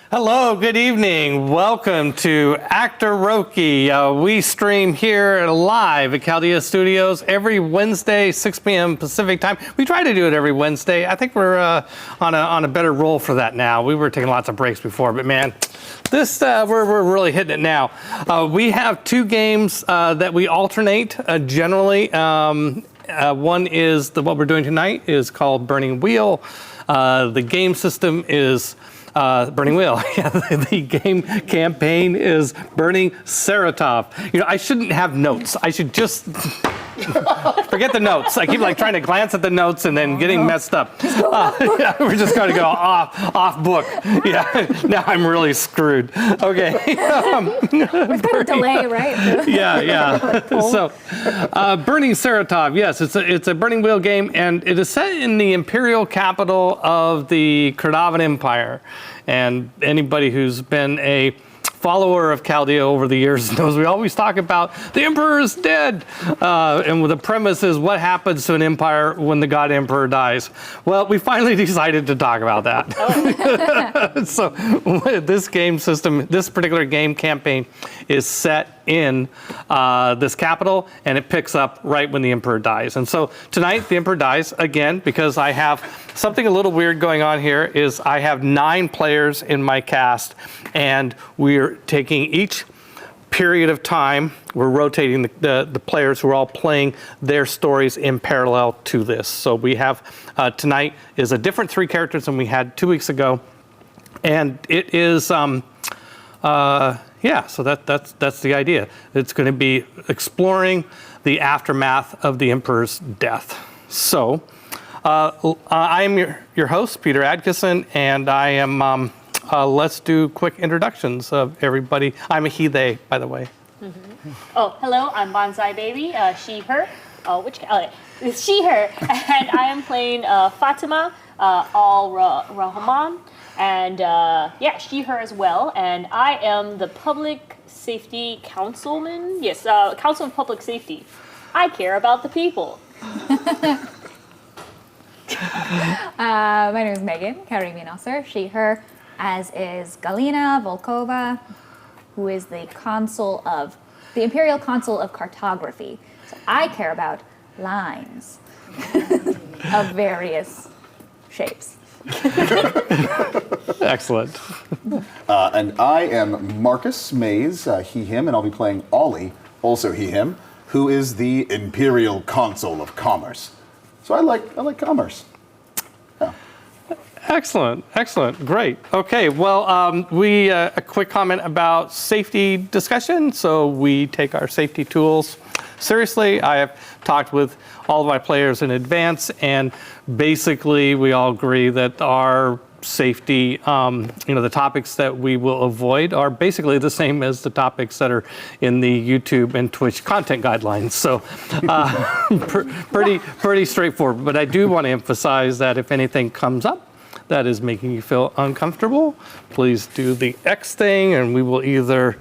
Hello, good evening. Welcome to Actoroke. We stream here live at Chaldea Studios every Wednesday, 6 p.m. Pacific time. We try to do it every Wednesday. I think we're on a better roll for that now. We were taking lots of breaks before, but man, this we're really hitting it now. We have two games that we alternate generally. One is what we're doing tonight is called Burning Wheel. The game system is Burning Wheel. The game campaign is Burning Saratof. You know, I shouldn't have notes. I should just forget the notes. I keep trying to glance at the notes and then getting messed up. We're just going to go off book. Yeah, now I'm really screwed. Okay. We've got a delay, right? Yeah. So, Burning Saratof. Yes, it's a Burning Wheel game, and it is set in the imperial capital of the Kurdavan Empire. And anybody who's been a follower of Chaldea over the years knows we always talk about the emperor is dead. And the premise is what happens to an empire when the god emperor dies. Well, we finally decided to talk about that. So this game system, this particular game campaign is set in this capital, and it picks up right when the emperor dies. And so tonight the emperor dies again because I have something a little weird going on here. Is I have 9 players in my cast, and we're taking each period of time, we're rotating the players who are all playing their stories in parallel to this. So we have tonight is a different 3 characters than we had 2 weeks ago, and it is yeah, so that's the idea. It's going to be exploring the aftermath of the emperor's death. So I am your host, Peter Adkisson, and I am let's do quick introductions of everybody. I'm a he, they, by the way. Mm-hmm. Oh, hello, I'm Bonsai Baby, she, her. It's she, her. And I am playing Fatima Al-Rahman. And yeah, she, her as well. And I am the Public Safety Councilman. Yes, Council of Public Safety. I care about the people. My name is Megan Karimi Nasser, she, her, as is Galina Volkova, who is the Imperial Consul of Cartography. So I care about lines of various shapes. Excellent. And I am Marcus Mays, he, him, and I'll be playing Ollie, also he, him, who is the Imperial Consul of Commerce. So I like commerce. Yeah. Excellent, great. Okay, well, a quick comment about safety discussion. So we take our safety tools seriously. I have talked with all of my players in advance, and basically we all agree that our safety, the topics that we will avoid are basically the same as the topics that are in the YouTube and Twitch content guidelines. So pretty straightforward. But I do want to emphasize that if anything comes up that is making you feel uncomfortable, please do the X thing, and we will either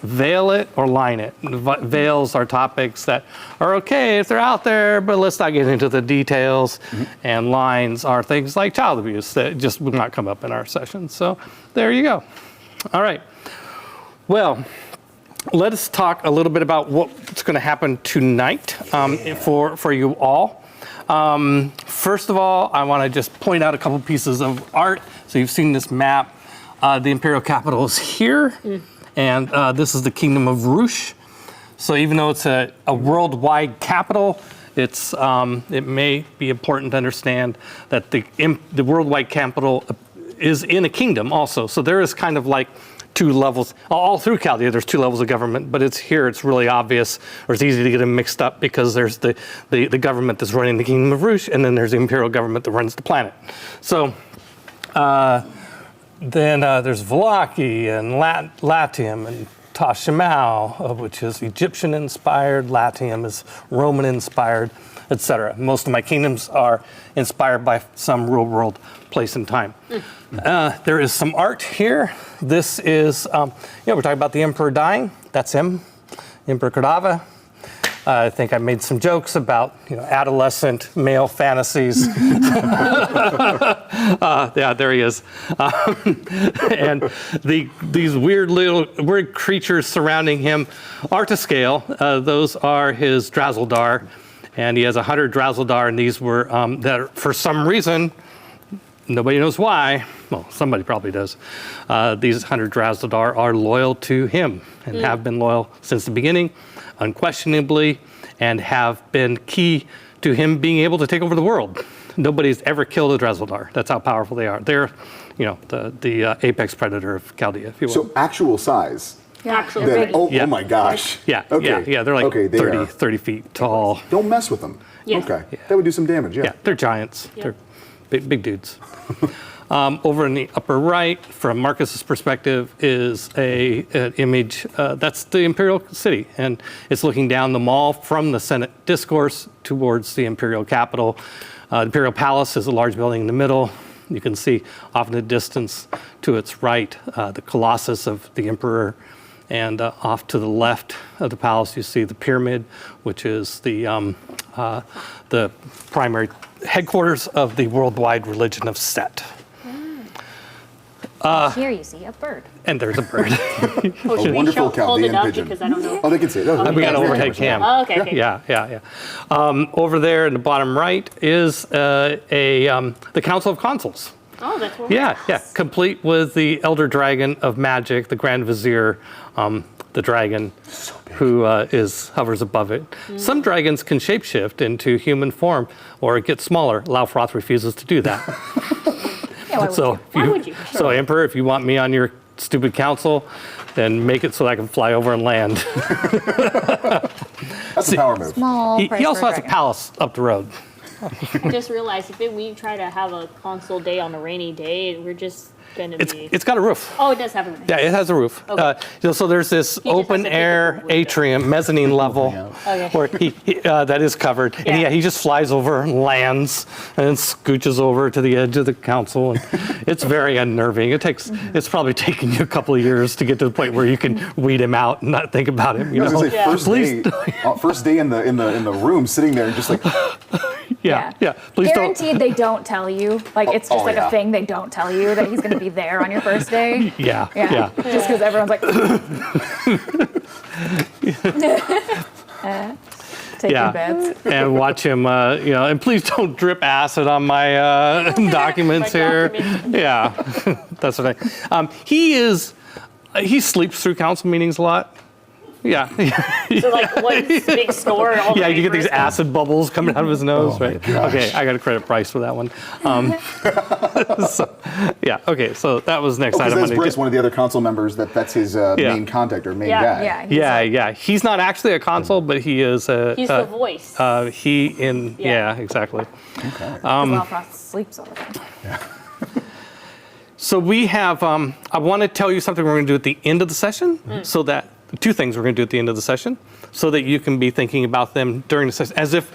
veil it or line it. Veils are topics that are okay if they're out there, but let's not get into the details. Mm-hmm. And lines are things like child abuse that just would not come up in our session. So there you go. All right. Well, let us talk a little bit about what's going to happen tonight for you all. First of all, I want to just point out a couple pieces of art. So you've seen this map. The imperial capital is here, and this is the kingdom of Roosh. So even though it's a worldwide capital, it may be important to understand that the worldwide capital is in a kingdom also. So there is kind of like 2 levels. All through Chaldea, there's 2 levels of government, but it's really obvious, or it's easy to get them mixed up because there's the government that's running the Kingdom of Roosh, and then there's the imperial government that runs the planet. So then there's Valaki and Latium and Tashimal, which is Egyptian-inspired. Latium is Roman-inspired, etc. Most of my kingdoms are inspired by some real world place and time. There is some art here. This is, we're talking about the emperor dying. That's him, Emperor Kardava. I think I made some jokes about adolescent male fantasies. Yeah, there he is. And these weird creatures surrounding him are to scale. Those are his Drazzledar, and he has 100 Drazzledar, and these were that for some reason. Nobody knows why. Well, somebody probably does. These 100 Drazzledar are loyal to him and have been loyal since the beginning, unquestionably, and have been key to him being able to take over the world. Nobody's ever killed a Drazzledar. That's how powerful they are. They're, the apex predator of Chaldea, if you will. So actual size. Actually, they're Then, big. oh Yeah. my gosh. Yeah, Okay. yeah. They're like okay, they 30 feet tall. Don't mess with them. Yeah. Okay. That would do some damage, yeah. Yeah, they're giants. Yeah. They're big dudes. Over in the upper right, from Marcus's perspective, is an image. That's the Imperial City, and it's looking down the mall from the Senate Discourse towards the Imperial Capitol. The Imperial Palace is a large building in the middle. You can see off in the distance to its right the Colossus of the Emperor, and off to the left of the palace you see the pyramid, which is the primary headquarters of the worldwide religion of Set. Here you see a bird. And there's a bird. Oh, should we wonderful hold it Chaldean up pigeon. because I don't know. Oh, they can see it. Oh, We got an Okay. overhead cam. Oh, okay, okay. Yeah. Over there in the bottom right is the Council of Consuls. Oh, that's what. Yeah, complete with the Elder Dragon of Magic, the Grand Vizier, the dragon who hovers above it. Some dragons can shapeshift into human form or get smaller. Laufroth refuses to do that. Yeah, why would So, you? Why would you? So Emperor, if you want me on your stupid council, then make it so that I can fly over and land. That's a power move. Small He price also for has a dragon. palace up the road. I just realized if we try to have a console day on a rainy day, we're just going to be. It's got a roof. Oh, it does have a roof. Yeah, it has a roof. Okay. So there's this has to open take air the window. atrium, mezzanine level, Okay. where he that is covered. And Yeah. he just flies over and lands and then scooches over to the edge of the council. And it's very unnerving. It's probably taken you a couple of years to get to the point where you can weed him out and not think about him. You I was know? gonna say, Yeah. first day in the room, sitting there and just like, Yeah. Please don't. Guaranteed they don't tell you. Like, it's just oh, like yeah. a thing they don't tell you that he's going to be there on your first day. Yeah. Just because everyone's like, taking Yeah. bets. And watch him, and please don't drip acid on my documents My here. documents. Yeah, that's what he sleeps through council meetings a lot. Yeah. So like one big snore. And all the Yeah, you get these papers. acid bubbles coming out of his nose, Oh my right? gosh. Okay, I got to credit Bryce for that one. Okay, so that was next because item. that's on the Bryce, one of the other council members. That's his main contact or main Yeah. guy. Yeah. he's Yeah, like- yeah. He's not actually a consul, but he is a. He's the voice. Yeah, exactly. Because Laufrost sleeps all the time. So we have, I want to tell you something we're going to do at the end of the session, so that, two things we're going to do at the end of the session, so that you can be thinking about them during the session, as if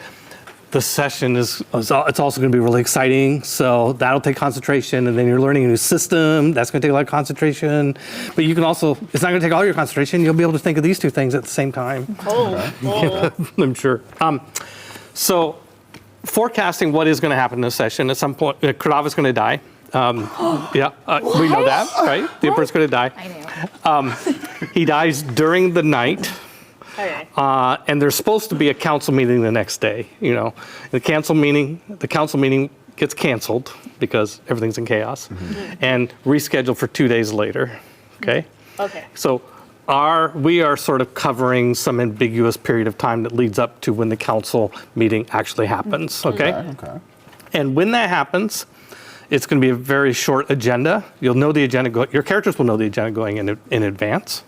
the session it's also going to be really exciting, so that'll take concentration, and then you're learning a new system, that's going to take a lot of concentration, but you can also, it's not going to take all your concentration, you'll be able to think of these two things at the same time. Oh. I'm sure. So, forecasting what is going to happen in this session, at some point, Kradava's going to die. We know that, right? The Emperor's going to die. I knew. He dies during the night, Okay. and there's supposed to be a council meeting the next day. The council meeting gets canceled because everything's in chaos, and rescheduled for 2 days later. Okay. Okay. So we are sort of covering some ambiguous period of time that leads up to when the council meeting actually happens. Okay. Okay. And when that happens, it's going to be a very short agenda. You'll know the agenda. Your characters will know the agenda going in advance.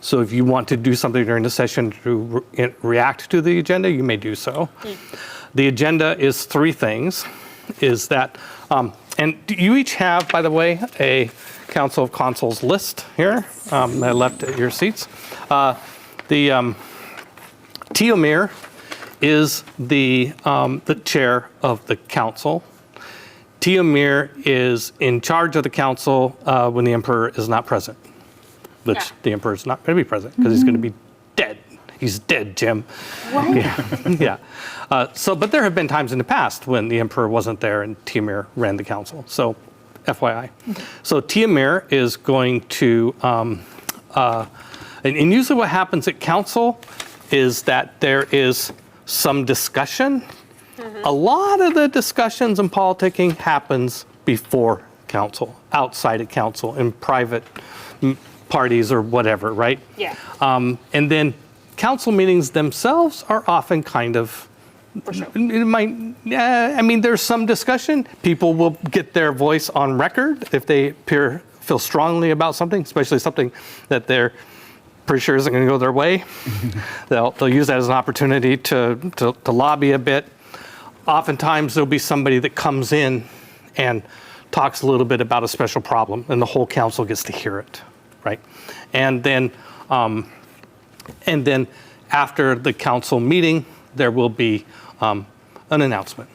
So if you want to do something during the session to react to the agenda, you may do so. The agenda is three things. Is that, and you each have, by the way, a Council of Consuls list here. I left at your seats. Teomir is the chair of the council. Teomir is in charge of the council when the Emperor is not present, which Yeah. the Emperor is not going to be present because he's going to be dead. He's dead, Jim. What? Yeah. But there have been times in the past when the emperor wasn't there and Tiamir ran the council. So, FYI. So Tiamir is going to, and usually what happens at council is that there is some discussion. A lot of the discussions and politicking happens before council, outside of council, in private parties or whatever, right? Yeah. And then council meetings themselves are often kind of, For sure. it might, I mean, there's some discussion. People will get their voice on record if they feel strongly about something, especially something that they're pretty sure isn't going to go their way. They'll use that as an opportunity to lobby a bit. Oftentimes there'll be somebody that comes in and talks a little bit about a special problem, and the whole council gets to hear it, right? And then after the council meeting, there will be an announcement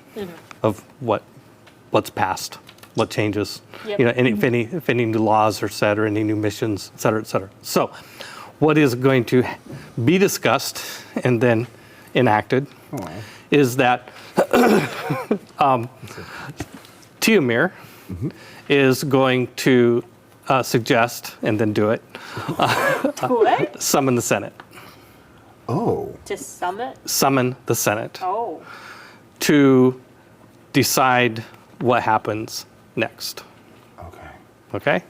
of what's passed, what changes, Yep. you know, if any new laws are set or any new missions, et cetera, et cetera. So, what is going to be discussed and then enacted is that Tiamir is going to suggest and then do it, What? summon the Senate. Oh. To summit? Summon the Senate Oh. to decide what happens next. Okay. Okay?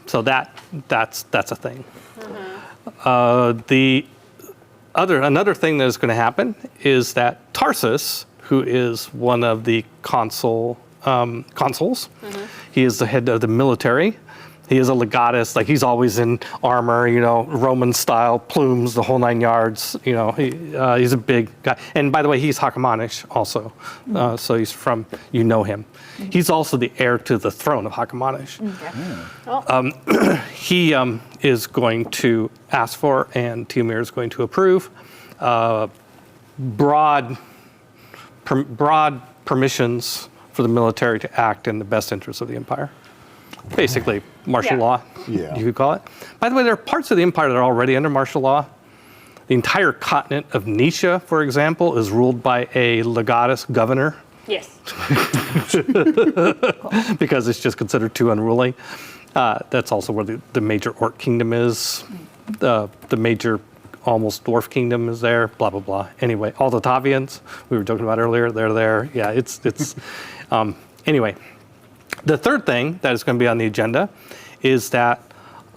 So that's a thing. Another thing that is going to happen is that Tarsus, who is one of the consuls, he is the head of the military. He is a legatus, like he's always in armor, you know, Roman style, plumes, the whole 9 yards. You know, he's a big guy. And by the way, he's Hachemonish also, so he's from, you know him. He's also the heir to the throne of Hachemonish. He is going to ask for, and Tiamir is going to approve, broad permissions for the military to act in the best interest of the empire. Basically, martial Yeah. law, Yeah. you could call it. By the way, there are parts of the empire that are already under martial law. The entire continent of Nisha, for example, is ruled by a legatus governor Yes. because it's just considered too unruly. That's also where the major orc kingdom is. The major almost dwarf kingdom is there, blah, blah, blah. Anyway, all the Tavians we were talking about earlier, they're there. Yeah, it's anyway. The third thing that is going to be on the agenda is that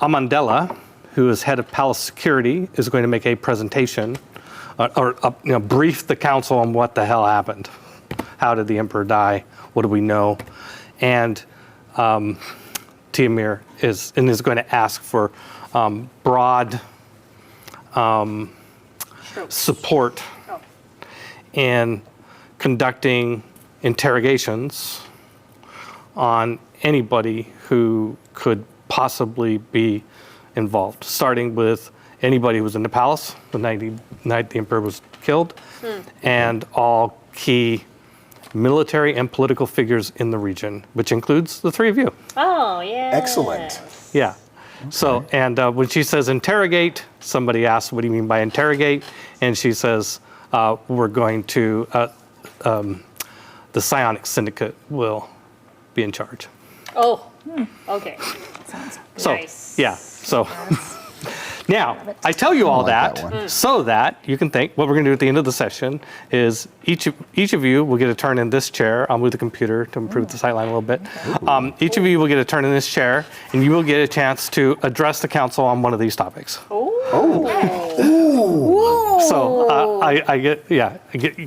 Amandela, who is head of palace security, is going to make a presentation or brief the council on what the hell happened. How did the emperor die? What do we know? And Tiamir is going to ask for broad support Oh. in conducting interrogations on anybody who could possibly be involved, starting with anybody who was in the palace the night the emperor was killed, and all key military and political figures in the region, which includes the three of you. Oh, yeah. Excellent. Yeah. So, and when she says interrogate, somebody asks, what do you mean by interrogate? And she says, we're going to, the Psionic Syndicate will be in charge. Oh, okay. So, Nice. yeah. So, now, I tell you all like that that, one. so that you can think what we're going to do at the end of the session is each of you will get a turn in this chair. I'll move the computer to improve the sightline a little bit. Each of you will get a turn in this chair, and you will get a chance to address the council on one of these topics. So I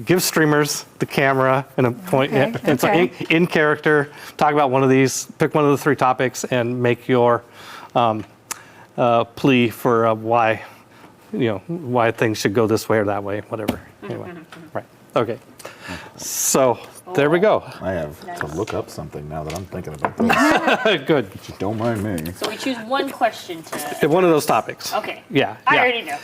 give streamers the camera and a point, and so in character, talk about one of these, pick one of the three topics, and make your plea for why things should go this way or that way, whatever. Anyway, right? Okay. So there we go. I have to look up something now that I'm thinking about this. Good. If you don't mind me. So we choose one question to. One of those topics. Okay. Yeah. I yeah. already know.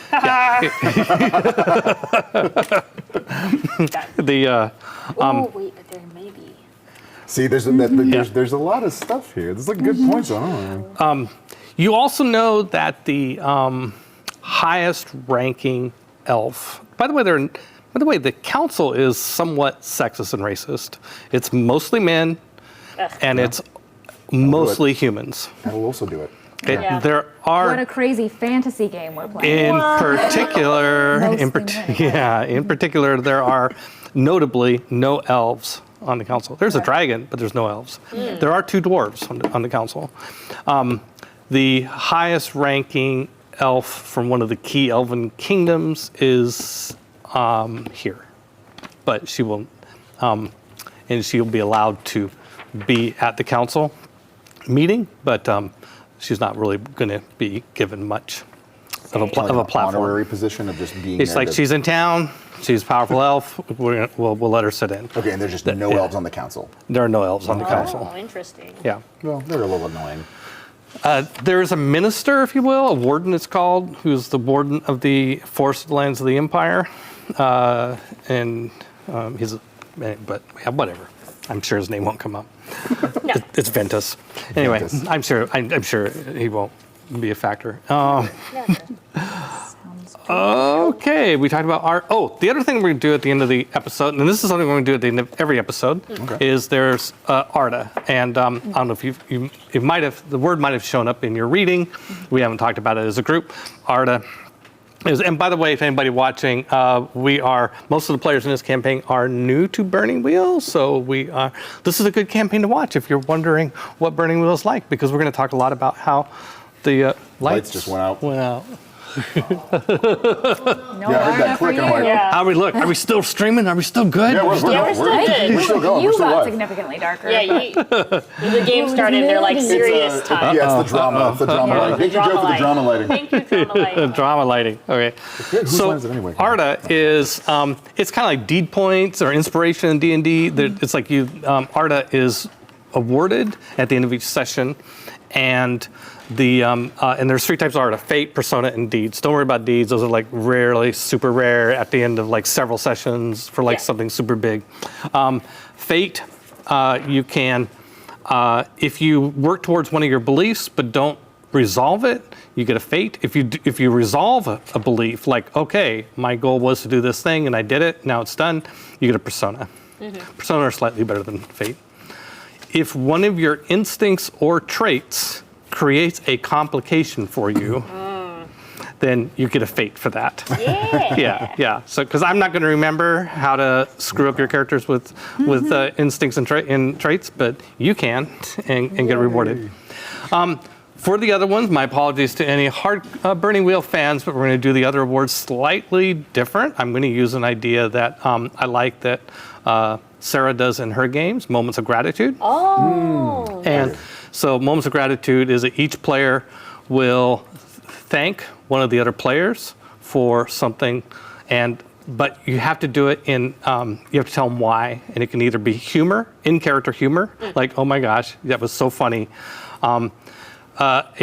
The Oh, wait, but there may be. See, there's a lot of stuff here. There's like good points on it. you also know that the highest ranking elf. By the way, the council is somewhat sexist and racist. It's mostly men, and it's mostly humans. That'll also do it. Yeah. There What a are, crazy fantasy game we're playing. in particular, Mostly in particular, there are notably no elves on the council. There's a dragon, but there's no elves. There are 2 dwarves on the council. The highest ranking elf from one of the key elven kingdoms is here, but she will, and she'll be allowed to be at the council meeting, but she's not really going to be given much of a platform. Honorary position of just being It's there like to- she's in town, she's a powerful elf, we'll let her sit in. Okay, and there's just no elves on the council. There are no elves on the council. Oh, interesting. Yeah. Well, they're a little annoying. There's a minister, if you will, a warden it's called, who's the warden of the forested lands of the empire. And he's, but yeah, whatever. I'm sure his name won't come up. No. It's Ventus. Anyway, Ventus. I'm sure he won't be a factor. Sounds Okay, we talked about art. Oh, the other thing we're going to do at the end of the episode, and this is something we're going to do at the end of every episode, is there's Arda. And I don't know if it might have, the word might have shown up in your reading. We haven't talked about it as a group. Arda is, and by the way, if anybody watching, most of the players in this campaign are new to Burning Wheel. So this is a good campaign to watch if you're wondering what Burning Wheel is like, because we're going to talk a lot about how the Lights just went out. no Yeah, I heard that click. And I'm like, Yeah. How we look? Are we still streaming? Are we still good? yeah, we're still good. We're still going. You We're still got live. significantly darker. Yeah, but- the game started. They're like serious time. Yeah, it's the drama. It's the drama lighting. Thank you, Joe, for the drama lighting. Thank you, drama lighting. Drama lighting. Okay. Whose So line is it anyway? Arda is it's kind of like deed points or inspiration in D&D. It's like Arda is awarded at the end of each session, and and there's 3 types of Arda: Fate, Persona, and Deeds. Don't worry about Deeds; those are like rarely, super rare at the end of like several sessions for like something super big. Fate, you can, if you work towards one of your beliefs but don't resolve it, you get a fate. If you resolve a belief, like, okay, my goal was to do this thing and I did it, now it's done, you get a persona. Persona are slightly better than fate. If one of your instincts or traits creates a complication for you, then you get a fate for that. Yeah. Yeah. So, because I'm not going to remember how to screw up your characters with instincts and traits, but you can and get rewarded. For the other ones, my apologies to any hard Burning Wheel fans, but we're going to do the other awards slightly different. I'm going to use an idea that I like that Sarah does in her games, Moments of Gratitude. Oh. And so Moments of Gratitude is that each player will thank one of the other players for something, but you have to do it in, you have to tell them why, and it can either be humor, in-character humor, like, oh my gosh, that was so funny. A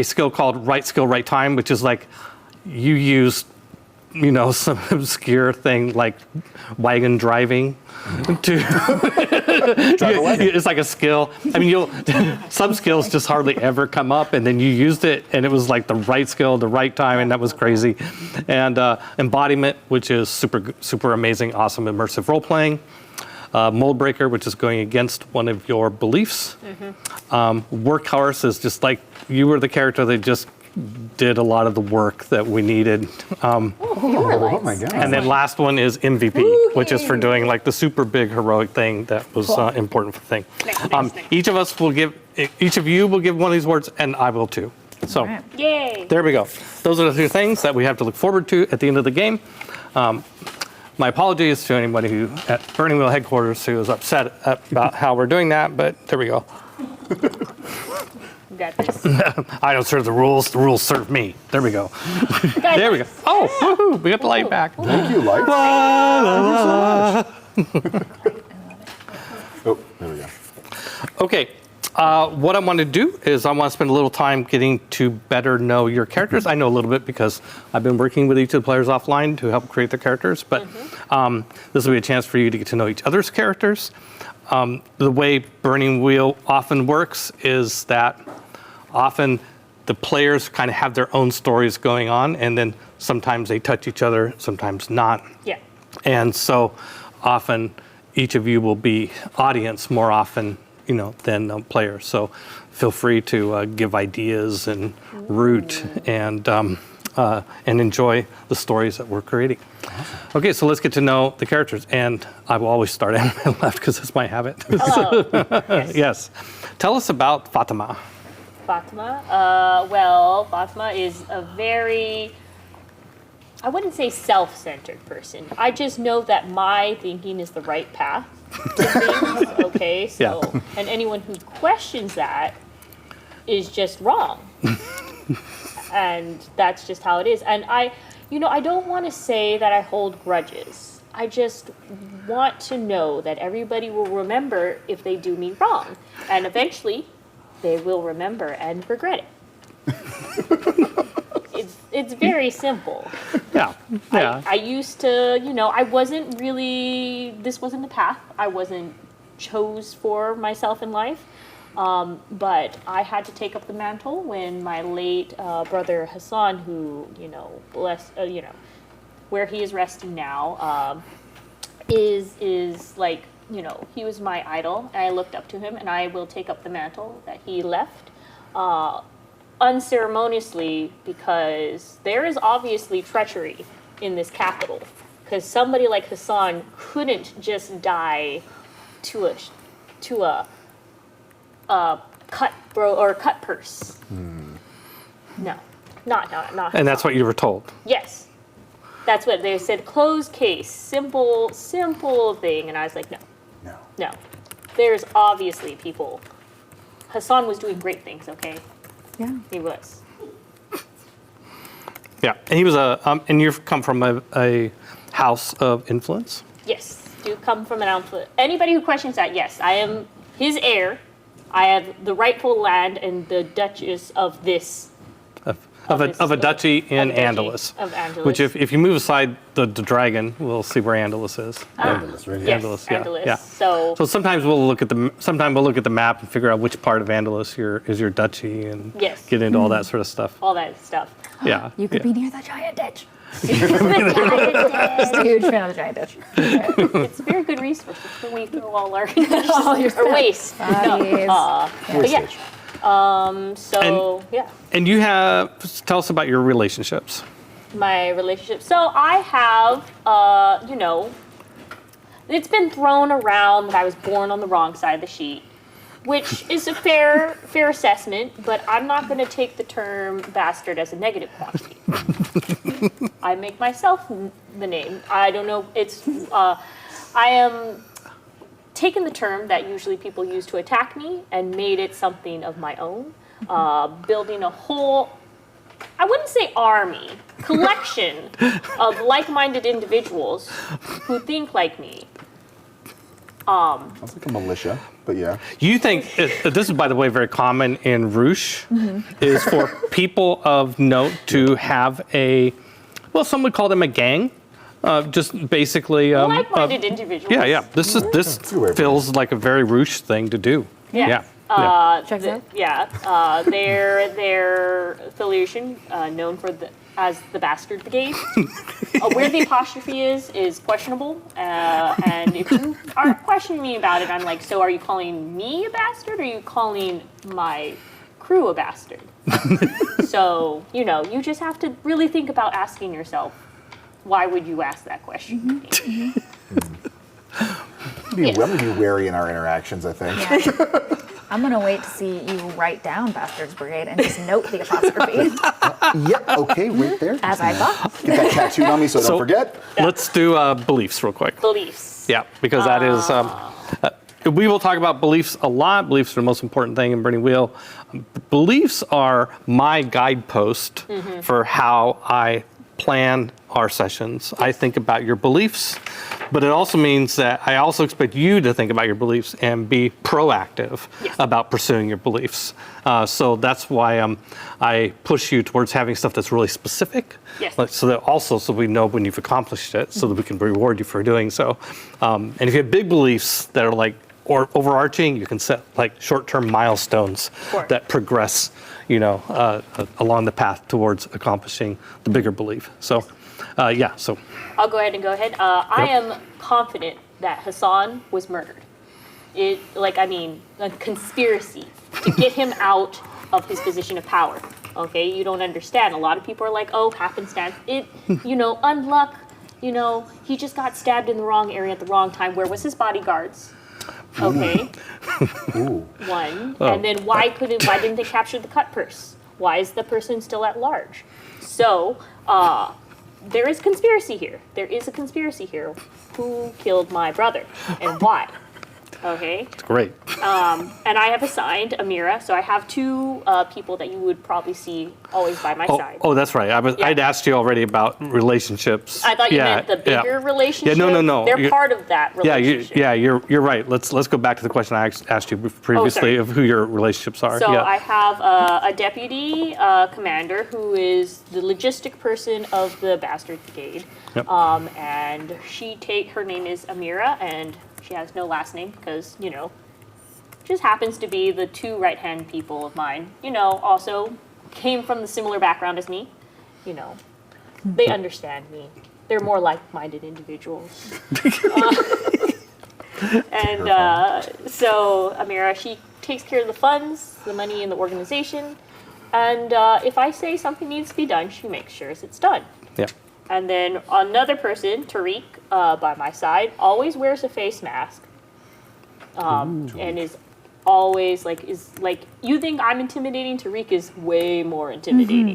skill called Right Skill, Right Time, which is like you use, some obscure thing like wagon driving to. It's like a skill. I mean, some skills just hardly ever come up, and then you used it, and it was like the right skill, the right time, and that was crazy. And Embodiment, which is super, super amazing, awesome, immersive role playing. Mold Breaker, which is going against one of your beliefs. Workhorse is just like you were the character that just did a lot of the work that we needed. Oh my god. And then last one is MVP, which is for doing like the super big heroic thing that was important for the thing. Nice. Each of you will give one of these awards, and I will too. So Right. Yay. there we go. Those are the 2 things that we have to look forward to at the end of the game. My apologies to anybody who at Burning Wheel headquarters who was upset about how we're doing that, but there we go. You got this. I don't serve the rules serve me. There we go. Guys, There we go. Oh, woohoo, we got the light back. Thank you, Lights. Oh, there we go. Okay, what I want to do is I want to spend a little time getting to better know your characters. I know a little bit because I've been working with each of the players offline to help create their characters, but this will be a chance for you to get to know each other's characters. The way Burning Wheel often works is that often the players kind of have their own stories going on, and then sometimes they touch each other, sometimes not. Yeah. And so often each of you will be audience more often, than players. So feel free to give ideas and root and enjoy the stories that we're creating. Okay, so let's get to know the characters. And I will always start on my left because that's my habit. Hello. Yes. Tell us about Fatima. Fatima? Fatima is a very, I wouldn't say self-centered person. I just know that my thinking is the right path to things. Okay, so, and anyone who questions that is just wrong. And that's just how it is. And I don't want to say that I hold grudges. I just want to know that everybody will remember if they do me wrong. And eventually, they will remember and regret it. It's very simple. Yeah. I used to, I wasn't really, this wasn't the path I wasn't chose for myself in life. But I had to take up the mantle when my late brother Hassan, who, where he is resting now, is like, he was my idol, and I looked up to him, and I will take up the mantle that he left unceremoniously, because there is obviously treachery in this capital, because somebody like Hassan couldn't just die to a cut purse. No, not. And that's what you were told. Yes, that's what they said. Closed case, simple thing, and I was like, no. There's obviously people. Hassan was doing great things. Okay. Yeah. He was. Yeah, and he was and you've come from a house of influence. Yes, do come from an outfit. Anybody who questions that, yes, I am his heir. I have the rightful land and the Duchess of this. Of a duchy in Andalus. Of Andalus. Which, if you move aside the dragon, we'll see where Andalus is. Andalus, right? Yes, Andalus, Andalus. yeah. So sometimes we'll look at the map and figure out which part of Andalus is your duchy and get into all that sort of stuff. all that stuff. Yeah. You could be near the giant ditch. The giant Just a huge fan of the giant ditch. It's a very good resource before we throw all our or waste. Bodies. But yeah. Yeah. And tell us about your relationships. My relationship. So I have, it's been thrown around that I was born on the wrong side of the sheet, which is a fair assessment, but I'm not going to take the term bastard as a negative quantity. I make myself the name. I don't know. I am taken the term that usually people use to attack me and made it something of my own, building a whole, I wouldn't say army, collection of like-minded individuals who think like me. Sounds like a militia, but yeah. You think, this is, by the way, very common in Rouge, is for people of note to have some would call them a gang. Just basically Like-minded individuals. Yeah. This feels like a very Rouge thing to do. Yeah. Checks out. Their affiliation, known as the Bastard Brigade. Where the apostrophe is questionable. And if you are questioning me about it, I'm like, so are you calling me a bastard, or are you calling my crew a bastard? So, you just have to really think about asking yourself, why would you ask that question? I'm going to be wary in our interactions, I think. Yeah. I'm going to wait to see you write down Bastards Brigade and just note the apostrophe Yep, okay, right there. as I thought. Get that tattooed on me so I don't forget. Let's do beliefs real quick. Beliefs. Yeah, because that is, we will talk about beliefs a lot. Beliefs are the most important thing in Burning Wheel. Beliefs are my guidepost for how I plan our sessions. I think about your beliefs, but it also means that I also expect you to think about your beliefs and be proactive about pursuing your beliefs. So that's why I push you towards having stuff that's really specific. Yes. So we know when you've accomplished it, so that we can reward you for doing so. And if you have big beliefs that are like or overarching, you can set like short-term milestones that progress along the path towards accomplishing the bigger belief. So, yeah. So, I'll go ahead. I am confident that Hassan was murdered. A conspiracy to get him out of his position of power. Okay, you don't understand. A lot of people are like, oh, happenstance. Unluck. He just got stabbed in the wrong area at the wrong time. Where was his bodyguards? Okay. Ooh. One. Oh. And then why didn't they capture the cut purse? Why is the person still at large? So, there is conspiracy here. There is a conspiracy here. Who killed my brother and why? Okay. it's great. And I have assigned Amira, so I have two people that you would probably see always by my side. Oh, that's right. I'd asked you already about relationships. I thought you meant the bigger relationship. Yeah, no. They're part of that relationship. You're right. Let's go back to the question I asked you previously of who your relationships are. So I have a deputy commander who is the logistic person of the Bastard Brigade, and her name is Amira, and she has no last name because, just happens to be the two right-hand people of mine. Also came from the similar background as me. They understand me. They're more like-minded individuals. So Amira, she takes care of the funds, the money in the organization. And if I say something needs to be done, she makes sure it's done. Yeah. And then another person, Tariq, by my side, always wears a face mask. And is always you think I'm intimidating, Tariq is way more intimidating.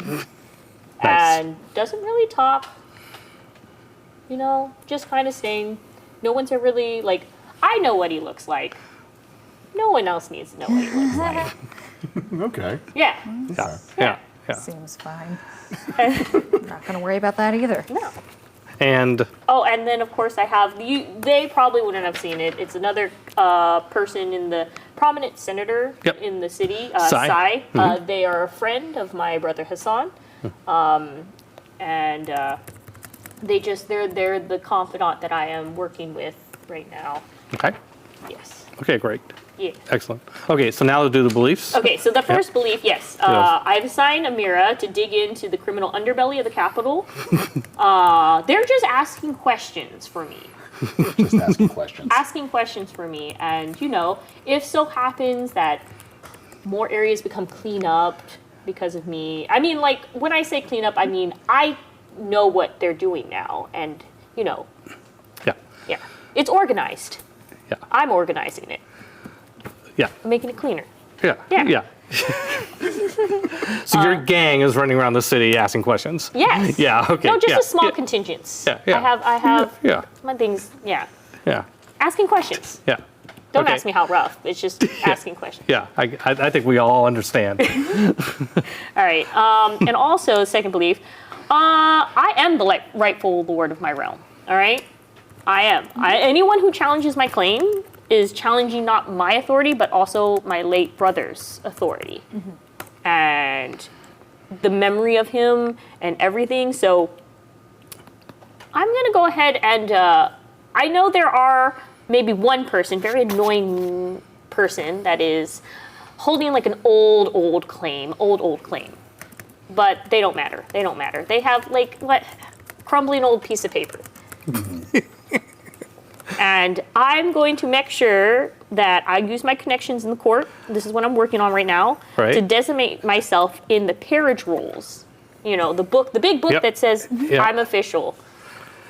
Nice. And doesn't really talk. Just kind of saying, no one's really I know what he looks like. No one else needs to know what he looks like. Okay. Yeah. Yeah. Seems fine. Not going to worry about that either. No. And And then of course I have they probably wouldn't have seen it. It's another person in the prominent senator in the city, Sai. They are a friend of my brother Hassan, and they're the confidant that I am working with right now. okay. Yes. Okay, great. Yeah. Excellent. Okay, so now to do the beliefs. Okay, so the first belief, yes. I've assigned Amira to dig into the criminal underbelly of the Capitol. They're just asking questions for me. Just asking questions. Asking questions for me. And, if so happens that more areas become clean up because of me. I mean, when I say clean up, I mean, I know what they're doing now. And, Yeah. yeah. It's organized. Yeah. I'm organizing it. Yeah. I'm making it cleaner. Yeah. Yeah. Yeah. So your gang is running around the city asking questions. Yes. Yeah. Okay. No, just yeah. a small yeah. contingents. Yeah. I have Yeah. my things. Yeah. Yeah. Asking questions. Yeah. Don't Okay. ask me how rough. It's just asking questions. Yeah. I think we all understand. All right. And also, second belief, I am the rightful lord of my realm. All right. I am. Anyone who challenges my claim is challenging not my authority, but also my late brother's authority. And the memory of him and everything. So I'm going to go ahead and I know there are maybe one person, very annoying person, that is holding an old claim. But they don't matter. They have crumbling old piece of paper. And I'm going to make sure that I use my connections in the court. This is what I'm working on right now. Right. To designate myself in the peerage rolls. The big book that says I'm official.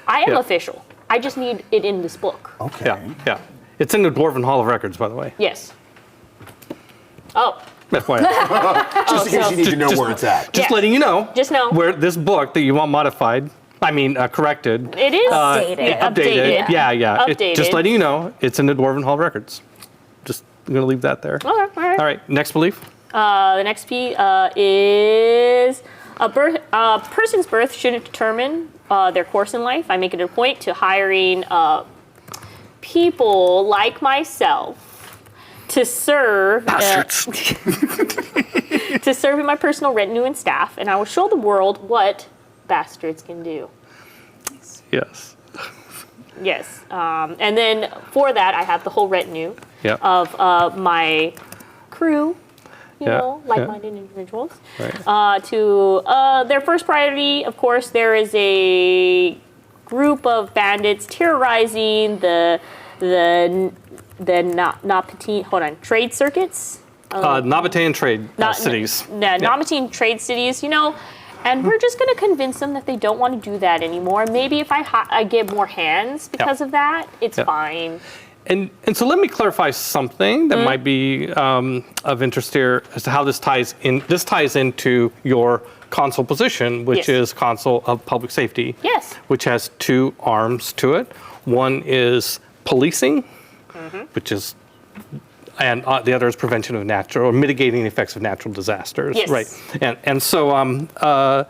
I am official. I just need it in this book. Okay. Yeah. It's in the Dwarven Hall of Records, by the way. Yes. Oh. FYI. Just in case you need to know where it's at. Just Yeah. letting you know. Just know. Where this book that you want modified, corrected. It is Updated. Yeah. Updated. Just letting you know, it's in the Dwarven Hall of Records. Just I'm gonna leave that there. All right. All right. Next belief. The next P is a person's birth shouldn't determine their course in life. I make it a point to hiring people like myself to serve to serve in my personal retinue and staff, and I will show the world what bastards can do. Yes. Yes, and then for that I have the whole retinue Yeah. of my crew. you Yeah, know, yeah. like-minded individuals. Right. To their first priority, of course, there is a group of bandits terrorizing the trade circuits. Nabatean trade cities. Nabatean trade cities, you know, and we're just going to convince them that they don't want to do that anymore. Maybe if I get more hands because of that, it's fine. And so let me clarify something that might be of interest here as to how this ties in. This ties into your consul position, which is consul of public safety. Yes. Which has two arms to it. One is policing, which is, and the other is prevention of natural or mitigating the effects of natural disasters. Yes. Right. And so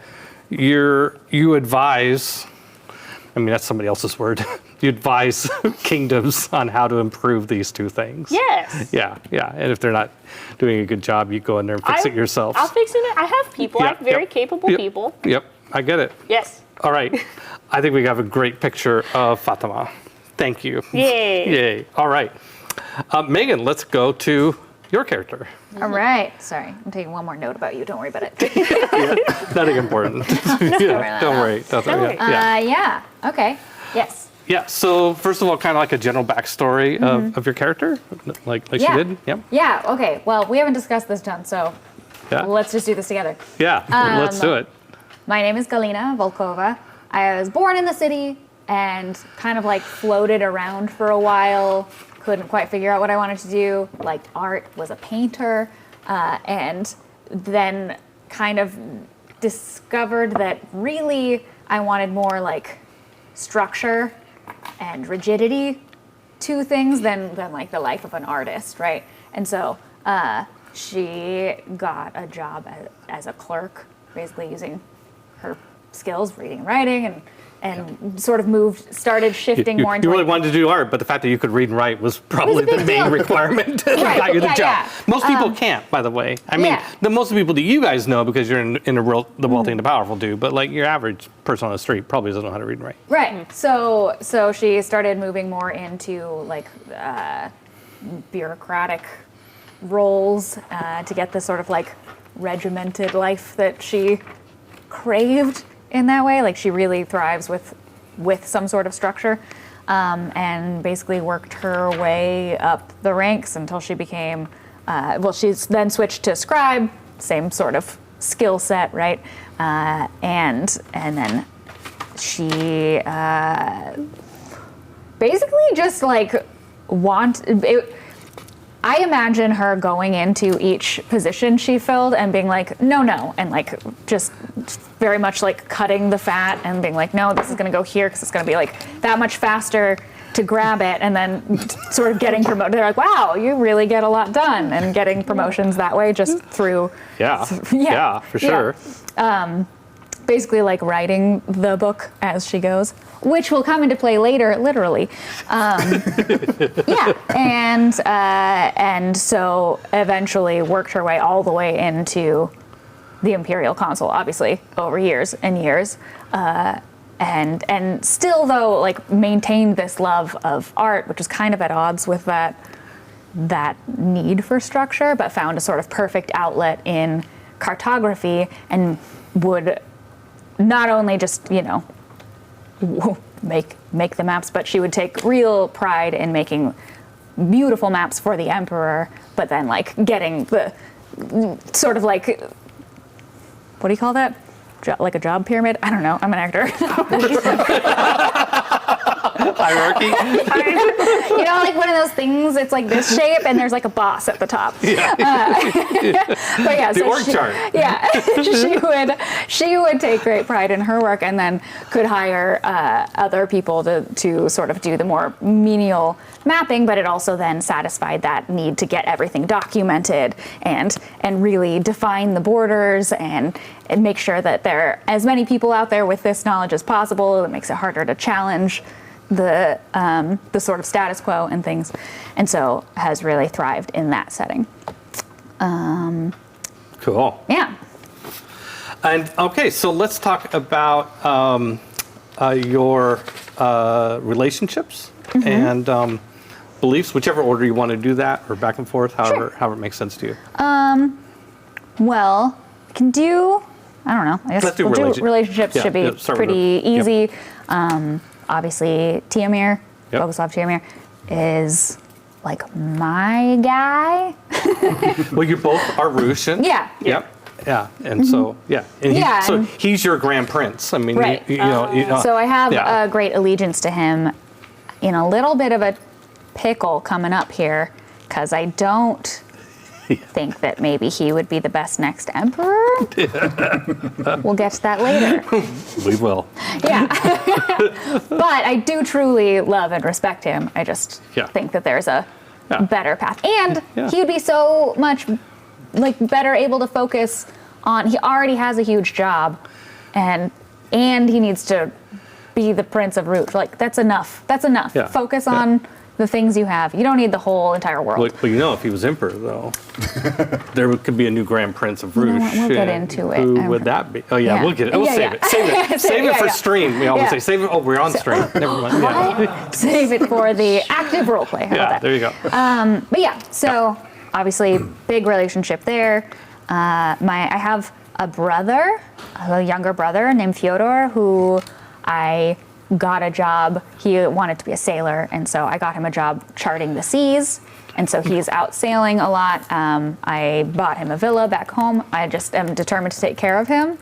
you advise. I mean, that's somebody else's word. You advise kingdoms on how to improve these two things. Yes. Yeah. And if they're not doing a good job, you go in there and fix it yourself. I'll fix it. I have people. I have very capable people. Yep. I get it. Yes. All right. I think we have a great picture of Fatima. Thank you. Yay. All right. Megan, let's go to your character. All right. Sorry, I'm taking one more note about you. Don't worry about it. Nothing important. Don't worry. Yeah. Okay. Yes. Yeah. So first of all, kind of like a general backstory of your character, like she did. Yep. Yeah. Okay. Well, we haven't discussed this, John. So let's just do this together. Yeah. Let's do it. My name is Galina Volkova. I was born in the city and kind of like floated around for a while. Couldn't quite figure out what I wanted to do. Liked art, was a painter, and then kind of discovered that really I wanted more like structure and rigidity to things than like the life of an artist, right? And so she got a job as a clerk, basically using her skills, reading and writing, and sort of started shifting more into. You really wanted to do art, but the fact that you could read and write was probably the main requirement that got you the job. Yeah. Most people can't, by the way. I mean, the most of the people that you guys know because you're in the wealthy and the powerful do, but like your average person on the street probably doesn't know how to read and write. Right. So she started moving more into like bureaucratic roles to get the sort of like regimented life that she craved in that way. Like she really thrives with some sort of structure, and basically worked her way up the ranks until she became, she's then switched to scribe, same sort of skill set, right? And then she basically just like I imagine her going into each position she filled and being like, no, and like just very much like cutting the fat and being like, no, this is going to go here because it's going to be like that much faster to grab it, and then sort of getting promoted. They're like, wow, you really get a lot done, and getting promotions that way just through. Yeah, for sure. Basically like writing the book as she goes, which will come into play later, literally. And so eventually worked her way all the way into the imperial consul, obviously over years and years, and still though like maintained this love of art, which is kind of at odds with that need for structure, but found a sort of perfect outlet in cartography, and would not only just, make the maps, but she would take real pride in making beautiful maps for the emperor, but then like getting the sort of like, what do you call that? Like a job pyramid? I don't know. I'm an actor. Hierarchy? Like one of those things, it's like this shape and there's like a boss at the top. But yeah, the org chart. Yeah, she would take great pride in her work, and then could hire other people to sort of do the more menial mapping, but it also then satisfied that need to get everything documented and really define the borders and make sure that there are as many people out there with this knowledge as possible. It makes it harder to challenge the sort of status quo and things, and so has really thrived in that setting. Cool. Yeah. And okay, so let's talk about your relationships and beliefs, whichever order you want to do that, or back and forth, however it makes sense to you. Well, I can do. I don't know. I guess Let's do we'll do relationships. Yeah, Should be yeah, start with pretty the- yep. easy. Obviously, Tiamir, Yep. Boguslav Tiamir, is like my guy. Well, you both are Russian. Yeah. Yep. Yeah. And so, yeah. And Yeah, so and- he's your grand prince. I mean, Right. you know. So I have yeah. a great allegiance to him. In a little bit of a pickle coming up here, because I don't think that maybe he would be the best next emperor. We'll get to that later. We will. Yeah. But I do truly love and respect him. I just Yeah. think that there's a Yeah. better path. And Yeah. he would be so much like better able to focus on, he already has a huge job and he needs to be the Prince of Root. Like that's enough. That's enough. Yeah. Focus Yeah. on the things you have. You don't need the whole entire world. Well, you know, if he was emperor, though, there could be a new grand prince of Rouge. know what? We'll get into it. Who would that be? Oh, yeah, Yeah. we'll get it. We'll Yeah, save yeah. it. Save it. Save it Yeah, for yeah. stream. We always Yeah. say, save it. Oh, we're on stream. Never mind. Yeah. Save it for the active role play. How about Yeah, that? there you go. But yeah, so obviously big relationship there. I have a younger brother named Fyodor, who I got a job. He wanted to be a sailor, and so I got him a job charting the seas. And so he's out sailing a lot. I bought him a villa back home. I just am determined to take care of him,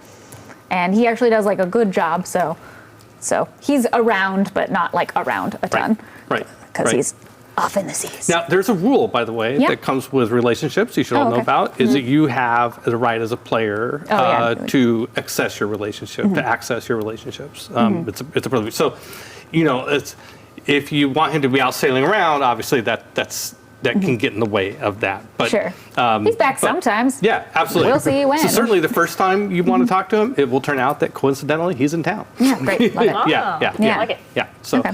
and he actually does like a good job. So he's around, but not like around a ton, Right. because right. he's off in the seas. Now, there's a rule, by the way, Yeah. that comes with relationships you should all Oh, know okay. about, is that you have the right as a player Oh, yeah. to access your relationship, to access your relationships. It's a privilege. So, you know, if you want him to be out sailing around, obviously that can get in the way of that. But, Sure. He's back sometimes. Yeah, absolutely. We'll see when. So certainly the first time you want to talk to him, it will turn out that coincidentally he's in town. Yeah, great. Love it. Yeah. Yeah. I like it. Yeah. So, Okay.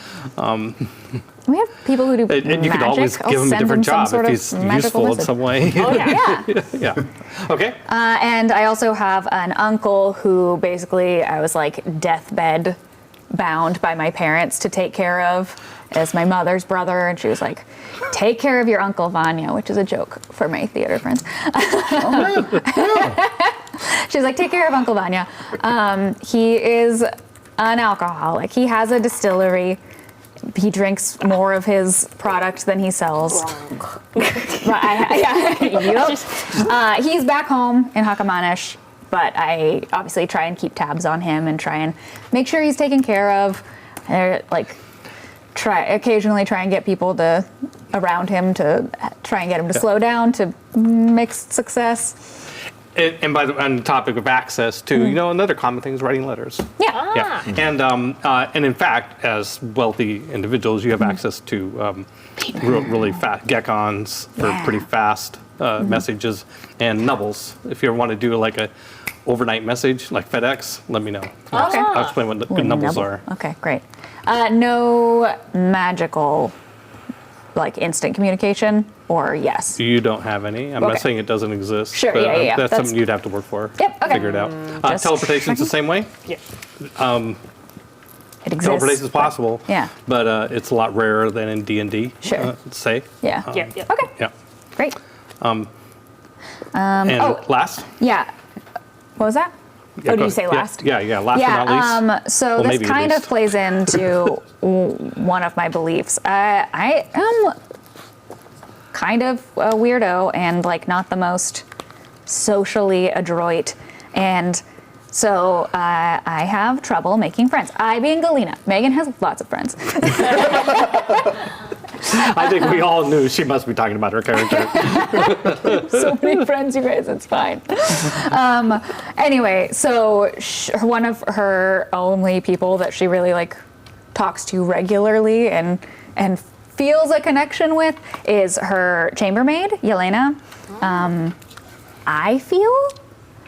We have people who do and you magic. could always I'll give him a send different some job sort if of he's magical useful in wizard. some way. Oh, yeah. Yeah. Yeah. Okay. And I also have an uncle who basically I was like deathbed bound by my parents to take care of as my mother's brother. And she was like, take care of your Uncle Vanya, which is a joke for my theater friends. She's like, take care of Uncle Vanya. He is an alcoholic. He has a distillery. He drinks more of his product than he sells. He's back home in Hakamanesh, but I obviously try and keep tabs on him and try and make sure he's taken care of. Occasionally try and get people around him to try and get him to slow down to mixed success. And on the topic of access too, you know, another common thing is writing letters. Yeah. Yeah. And in fact, as wealthy individuals, you have access to really fast geckons for pretty fast messages, and nubbles. If you ever want to do like a overnight message like FedEx, let me know. Okay. I'll explain what the good nubbles Nubble. are. Okay, great. No magical, like instant communication, or yes? You don't have any. I'm Okay. not saying it doesn't exist. Sure, but, yeah. That's That's- something you'd have to work for. Yep, okay. Figure it out. Just Teleportation's the checking. same way. Yeah. It exists. Teleportation is possible. Yeah. But it's a lot rarer than in D&D. Sure. Say. Yeah. Yeah. Yeah. Okay, Yeah. great. And oh. last? Yeah. What was that? Yeah, Did go you say ahead. last? Yeah. Last but not least. So Well, this maybe kind least. of plays into one of my beliefs. I am kind of a weirdo and like not the most socially adroit, and so I have trouble making friends. I being Galena, Megan has lots of friends. I think we all knew she must be talking about her character. So many friends, you guys, it's fine. Anyway, so one of her only people that she really like talks to regularly and feels a connection with is her chambermaid, Yelena. I feel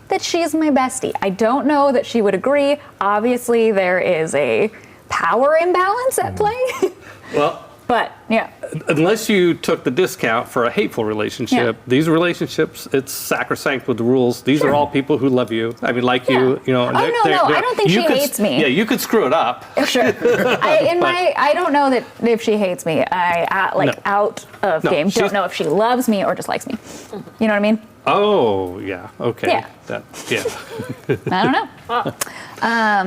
that she's my bestie. I don't know that she would agree. Obviously, there is a power imbalance at play. Well, But Yeah. unless you took the discount for a hateful relationship, Yeah. these relationships, it's sacrosanct with the rules. These are all people who love you. I mean, like you, you know. Oh, no, I don't think she hates me. Yeah, you could screw it up. Sure. I don't know that if she hates me. Out of No, game. she's- Don't know if she loves me or just likes me. You know what I mean? Oh, yeah. Okay. Yeah. I don't know.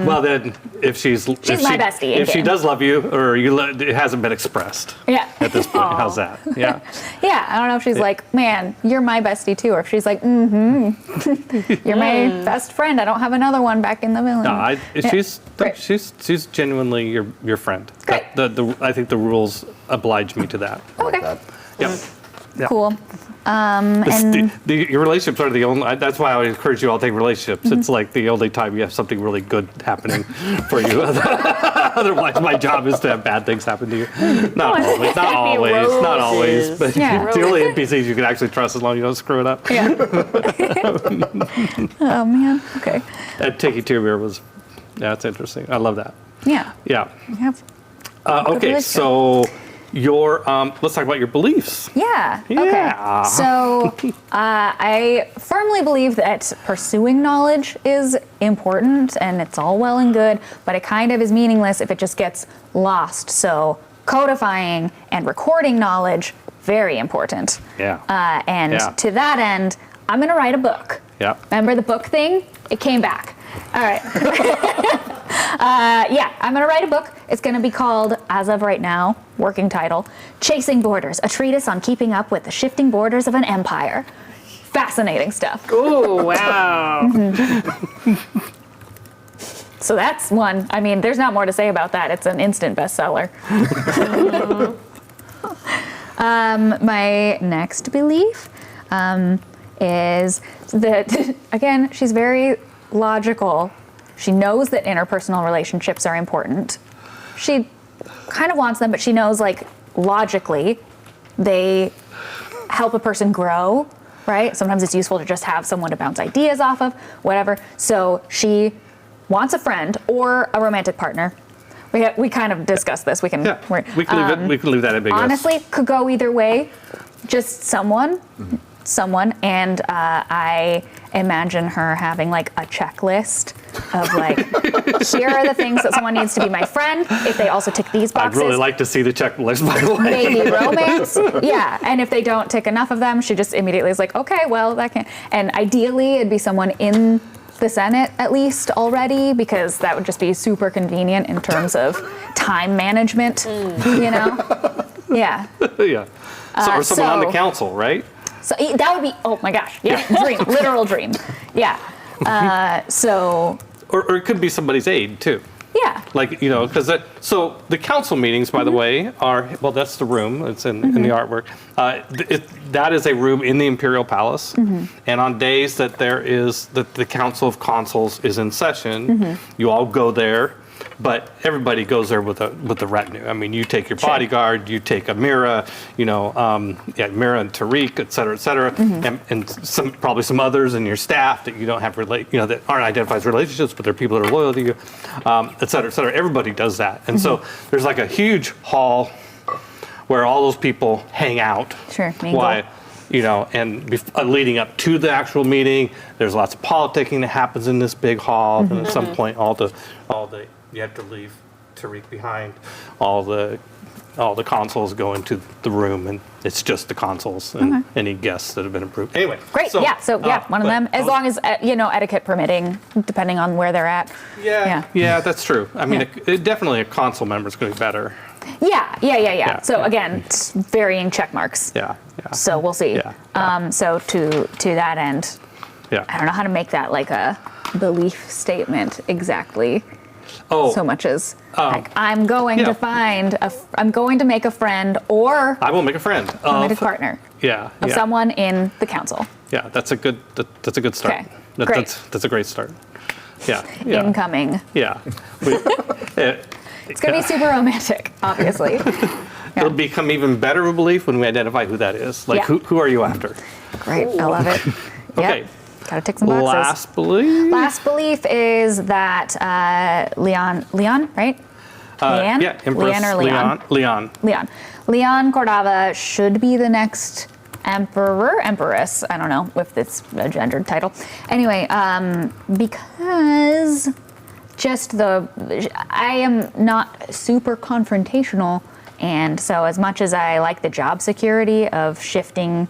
Well, then, if she's my bestie in if she game. does love you, or it hasn't been expressed Yeah. at this point, how's that? Yeah. Yeah. I don't know if she's like, man, you're my bestie too, or if she's like, you're my best friend. I don't have another one back in the village. No, Great. she's genuinely your friend. Great. I think the rules oblige me to that. Okay. That. Yep. Yeah. Cool. Your relationships are the only. That's why I encourage you all to take relationships. Mm-hmm. It's like the only time you have something really good happening for you. Otherwise, my job is to have bad things happen to you. Not always. Not always. Not always. Roses. But Yeah. it's the only NPCs you can actually trust as long as you don't screw it up. Yeah. Oh man. Okay. That Tiki Tirmir was. That's interesting. I love that. Yeah. Yeah. We have. Okay. relationship. So your let's talk about your beliefs. Yeah. Yeah. Okay. So I firmly believe that pursuing knowledge is important and it's all well and good, but it kind of is meaningless if it just gets lost. So codifying and recording knowledge, very important. Yeah. And Yeah. to that end, I'm going to write a book. Yeah. Remember the book thing? It came back. All right. I'm going to write a book. It's going to be called, as of right now, working title, Chasing Borders, a treatise on keeping up with the shifting borders of an empire. Fascinating stuff. Oh, wow. So that's one. I mean, there's not more to say about that. It's an instant bestseller. My next belief is that, again, she's very logical. She knows that interpersonal relationships are important. She kind of wants them, but she knows, like, logically, they help a person grow, right? Sometimes it's useful to just have someone to bounce ideas off of, whatever. So she wants a friend or a romantic partner. We kind of discussed this. We can Yeah. We can leave that ambiguous. honestly could go either way. Just someone, and I imagine her having like a checklist of like, here are the things that someone needs to be my friend. If they also tick these I'd boxes, really like to see the checklist, by the way. maybe romance. Yeah, and if they don't tick enough of them, she just immediately is like, okay, well that can. And ideally, it'd be someone in the Senate at least already, because that would just be super convenient in terms of time management. You know? Yeah. Yeah. Or someone on the so- council, right? So that would be, oh my gosh, yeah, dream, literal dream. Yeah. Or it could be somebody's aide, too. Yeah. Like, you know, because so the council meetings, by the way, are, well, that's the room. It's in the artwork. That is a room in the Imperial Palace. And on days that the Council of Consuls is in session, you all go there. But everybody goes there with the retinue. I mean, you take your bodyguard, you take Amira, Amira and Tariq, et cetera, and probably some others in your staff that you don't have that aren't identified as relationships, but they're people that are loyal to you, et cetera, et cetera. Everybody does that, and so there's like a huge hall where all those people hang out. Sure, mingle. Why? Leading up to the actual meeting, there's lots of politicking that happens in this big hall, and at some point, all the you have to leave Tariq behind. All the consuls go into the room, and it's just the consuls and any guests that have been approved. Anyway, Great. One of them, as long as etiquette permitting, depending on where they're at. Yeah, that's true. I mean, definitely a consul member is going to be better. Yeah. So again, it's varying check marks. Yeah. So we'll see. Yeah. So to that end, Yeah. I don't know how to make that like a belief statement exactly. Oh, So much as like I'm going yeah. to find I'm going to make a friend or I will make a friend. a romantic partner Yeah. of someone in the council. Yeah, that's a good start. Okay, great. That's a great start. Yeah. Incoming. Yeah. It's gonna be super romantic, obviously. It'll become even better of a belief when we identify who that is. Like, Yeah. who are you after? Great, I love it. Okay. Yep. Gotta tick some boxes. Last belief. Last belief is that Leon, right? Leanne? Yeah, Empress Leanne or Leon? Leon. Leon Cordava should be the next empress. I don't know if it's a gendered title. Anyway, because I am not super confrontational, and so as much as I like the job security of shifting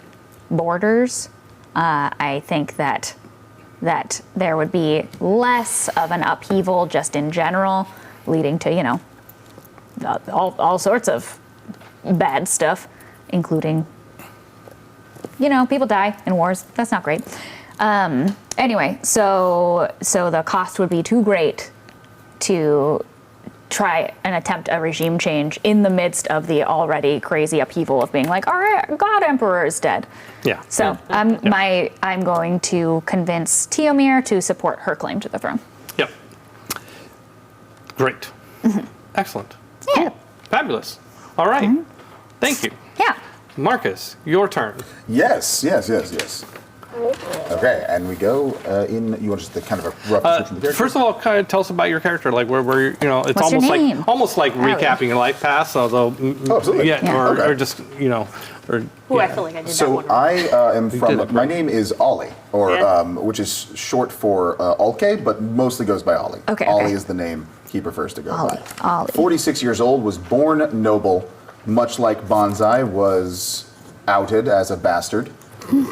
borders, I think that there would be less of an upheaval just in general, leading to, all sorts of bad stuff, including, people die in wars. That's not great. Anyway, so the cost would be too great to try and attempt a regime change in the midst of the already crazy upheaval of being like, all right, God Emperor is dead. Yeah. So I'm going to convince Tiomir to support her claim to the throne. Yep. Great. Excellent. Yeah. Cool. Fabulous. All right. Thank you. Yeah. Marcus, your turn. Yes. Okay, and we go in. You want just the kind of a rough description of the character? First of all, kind of tell us about your character, like where it's What's your name? almost like Allie. recapping your life path. Although, absolutely. yeah, Okay. or just or Ooh, I yeah. feel like I did that So one. I am did from. it My right. name is Ollie, or Yeah. which is short for Alke, but mostly goes by Ollie. Okay, Ollie okay. is the name he prefers to go Ollie, by. Ollie. 46 years old, was born noble, much like Bonsai was outed as a bastard,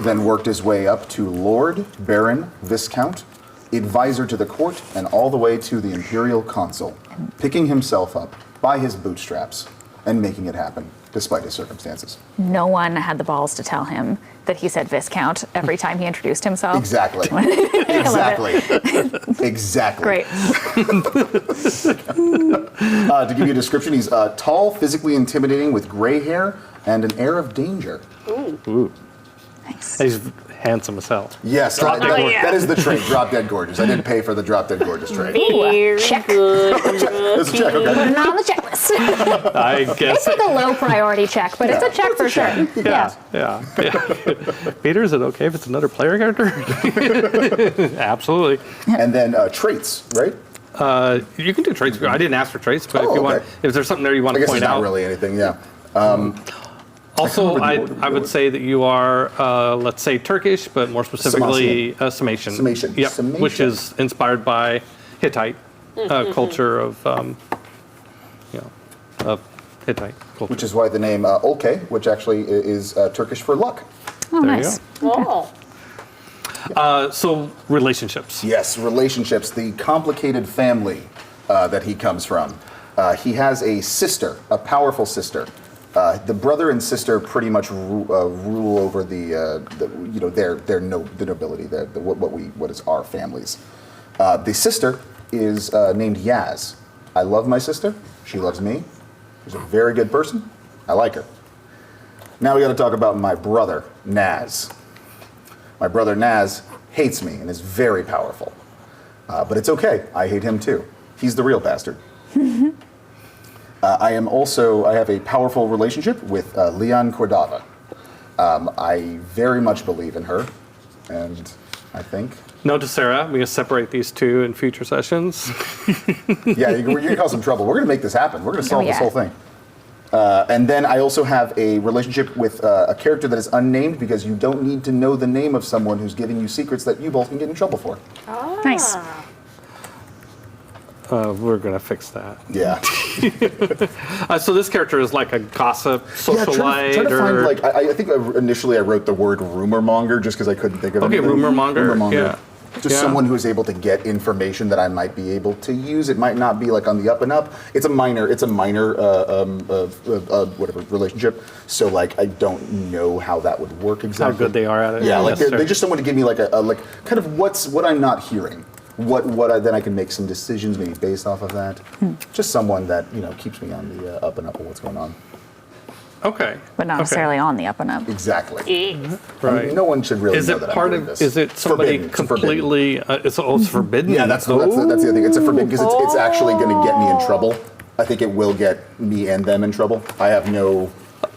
then worked his way up to Lord, Baron, Viscount, advisor to the court, and all the way to the Imperial Consul, picking himself up by his bootstraps and making it happen, despite his circumstances. No one had the balls to tell him that he said Viscount every time he introduced himself. Exactly. Exactly. Exactly. Great. To give you a description, he's tall, physically intimidating, with gray hair and an air of danger. Ooh. Nice. He's handsome as hell. Yes, Drop dead gorgeous. that is the trait, drop dead gorgeous. I didn't pay for the drop dead gorgeous trait. Very check. good. That's a check, Put okay. it on the checklist. I guess. It's like a low priority check, but it's a check for sure. Yeah. Peter, is it okay if it's another player character? Absolutely. And then traits, right? You can do traits. I didn't ask for traits, but Oh, if you want, okay. if there's something there you want I to guess point it's not out. really anything, yeah. Also, I I can't remember the would word. say that you are, let's say, Turkish, but more specifically Summation. Summation. Yep. Summation. Which is inspired by Hittite culture of, of Hittite culture. Which is why the name Olke, which actually is Turkish for luck. Oh, There you nice. Oh. So relationships. Yes, relationships, the complicated family that he comes from. He has a sister, a powerful sister. The brother and sister pretty much rule over the nobility, what is our families. The sister is named Yaz. I love my sister. She loves me. She's a very good person. I like her. Now we got to talk about my brother, Naz. My brother Naz hates me and is very powerful. But it's okay. I hate him too. He's the real bastard. I have a powerful relationship with Leon Cordava. I very much believe in her, and I think... Note to Sarah, we can separate these two in future sessions. Yeah, you're going to cause some trouble. We're going to make this happen. We're going to solve this yeah. whole thing. And then I also have a relationship with a character that is unnamed because you don't need to know the name of someone who's giving you secrets that you both can get in trouble for. Nice. We're going to fix that. Yeah. So this character is like a gossip socialite, trying to find, or like, I think initially I wrote the word rumor monger just because I couldn't think of Okay, anything. rumor monger, yeah. Just Yeah. someone who is able to get information that I might be able to use. It might not be like on the up and up. It's a minor whatever relationship. So like I don't know how that would work how exactly. good they are at it. Yeah, like necessarily. they just someone to give me like a like kind of what I'm not hearing. Then I can make some decisions maybe based off of that. Just someone that keeps me on the up and up of what's going on. Okay. But not Okay. necessarily on the up and up. Exactly. Eh. I mean, Right. no one should really Is know it that part I'm doing of? this. Is it It's somebody forbidden. It's forbidden. completely? It's forbidden. Yeah, that's the other thing. It's a forbidden because it's actually going to get me in trouble. I think it will get me and them in trouble. I have no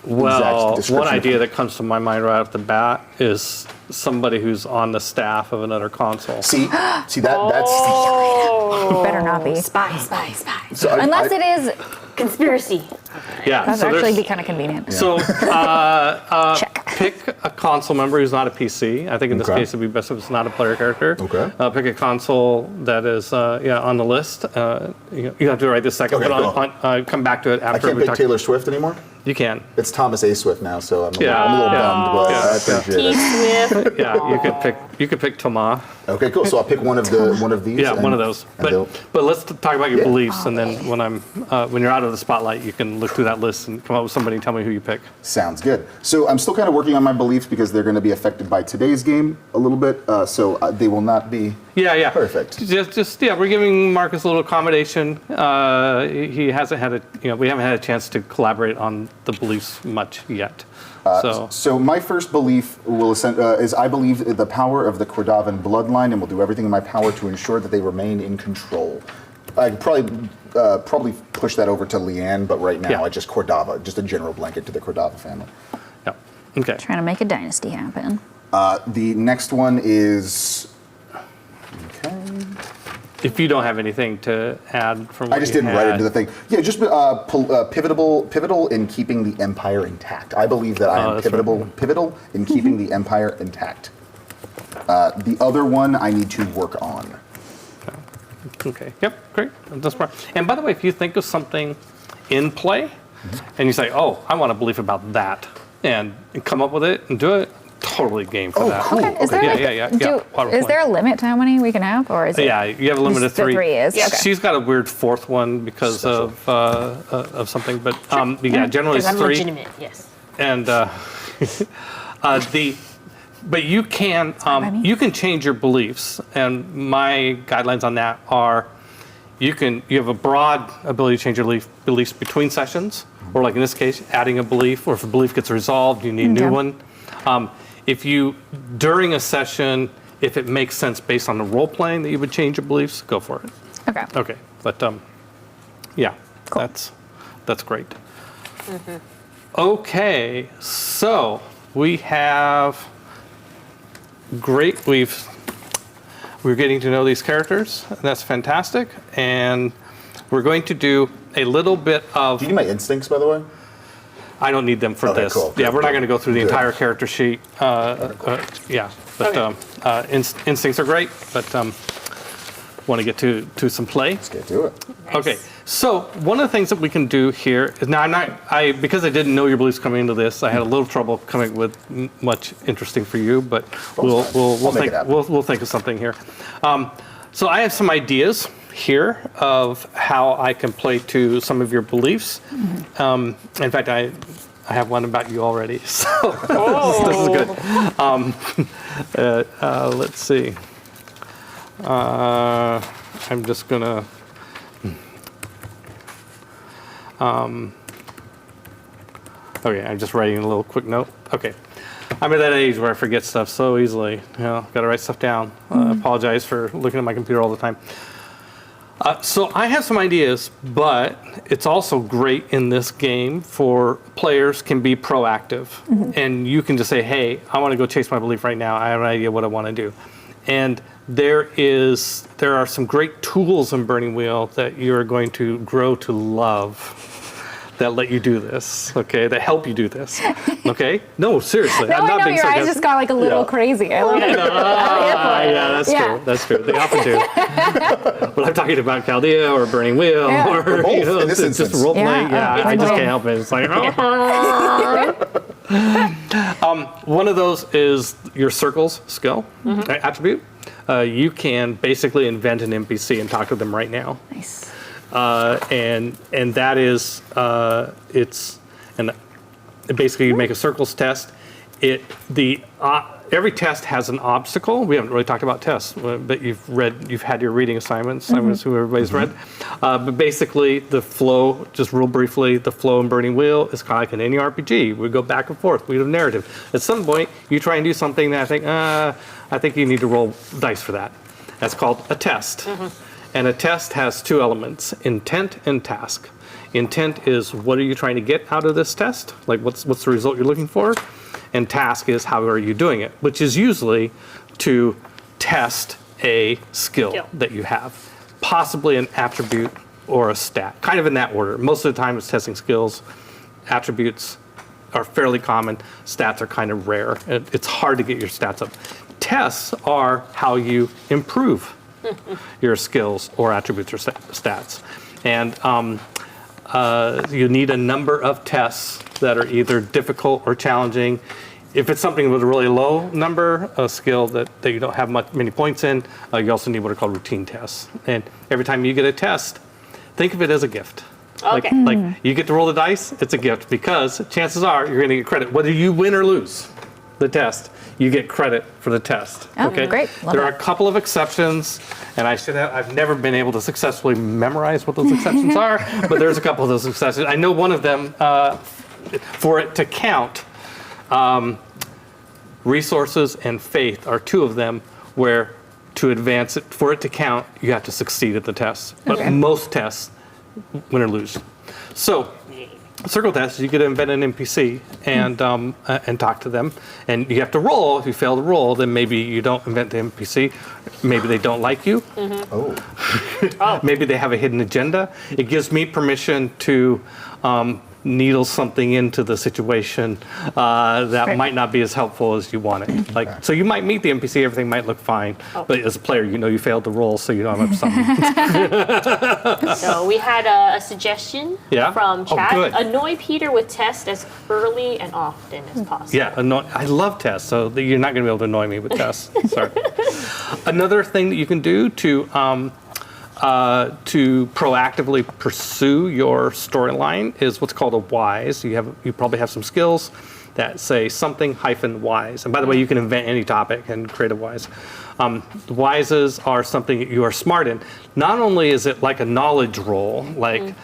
Well, exact description. one idea that comes to my mind right off the bat is somebody who's on the staff of another console. See that's Oh, Better not be. Spy, spy, spy. So Unless it is, Conspiracy. Yeah. that's so actually there's- be kind of convenient. So Check. pick a console member who's not a PC. I think in this Okay. case it'd be best if it's not a player character. Okay. Pick a console that is on the list. You have to write this second, Okay, but come back to it I after can't we pick talk. Taylor Swift anymore. You can. It's Thomas A. Swift now, so I'm a Yeah. little Yeah. bummed, but I appreciate it. Swift. Yeah, you could pick Toma. Okay, cool. So I'll pick one of these. Yeah, and- one of those. and they'll- But let's talk about your Yeah. beliefs, and then when you're out of the spotlight, you can look through that list and come up with somebody and tell me who you pick. Sounds good. So I'm still kind of working on my beliefs because they're going to be affected by today's game a little bit. So they will not be. Yeah. Perfect. We're giving Marcus a little accommodation. He hasn't had we haven't had a chance to collaborate on the beliefs much yet. So my first belief is I believe the power of the Cordovan bloodline, and will do everything in my power to ensure that they remain in control. I could probably push that over to Leanne, but right now Yeah. I just Cordova, just a general blanket to the Cordova family. Yeah. Okay. Trying to make a dynasty happen. The next one is. Okay. If you don't have anything to add from what I just you didn't write it had. into the thing. Yeah, just pivotal in keeping the empire intact. I believe that I am that's right. pivotal in keeping the empire intact. The other one I need to work on. Okay. Yep. Great. That's right. And by the way, if you think of something in play, and you say, "Oh, I want a belief about that," and come up with it and do it, totally game for Oh, that. cool. Is there Yeah. is there a limit to how many we can have, or is it? Yeah, you have a limit of Just the 3. three is, okay. She's got a weird fourth one because Special. of something, but yeah, generally Because it's I'm 3. legitimate, yes. And but you can change your beliefs, and my guidelines on that are you have a broad ability to change your beliefs between sessions, or like in this case, adding a belief, or if a belief gets resolved, you need a new Okay. one. If you during a session, if it makes sense based on the role playing that you would change your beliefs, go for it. Okay. Okay, but yeah, Cool. that's great. Okay, so we have we're getting to know these characters, and that's fantastic. And we're going to do a little bit of. Do you need my instincts, by the way? I don't need them for Okay, this. cool. Yeah, Good, we're not good. going to go through the Good. entire character sheet. Yeah, but Okay. instincts are great, but want to get to some play. Let's get to it. Okay, so one of the things that we can do here is now because I didn't know your beliefs coming into this, I had a little trouble coming with much interesting for you, but we'll make it happen. think of something here. So I have some ideas here of how I can play to some of your beliefs. In fact, I have one about you already, so this is good. Let's see. I'm just gonna. Okay, I'm just writing a little quick note. Okay, I'm at that age where I forget stuff so easily. Got to write stuff down. Apologize for looking at my computer all the time. So I have some ideas, but it's also great in this game for players can be proactive, and you can just say, "Hey, I want to go chase my belief right now. I have an idea what I want to do," and there are some great tools in Burning Wheel that you're going to grow to love. That let you do this, okay? That help you do this, okay? No, seriously, No, I'm I not know being your eyes sarcastic. just got like a little crazy. I love it. Yeah, that's Yeah. true. That's true. They often do. But I'm talking about Chaldea or Burning Wheel Yeah. or Or both, in this just instance. role playing. Yeah, Yeah, I just both. can't help it. It's like one of those is your circles skill attribute. You can basically invent an NPC and talk to them right now. Nice. And that is basically you make a circles test. Every test has an obstacle. We haven't really talked about tests, but you've had your reading assignments. I'm assuming everybody's read. But basically, the flow, just real briefly, the flow in Burning Wheel is kind of like in any RPG. We go back and forth. We have narrative. At some point, you try and do something that I think you need to roll dice for that. That's called a test. And a test has 2 elements, intent and task. Intent is what are you trying to get out of this test? Like what's the result you're looking for? And task is how are you doing it? Which is usually to test a skill that you have. possibly an attribute or a stat, kind of in that order. Most of the time it's testing skills. Attributes are fairly common. Stats are kind of rare. It's hard to get your stats up. Tests are how you improve your skills or attributes or stats. And you need a number of tests that are either difficult or challenging. If it's something with a really low number, a skill that you don't have many points in, you also need what are called routine tests. And every time you get a test, think of it as a gift. Okay. Like you get to roll the dice, it's a gift because chances are you're going to get credit. Whether you win or lose the test, you get credit for the test. Oh, great. Love There are that. a couple of exceptions, and I've never been able to successfully memorize what those exceptions are, but there's a couple of those exceptions. I know one of them, for it to count, resources and faith are two of them where to advance it, for it to count, you have to succeed at the test. But most tests, win or lose. So, circle tests, you get to invent an NPC and talk to them. And you have to roll. If you fail to roll, then maybe you don't invent the NPC. Maybe they don't like you. Maybe they have a hidden agenda. It gives me permission to needle something into the situation that might not be as helpful as you want it. So you might meet the NPC, everything might look fine, but as a player, you know you failed to roll, so you know I'm up to something. So we had a suggestion from Oh, chat. good. Annoy Peter with tests as early and often as possible. Yeah, I love tests, so you're not going to be able to annoy me with tests. Sorry. Another thing that you can do to proactively pursue your storyline is what's called a wise. You probably have some skills that say something -wise. And by the way, you can invent any topic and create a wise. The wises are something that you are smart in. Not only is it like a knowledge roll, like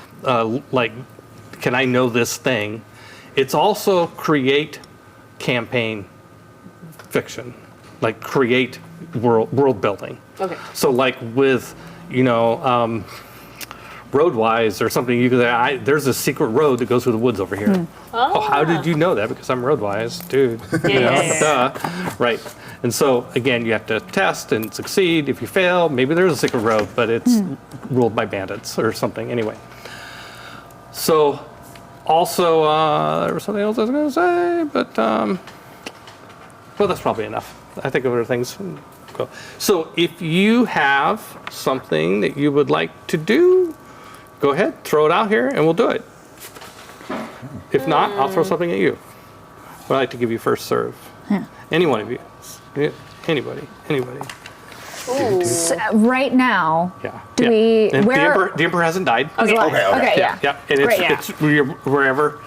can I know this thing? It's also create campaign fiction, like create world building. Okay. So like with Roadwise or something, there's a secret road that goes through the woods over here. Oh, how did you know that? Because I'm Roadwise, dude. Duh. Right. And so again, you have to test and succeed. If you fail, maybe there's a secret road, but it's ruled by bandits or something. Anyway. So also, there was something else I was going to say, but well, that's probably enough. I think of other things. Cool. So if you have something that you would like to do, go ahead, throw it out here, and we'll do it. If not, I'll throw something at you. I'd like to give you first serve. Any one of you. Yeah, anybody. So, right now, Yeah. And where? the emperor hasn't died. Okay, yeah. Yeah. And Great. it's wherever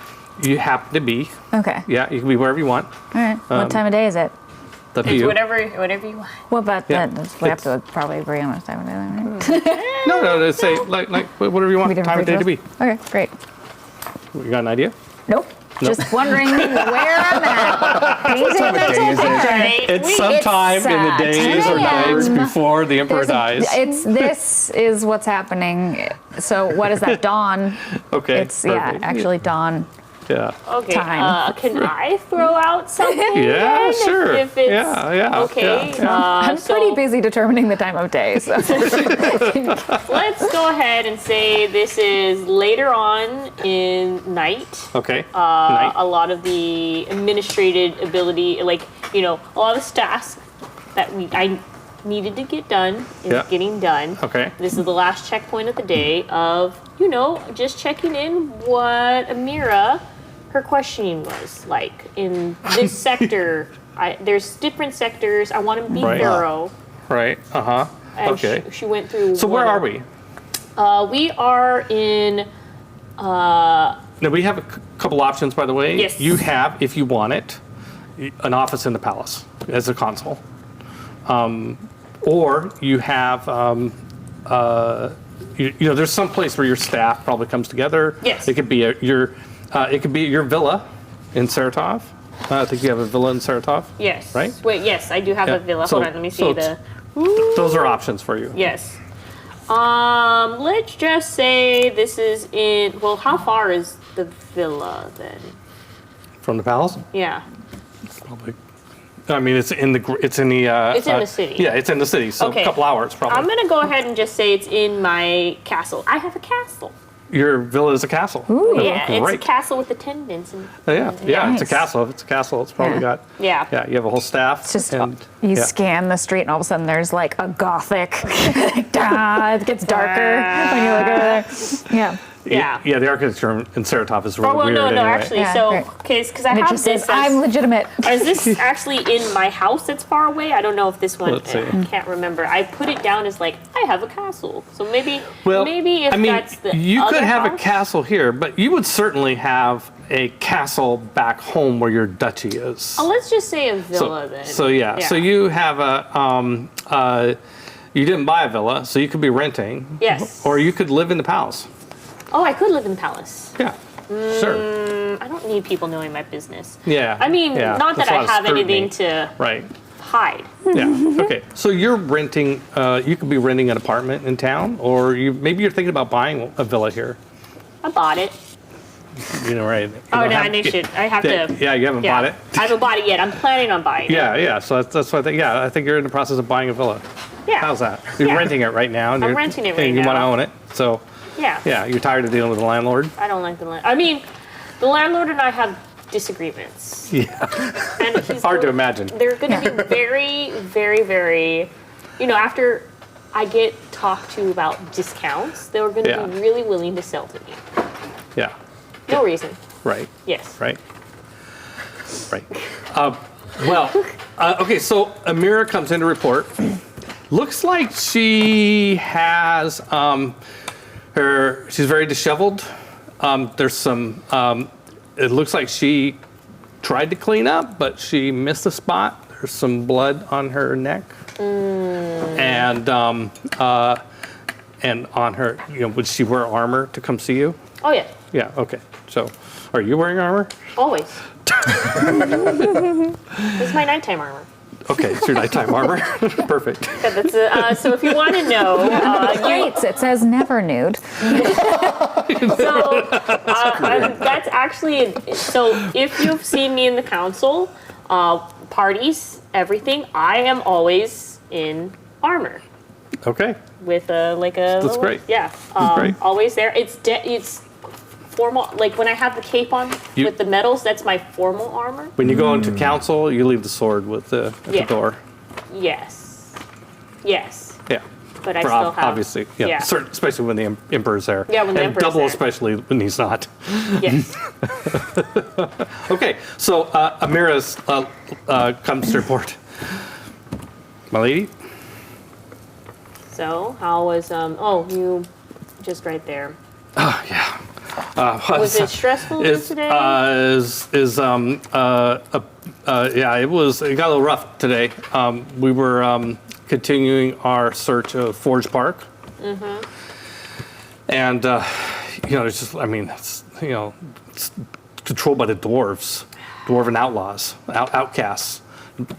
you happen to be. Okay. Yeah, you can be wherever you want. All right. What time of day is it? It's up to It's you. whatever you want. What about Yeah. that? We have to probably agree on what time of day, right? No, say like whatever you want We didn't time of day to agree be. Okay, great. You got an idea? Nope. Just wondering where I'm at. Painting a mental day is it? picture. Right. It's sometime in the days or 10 nights a.m. before the emperor dies. This is what's happening. So what is that? Dawn. Okay. It's perfect. actually dawn. Yeah. Okay. Time. Can I throw out something? Yeah, then, sure. If it's Yeah, okay. yeah. I'm So pretty busy determining the time of day. So. let's go ahead and say this is later on in night. Okay. A Night. lot of the administrative ability, a lot of tasks that I needed to get done is getting done. Okay. This is the last checkpoint of the day of, just checking in what Amira, her questioning was like in this sector. There's different sectors. I want to be Right. thorough. Right. Uh-huh. And Okay. she went through. So where are we? We are in. Now we have a couple options, by the way. Yes. You have, if you want it, an office in the palace as a consul. Or you have, there's some place where your staff probably comes together. Yes. It could be your villa in Saratof. I think you have a villa in Saratof. Yes. Right? Wait. Yes, I do have Yeah. a villa. So- Hold on. Let me see so the. Those are options for you. Yes. Let's just say this is in. Well, how far is the villa then? From the palace? Yeah. Probably I mean, it's in the. It's in the city. Yeah, it's in the city. So Okay. a couple hours probably. I'm gonna go ahead and just say it's in my castle. I have a castle. Your villa is a castle. Yeah, it's a great. castle with attendants. And, Yeah, it's a Nice. castle. If it's a castle, it's probably Yeah. got. yeah. Yeah, you have a whole staff. It's just and, you yeah. scan the street and all of a sudden there's like a gothic. It gets darker when you look over there. Yeah. Yeah. The architecture in Saratof is really Oh, well, weird no, anyway. actually, Yeah, so, right. because I And it have just this says, I'm legitimate. is this actually in my house that's far away? I don't know if this one, Let's see. I can't remember. I put it down as like, I have a castle. So maybe, Well, maybe if I mean, that's the you other could have a house- castle here, but you would certainly have a castle back home where your duchy is. Oh, let's just say a villa then. So you have a you didn't buy a villa, so you could be renting. Yes. Or you could live in the palace. Oh, I could live in the palace. Yeah. Sure. I don't need people knowing my business. Yeah. I mean, yeah. not that That's a lot I of have scrutiny. anything to Right. hide. Yeah. Okay. So you're renting. You could be renting an apartment in town, or maybe you're thinking about buying a villa here. I bought it. You know, right? Oh, no, I should. I have to. Yeah, you haven't bought it. I haven't bought it yet. I'm planning on buying it. Yeah. So that's what I think. Yeah, I think you're in the process of buying a villa. Yeah. How's that? You're Yeah. renting it right now. And I'm you're- renting it and right you want to now. own it. So Yeah. yeah, you're tired of dealing with the landlord. I don't like the landlord. I mean, the landlord and I have disagreements. Yeah. And he's Hard to imagine. They're going to be very, very, very, after I get talked to about discounts, they're going to Yeah. be really willing to sell to me. Yeah. No reason. Right. Yes. Right. Right. Okay. So Amira comes in to report. Looks like she has she's very disheveled. There's some. It looks like she tried to clean up, but she missed a spot. There's some blood on her neck, and on her. Would she wear armor to come see you? Oh, yeah. Yeah. Okay. So, are you wearing armor? Always. This is my nighttime armor. Okay, it's your nighttime armor. Perfect. Yeah, that's, so if you want to know, Great. It says never nude. that's actually, so if you've seen me in the council, parties, everything, I am always in armor. Okay. With a That's great. Yeah, great. always there. It's formal. Like when I have the cape on with the medals, that's my formal armor. When you go into council, you leave the sword at the Yeah. door. Yes. Yeah. But I still have obviously, yeah. especially when the emperor's there. Yeah, when the and emperor's double there. especially when he's not. Yes. Okay, so Amira's comes to report. My lady. So how was you just right there? Oh yeah. Was it stressful today? Yeah, it was. It got a little rough today. We were continuing our search of Forge Park, and it's just. I mean, it's controlled by the dwarven outlaws, outcasts,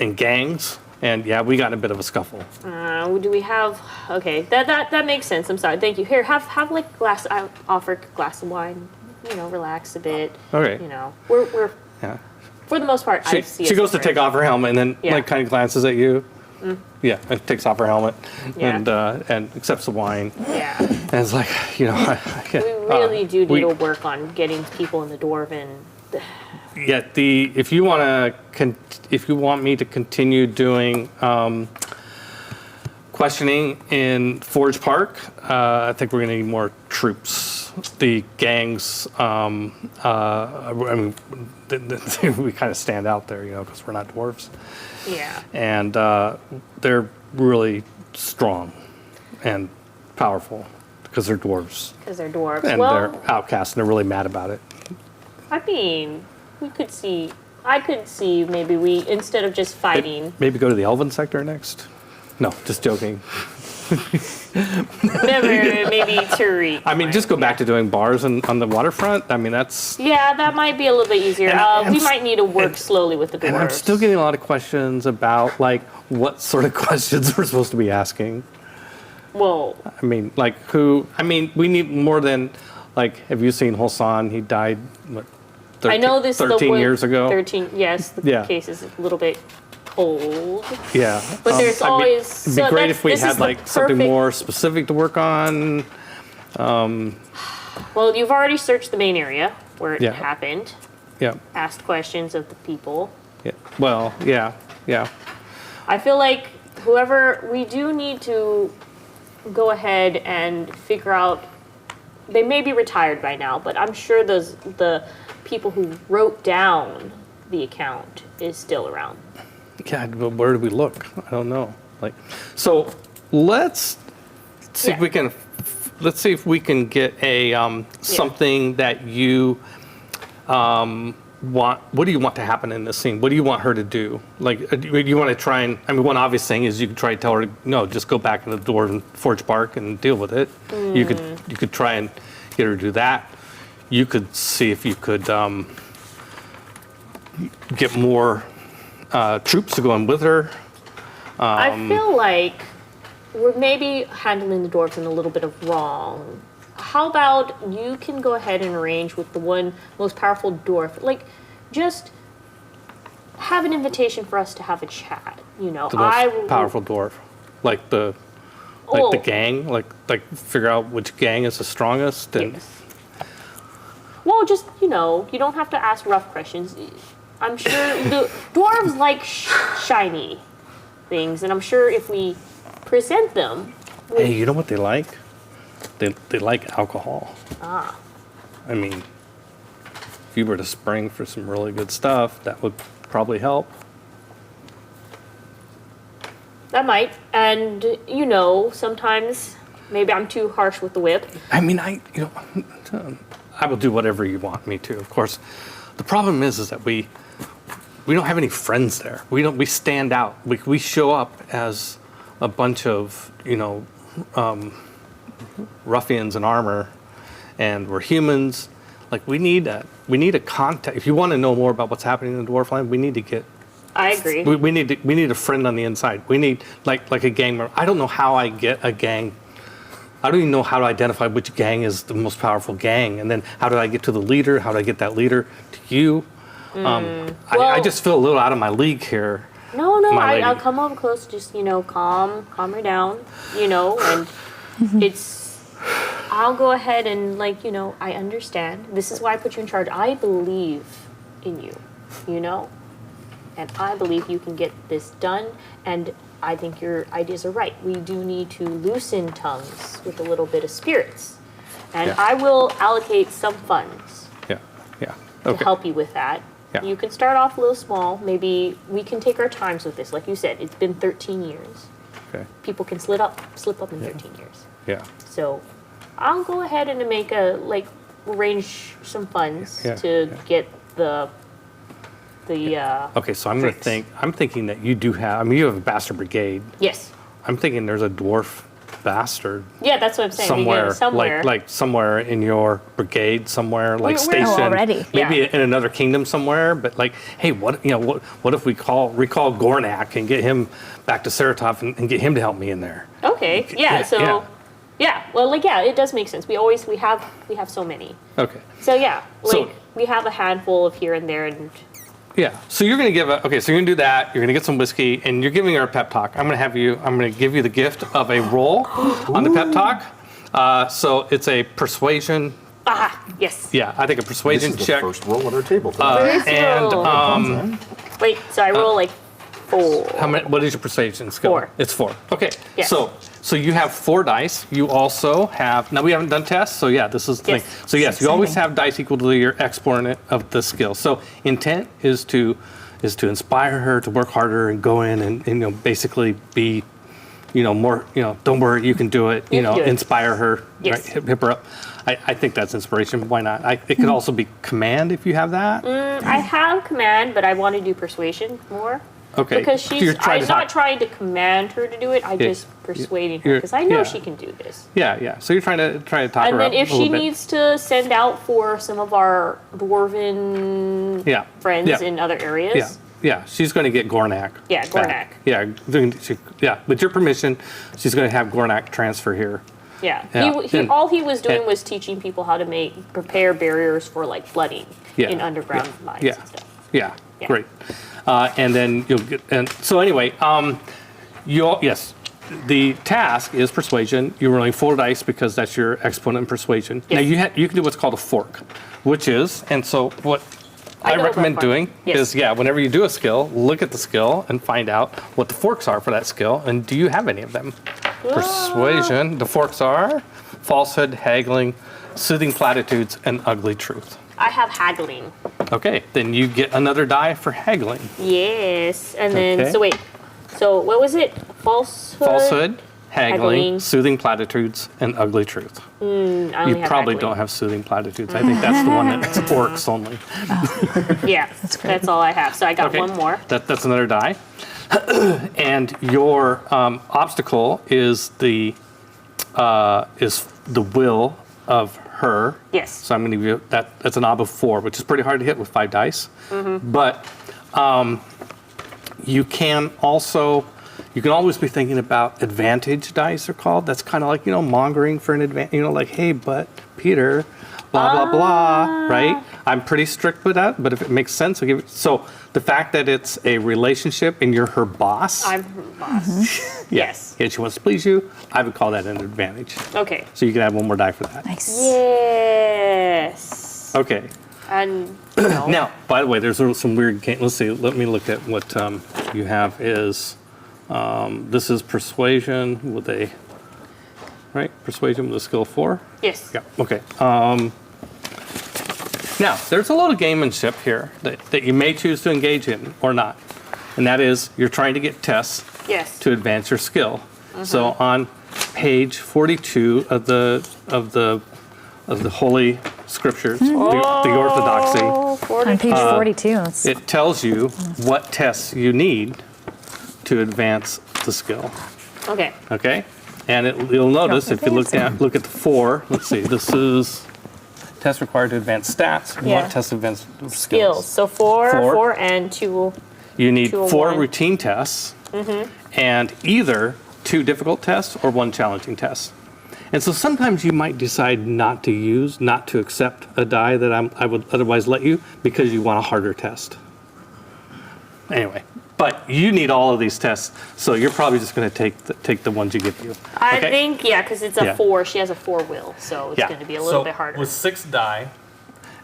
and gangs. And yeah, we got in a bit of a scuffle. Do we have? Okay, that makes sense. I'm sorry. Thank you. Here, have like a glass. I offer a glass of wine. Relax a bit. Okay. We're Yeah. for the most part. I see. She goes to take off her helmet and then Yeah. kind of glances at you. Yeah, and takes off her helmet Yeah. and accepts the wine. Yeah. And it's like, We really do need to work on getting people in the dwarven. Yeah, if you want me to continue doing questioning in Forge Park, I think we're going to need more troops. The gangs, I mean, we kind of stand out there, because we're not dwarves. Yeah. And they're really strong and powerful because they're dwarves. Because they're dwarves. And they're outcasts and they're really mad about it. I mean, I could see maybe we, instead of just fighting. Maybe go to the Elven sector next? No, just joking. Maybe Tariq. I mean, just go back to doing bars on the waterfront. I mean, that's... Yeah, that might be a little bit easier. And we might need to work slowly with the dwarves. And I'm still getting a lot of questions about, what sort of questions we're supposed to be asking. Well, I mean, we need more than, have you seen Hulsan? He died, 13, I know this 13 years ago? 13, yes. The Yeah. case is a little bit told. Yeah. But there's I mean, always- It'd be so great that's- if we this is had the like something perfect- more specific to work on. Well, you've already searched the main area where it Yeah. happened, Yeah. asked questions of the people. Yeah. Well, yeah. Yeah. I feel like we do need to go ahead and figure out. They may be retired by now, but I'm sure the people who wrote down the account is still around. Yeah. But where do we look? I don't know. Like, so let's see if Yeah. we can. Let's see if we can get a something that you want. What do you want to happen in this scene? What do you want her to do? Like, do you want to try and? I mean, one obvious thing is you could try to tell her, no, just go back into the door and Forge Park and deal with it. You could try and get her to do that. You could see if you could get more troops to go in with her. I feel like we're maybe handling the dwarves in a little bit of wrong. How about you can go ahead and arrange with the one most powerful dwarf, like just have an invitation for us to have a chat. You know, The most powerful dwarf, like the gang, like figure out which gang is the strongest. And Yes. Well, just you don't have to ask rough questions. I'm sure the dwarves like shiny things, and I'm sure if we present them, hey, you know what they like? They like alcohol. Ah. I mean, if you were to spring for some really good stuff, that would probably help. that might. And sometimes maybe I'm too harsh with the whip. I mean, I will do whatever you want me to. Of course, the problem is that we don't have any friends there. We stand out. We show up as a bunch of ruffians in armor, and we're humans. Like we need a contact. If you want to know more about what's happening in the Dwarfland, we need to get. I agree. We need a friend on the inside. We need like a gang member. I don't know how I get a gang. I don't even know how to identify which gang is the most powerful gang, and then how do I get to the leader? How do I get that leader to you? I just feel a little out of my league here. No, my lady. I'll come on close. Just calm her down. And it's. I'll go ahead and I understand. This is why I put you in charge. I believe in you. And I believe you can get this done. And I think your ideas are right. We do need to loosen tongues with a little bit of spirits. And Yeah. I will allocate some funds Yeah. to Okay. help you with that. Yeah. You can start off a little small. Maybe we can take our times with this. Like you said, it's been 13 years. Okay. People can slip up in 13 years. Yeah. So I'll go ahead and make arrange some funds Yeah, to yeah. get the Okay, so I'm Tricks. thinking that you do have. I mean, you have a bastard brigade. yes. I'm thinking there's a dwarf bastard Yeah, that's what I'm saying. We get somewhere, it like somewhere in your brigade, somewhere like We're- stationed. Oh, already. Maybe Yeah. in another kingdom somewhere. But like, hey, what if we recall Gornak and get him back to Saratof and get him to help me in there? Okay. Yeah. Yeah, So. yeah. Yeah. Well, it does make sense. We have so many. Okay. So yeah, So- we have a handful of here and there, and Yeah. So you're going to so you're going to do that. You're going to get some whiskey, and you're giving her a pep talk. I'm going to give you the gift of a roll on the pep talk. So it's a persuasion. yes. Yeah, I think a This persuasion is the check. first roll on our table tonight. And Wait. So I roll 4. how many? What is your persuasion skill? 4. It's 4. Okay. Yes. So you have 4 dice. You also have. Now we haven't done tests, so yeah, this is the Yes. thing. So yes, you always have dice equal to your exponent of the skill. So intent is to inspire her to work harder and go in and basically be, more. Don't worry, you can do it. You can do it. Inspire her. Yes. Right? Hip her up. I think that's inspiration. Why not? It could also be command if you have that. I have command, but I want to do persuasion more. Okay. Because You're trying I'm to not talk- trying to command her to do it. I'm just persuading her because I know yeah. she can do this. Yeah. So you're trying to talk And her then up if a little she bit. needs to send out for some of our dwarven Yeah. friends Yeah. in other areas. Yeah, she's going to get Gornak. Yeah, Gornak. back. Yeah, with your permission, she's going to have Gornak transfer here. Yeah. Yeah. All he was doing and- was teaching people how to prepare barriers for flooding Yeah. in underground mines Yeah. and stuff. Yeah. Yeah. Great. And then you'll get, and so anyway, yes, the task is persuasion. You're rolling 4 dice because that's your exponent in persuasion. Yes. Now you can do what's called a fork, which is, and so what I know recommend about fork. doing Yes. is, whenever you do a skill, look at the skill and find out what the forks are for that skill, and do you have any of them? Persuasion, the forks are falsehood, haggling, soothing platitudes, and ugly truth. I have haggling. Okay, then you get another die for haggling. Yes. And then, Okay. so wait. So what was it? Falsehood, haggling, Haggling. soothing platitudes, and ugly truth. I only You have probably haggling. don't have soothing platitudes. I think that's the one that's orcs only. Yeah, that's all I have. So I got Okay. one more. That's another die. And your obstacle is the will of her. Yes. So I'm going to give you that's an ob of 4, which is pretty hard to hit with 5 dice. But you can always be thinking about advantage dice are called. That's kind of like, mongering for an advantage, like, hey, but Peter, blah, blah, blah, right? I'm pretty strict with that, but if it makes sense, I'll give it. So the fact that it's a relationship and you're her boss. I'm her boss. Yes. And she wants to please you, I would call that an advantage. Okay. So you can add one more die for that. Nice. Yes. Okay. And Now, by the way, there's some weird game. Let's see. Let me look at what you have is. This is persuasion with a persuasion with a skill 4. yes. Yeah. Okay. Now, there's a lot of gamemanship here that you may choose to engage in or not, and that is you're trying to get tests Yes. to advance your skill. So on page 42 of the Holy Scriptures, the Orthodoxy, Oh, On page 42. It's, it tells you what tests you need to advance the skill. Okay. Okay, and you'll notice if you look advancing. at the 4. Let's see. This is test required to advance stats. You Yeah. want test to advance Skills. skills. So four, Four. and 2. You need 2 or 4 1. routine tests, and either 2 difficult tests or 1 challenging test. And so sometimes you might decide not to accept a die that I would otherwise let you because you want a harder test. Anyway, but you need all of these tests, so you're probably just going to take the ones you give you. I Okay? think, because it's a Yeah. 4. She has a 4 will, so it's going to be a little bit harder. With 6 die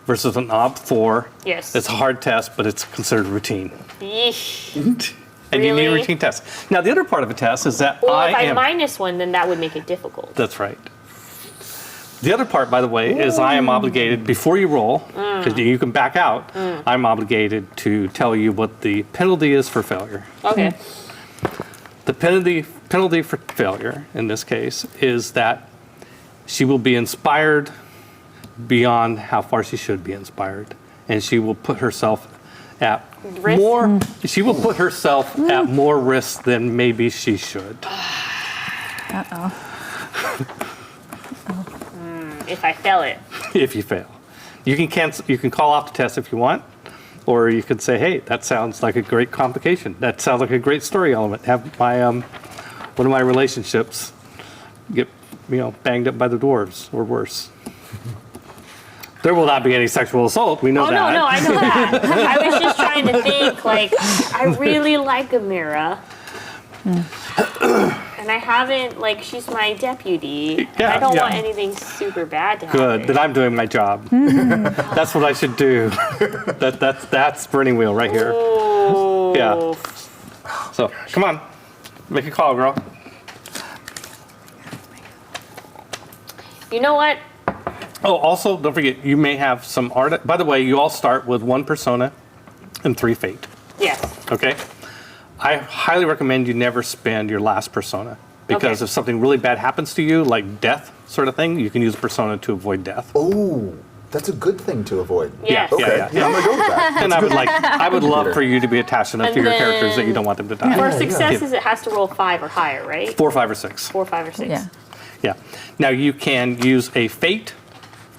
versus an ob 4, Yes. it's a hard test, but it's considered routine. Yeesh. And you need Really? routine tests. Now, the other part of a test is that Well, I if I am. minus 1, then that would make it difficult. That's right. The other part, by the way, is I am obligated, before you roll, because you can back out, I'm obligated to tell you what the penalty is for failure. Okay. The penalty for failure, in this case, is that she will be inspired beyond how far she should be inspired. And she will put herself at Risk? more, she will put herself at more risk than maybe she should. uh-oh. If I fail it. If you fail. You can cancel, you can call off the test if you want, or you could say, hey, that sounds like a great complication. That sounds like a great story element. Have my one of my relationships get banged up by the dwarves or worse. There will not be any sexual assault. We know Oh, that. no, I know that. I was just trying to think, I really like Amira. And I haven't, she's my deputy. Yeah, I don't yeah. want anything super bad to happen. Good. Then I'm doing my job. That's what I should do. That's burning wheel right here. Oh. Yeah. So come on, make a call, girl. You know what? Oh, also, don't forget, you may have some art. By the way, you all start with 1 persona and 3 fate. Yes. Okay? I highly recommend you never spend your last persona. Because Okay. if something really bad happens to you, like death sort of thing, you can use persona to avoid death. Oh, that's a good thing to avoid. Yes. Okay, Yeah. I'm gonna go with that. And I would love Peter. for you to be attached enough And to your characters that you then- don't want them to die. For yeah. successes, it has to roll 5 or higher, right? 4, 5, or 6. 4, 5, or 6. Yeah. Yeah. Now you can use a fate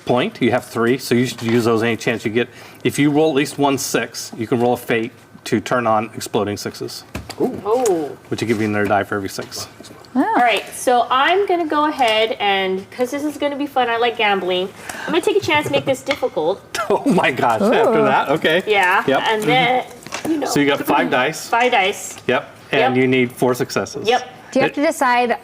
point. You have 3, so you should use those any chance you get. If you roll at least 1 6, you can roll a fate to turn on exploding 6s, Oh. which will give you another die for every 6. All right, so I'm going to go ahead and, because this is going to be fun, I like gambling, I'm going to take a chance to make this difficult. Oh my gosh! After Ooh. that, okay. Yeah. Yep. And then So you got 5 dice. 5 dice. Yep. And Yep. you need 4 successes. Yep. Do you have to decide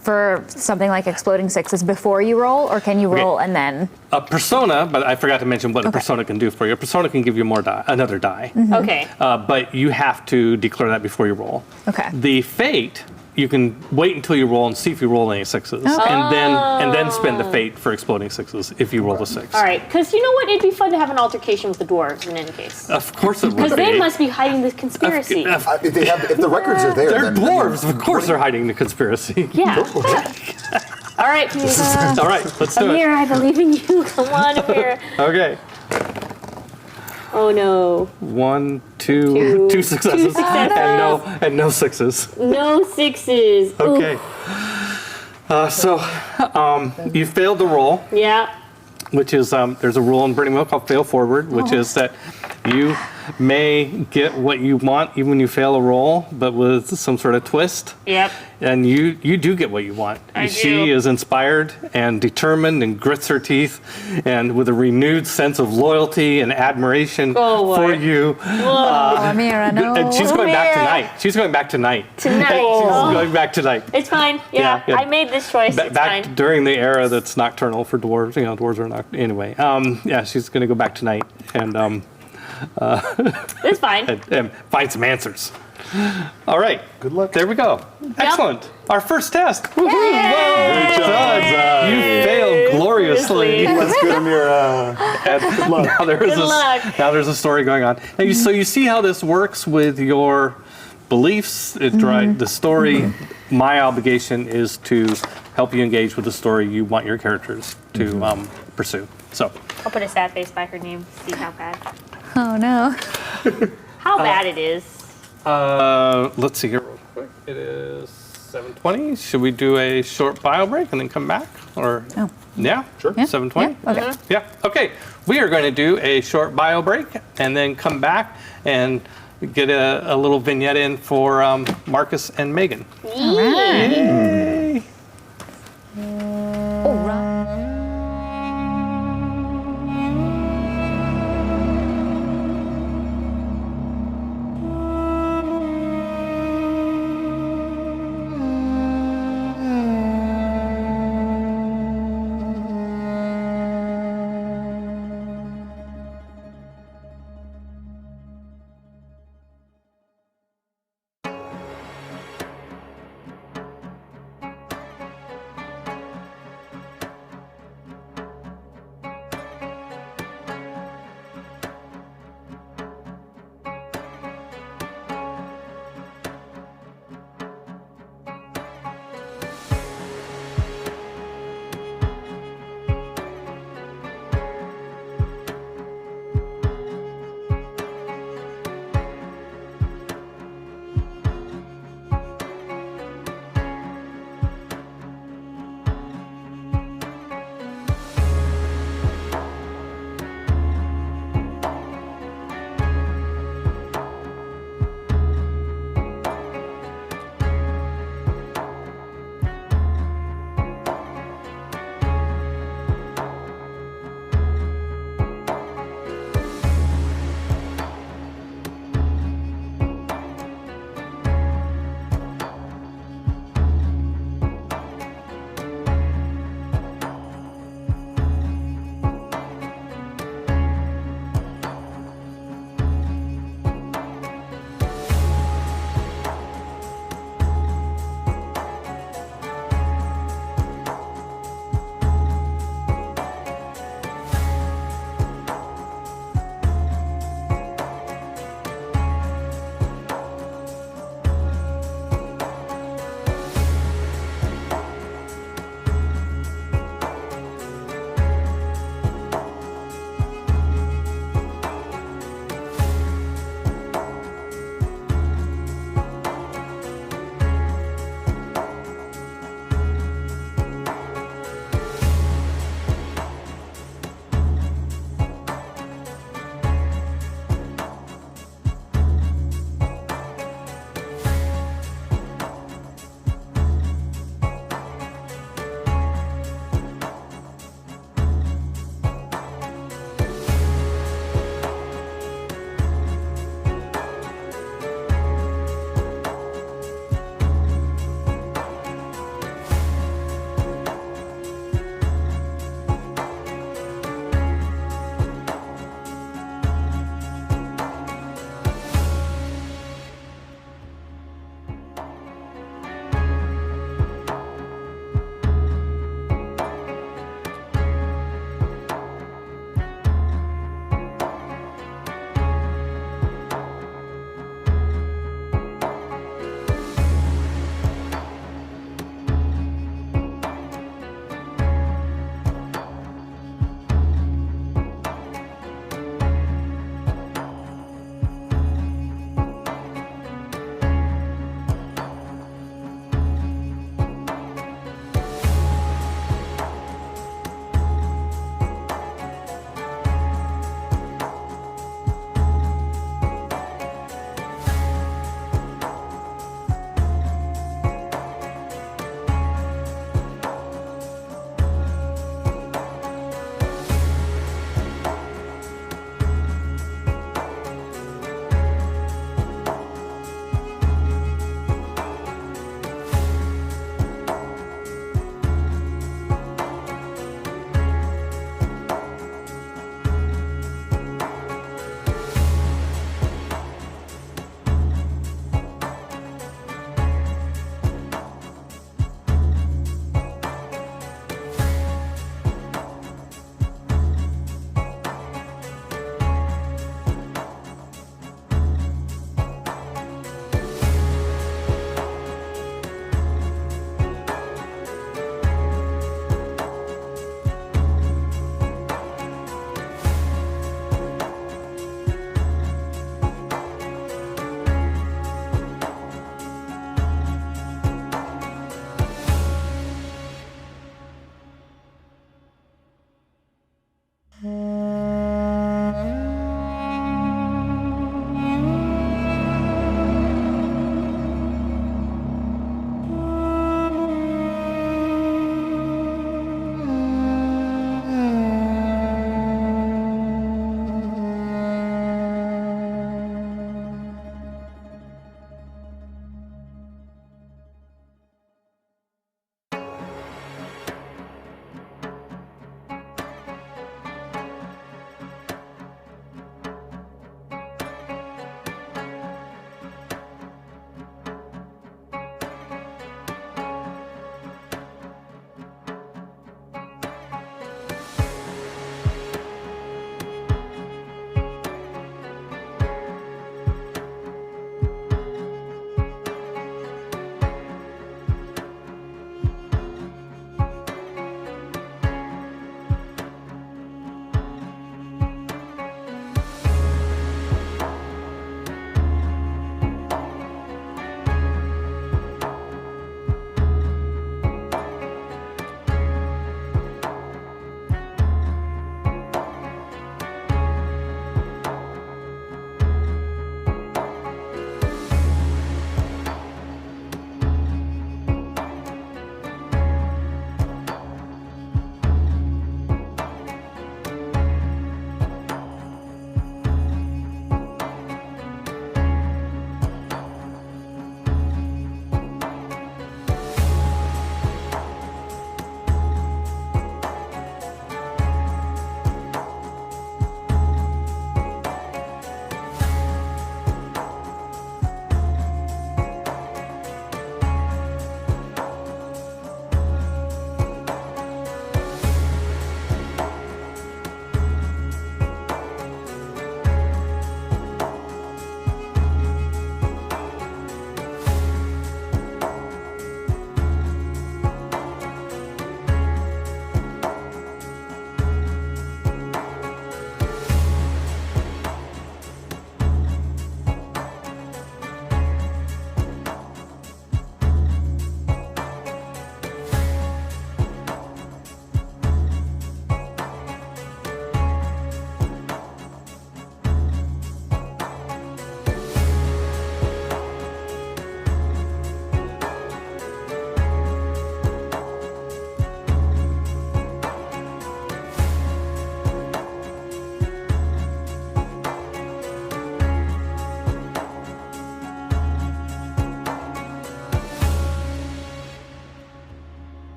for something like exploding sixes before you roll, or can you roll and then? A persona, but I forgot to mention what a persona can do for you. A persona can give you another die, Okay. but you have to declare that before you roll. Okay. The fate, you can wait until you roll and see if you roll any sixes, and then spend the fate for exploding sixes if you roll the 6. All right. Because you know what? It'd be fun to have an altercation with the dwarves in any case. Of course it would Because be. they must be hiding this conspiracy. If the records are there, They're then dwarves. Of course they're hiding the conspiracy. Yeah. All right, Pizza. All right, let's do it. Amir, I believe in you. Come on, Amir. Okay. Oh no. 1, 2, 2 successes, and no sixes. No 6s. Ooh. Okay. So you failed the roll, Yeah. which is there's a rule in Burning Wheel called fail forward, which is that you may get what you want even when you fail a roll, but with some sort of twist. Yep. And you do get what you want. I She do. is inspired and determined and grits her teeth and with a renewed sense of loyalty and admiration Oh, for boy. you. Amira, no. And she's going back Amira. tonight. She's going back tonight. Tonight. She's going back tonight. It's fine. Yeah. Yeah. I made this choice. It's Back fine. during the era that's nocturnal for dwarves. You know, dwarves are not. Anyway, yeah, she's going to go back tonight and It's fine. and find some answers. All right. Good luck. There we go. Excellent. Our first test. Well done. Good You failed gloriously. That's good, Amira. And now there is Good luck. now there's a story going on. Now so you see how this works with your beliefs. The story. My obligation is to help you engage with the story you want your characters to pursue. So. I'll put a sad face by her name. See how bad. Oh no. How bad it is. Let's see here real quick. It is 7:20. Should we do a short bio break and then come back? Or yeah, sure. Yeah. 7:20. Yeah, okay. Yeah. Okay. We are going to do a short bio break and then come back and get a little vignette in for Marcus and Megan. All right. Yay! All right.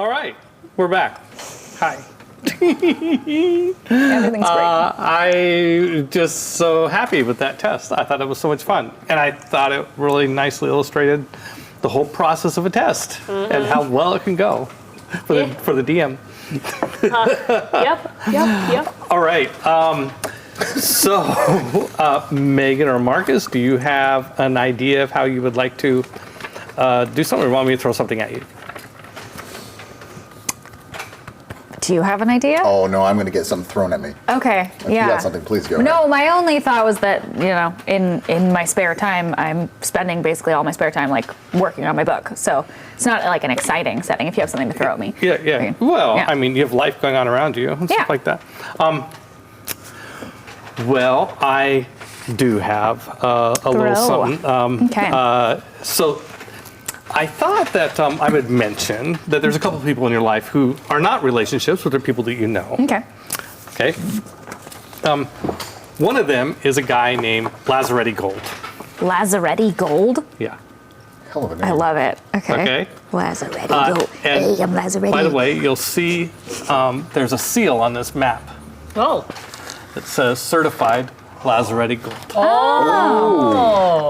All right, we're back. Hi. Everything's great. I'm just so happy with that test. I thought it was so much fun. And I thought it really nicely illustrated the whole process of a test and how well it can go for the DM. Yep. All right. So, Megan or Marcus, do you have an idea of how you would like to do something, or want me to throw something at you? Do you have an idea? Oh no, I'm going to get something thrown at me. Okay, If you got something, please go No, ahead. my only thought was that, in my spare time, I'm spending basically all my spare time like working on my book. So it's not like an exciting setting if you have something to throw at me. Yeah. Okay. Well, Yeah. I mean, you have life going on around you and Yeah. stuff like that. Well, I do have a little Throw. something. Okay. So I thought that I would mention that there's a couple of people in your life who are not relationships, but they're people that you know. Okay. Okay. One of them is a guy named Lazaretti Gold. Lazaretti Gold? Yeah. Hell of a name. I love it. Okay. Okay. Lazaretti Gold. And Hey, I'm Lazaretti. by the way, you'll see there's a seal on this map Oh. that says certified Lazaretti Gold.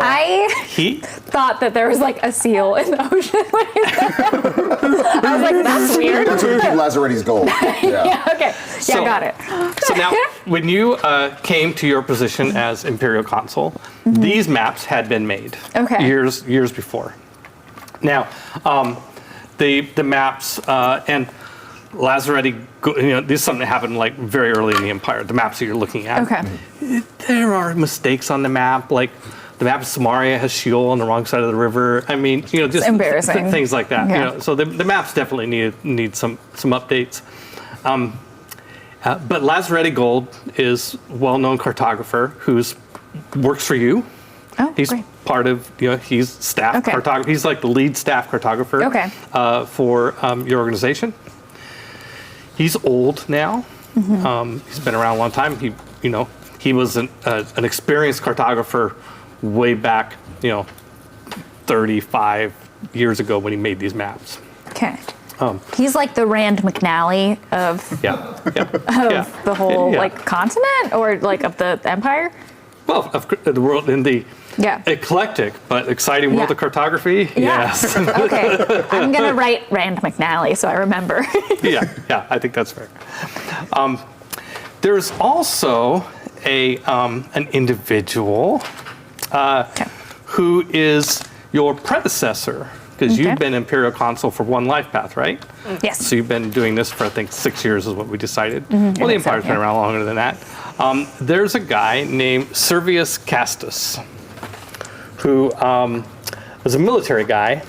I He thought that there was like a seal in the ocean. When you said that. I was like, that's weird. That's what we keep Lazaretti's gold. Yeah. Yeah, okay. Yeah, So- got it. So now, when you came to your position as Imperial Consul, these maps had been made Okay. years before. Now, the maps and Lazaretti, this is something that happened like very early in the Empire. The maps that you're looking at. Okay. There are mistakes on the map, like the map of Samaria has Sheol on the wrong side of the river. I mean, just embarrassing. things like that. Yeah. So the maps definitely need some updates. But Lazaretti Gold is a well-known cartographer who's works for you. Oh, He's great. part of, he's staff Okay. cartographer. He's like the lead staff cartographer Okay. for your organization. He's old now. He's been around a long time. He was an experienced cartographer way back, 35 years ago when he made these maps. Okay. He's like the Rand McNally of Yeah. the whole Yeah. like continent or like of the empire. Well, of the world in the Yeah. eclectic but exciting world Yeah. of cartography. Yeah. Yes. Okay. I'm gonna write Rand McNally so I remember. yeah, I think that's fair. There's also an individual Okay. who is your predecessor, because Okay. you've been Imperial Consul for one life path, right? Yes. So you've been doing this for, I think, 6 years is what we decided. Well, the think so, Empire's been yeah. around longer than that. There's a guy named Servius Castus, who was a military guy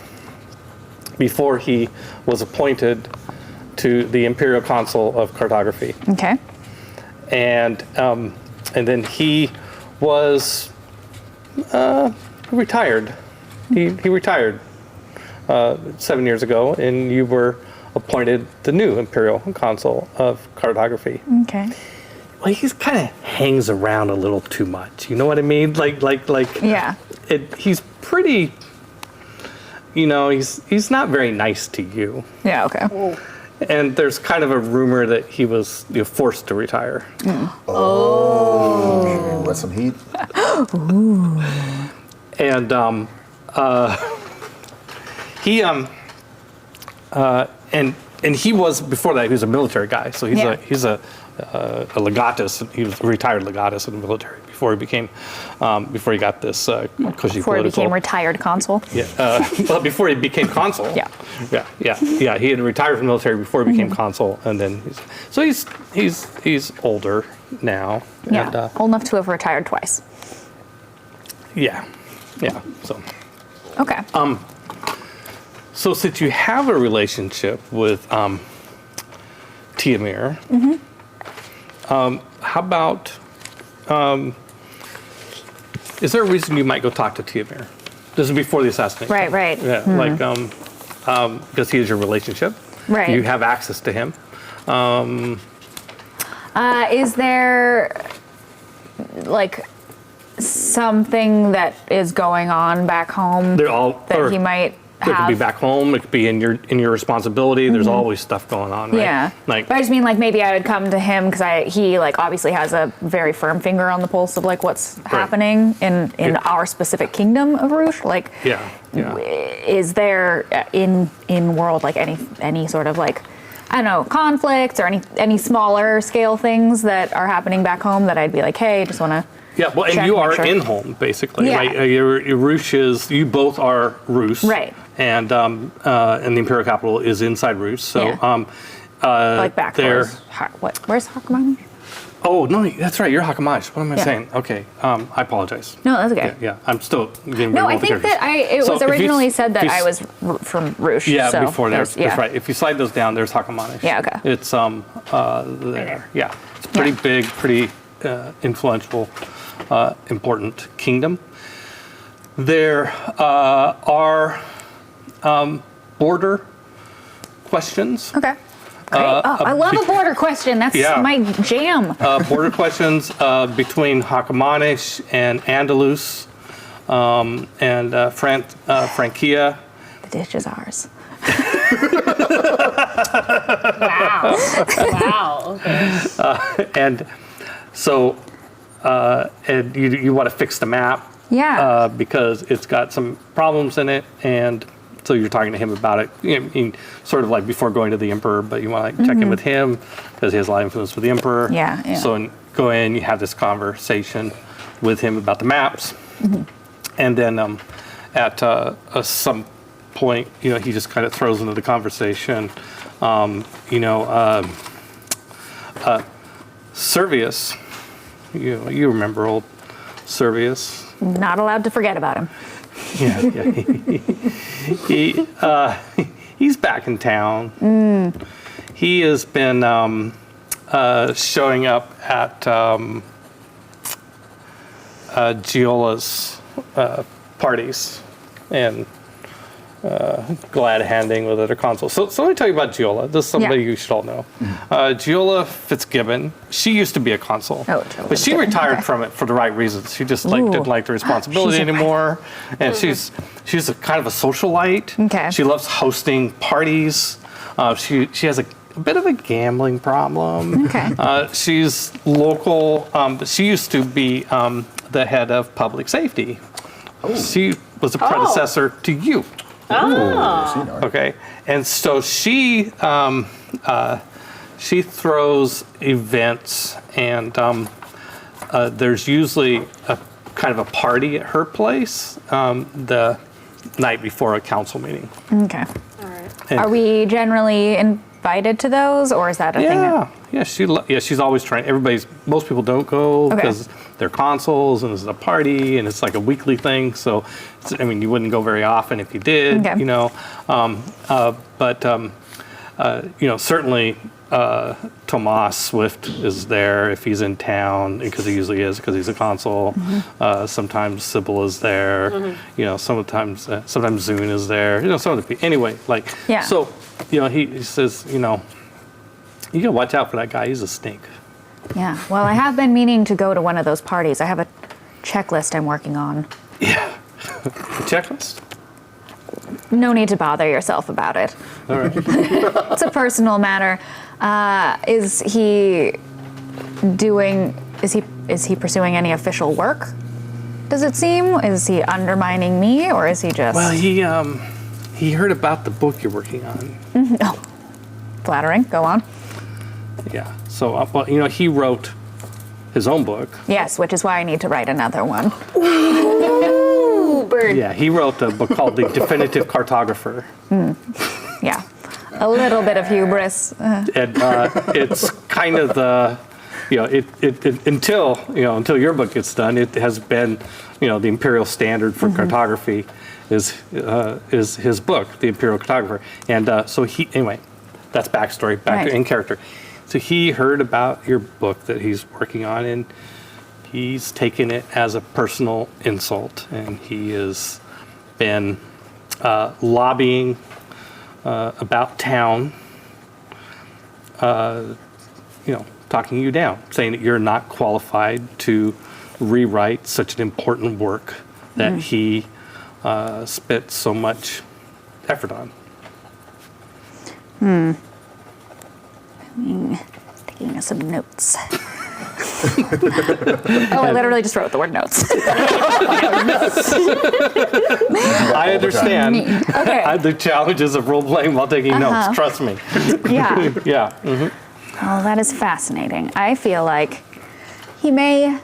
before he was appointed to the Imperial Consul of Cartography. Okay. And then he was retired. He retired 7 years ago, and you were appointed the new Imperial Consul of Cartography. Okay. Well, he kind of hangs around a little too much. You know what I mean? Like. Yeah. He's pretty. He's not very nice to you. Yeah. Okay. And there's kind of a rumor that he was forced to retire. Oh. Let some heat. And he was, before that, he was a military guy. So he's a legatus. He was a retired legatus in the military before he became before he got this cushy Before he political. became retired consul. Yeah. Well, before he became consul. Yeah. Yeah. He had retired from the military before he became consul, and then he's older now. Yeah. And, Old enough to have retired twice. yeah. So. Okay. So since you have a relationship with Tiamir, how about, is there a reason you might go talk to Tiamir? This is before the assassination. Right. Yeah, because he is your relationship. Right. You have access to him. Is there like something that is going on back home They're all, that he might It could be back home. It could be in your responsibility. There's always stuff going on, right? Yeah. Like, But I just mean like maybe I would come to him because he like obviously has a very firm finger on the pulse of like what's happening in our specific kingdom of Rouge. Like, yeah. is there in world like any sort of like, I don't know, conflicts or any smaller scale things that are happening back home that I'd be like, hey, just want to. Yeah, well, and check, you make are sure. in home, basically, Yeah. right? Your Rouge is, you both are Rouge. Right. And the Imperial capital is inside Rouge. So, Yeah. Like back there. towards where's Hakamani? Oh, no, that's right. You're Hakamash. What am I Yeah. saying? Okay, I apologize. No, that's okay. Yeah, I'm still getting No, very I think well that it So was if you- originally said if that you I was from Rouge. Yeah, so before there. there's- That's right. If you slide those down, there's Hakamanish. Yeah, okay. It's there. Yeah, it's pretty Yeah. big, pretty influential, important kingdom. There are border questions. Okay. Great. I love a border question. That's Yeah. my jam. Border questions between Hakamanish and Andalus and Francia. The dish is ours. Wow. Wow. Okay. And so and you want to fix the map Yeah. because it's got some problems in it, and so you're talking to him about it, sort of like before going to the emperor, but you want to like check in with him because he has a lot of influence with the emperor. Yeah. So go in, you have this conversation with him about the maps, and then at some point, he just kind of throws into the conversation, Servius. You remember old Servius? Not allowed to forget about him. Yeah. He's back in town. He has been showing up at Giola's parties and glad handing with other consuls. So let me tell you about Giola. This is somebody Yeah. you should all know. Giola Fitzgibbon. She used to be a consul, Oh, Giola but she Fitzgibbon, retired okay. from it for the right reasons. She just Ooh. didn't like the responsibility She's a anymore, and she's a kind of a socialite. Okay. She loves hosting parties. She has a bit of a gambling problem. Okay. She's local, but she used to be the head of public safety. She was a predecessor to you. Oh. Okay, and so she throws events, and there's usually a kind of a party at her place the night before a council meeting. Okay. All right. And- Are we generally invited to those, or is that a thing? Yeah, she's always trying. Most people don't go Okay. because they're consuls and it's a party and it's like a weekly thing. So, you wouldn't go very often if you did, Okay. Certainly Tomas Swift is there if he's in town, because he usually is because he's a consul. Sometimes Sybil is there. Sometimes Zune is there. Some of the people. Anyway, Yeah. so he says, you gotta watch out for that guy. He's a snake. Yeah. Well, I have been meaning to go to one of those parties. I have a checklist I'm working on. Yeah. The checklist. No need to bother yourself about it. All right. It's a personal matter. Is he pursuing any official work? Does it seem? Is he undermining me, or is he just? Well, he heard about the book you're working on. Oh, flattering. Go on. Yeah. So, he wrote his own book. Yes, which is why I need to write another one. Ooh, bird. Yeah, he wrote a book called The Definitive Cartographer. Yeah. A little bit of hubris. And it's kind of the, until your book gets done, it has been, the imperial standard for cartography is his book, The Imperial Cartographer. And so anyway, that's backstory, back Right. in character. So he heard about your book that he's working on, and he's taken it as a personal insult, and he has been lobbying about town, talking you down, saying that you're not qualified to rewrite such an important work that he spent so much effort on. Taking some notes. I literally just wrote the word notes. I understand Okay. the challenges of role playing while taking notes. Trust me. Yeah. Yeah. Mhm. Oh, that is fascinating. I feel like he may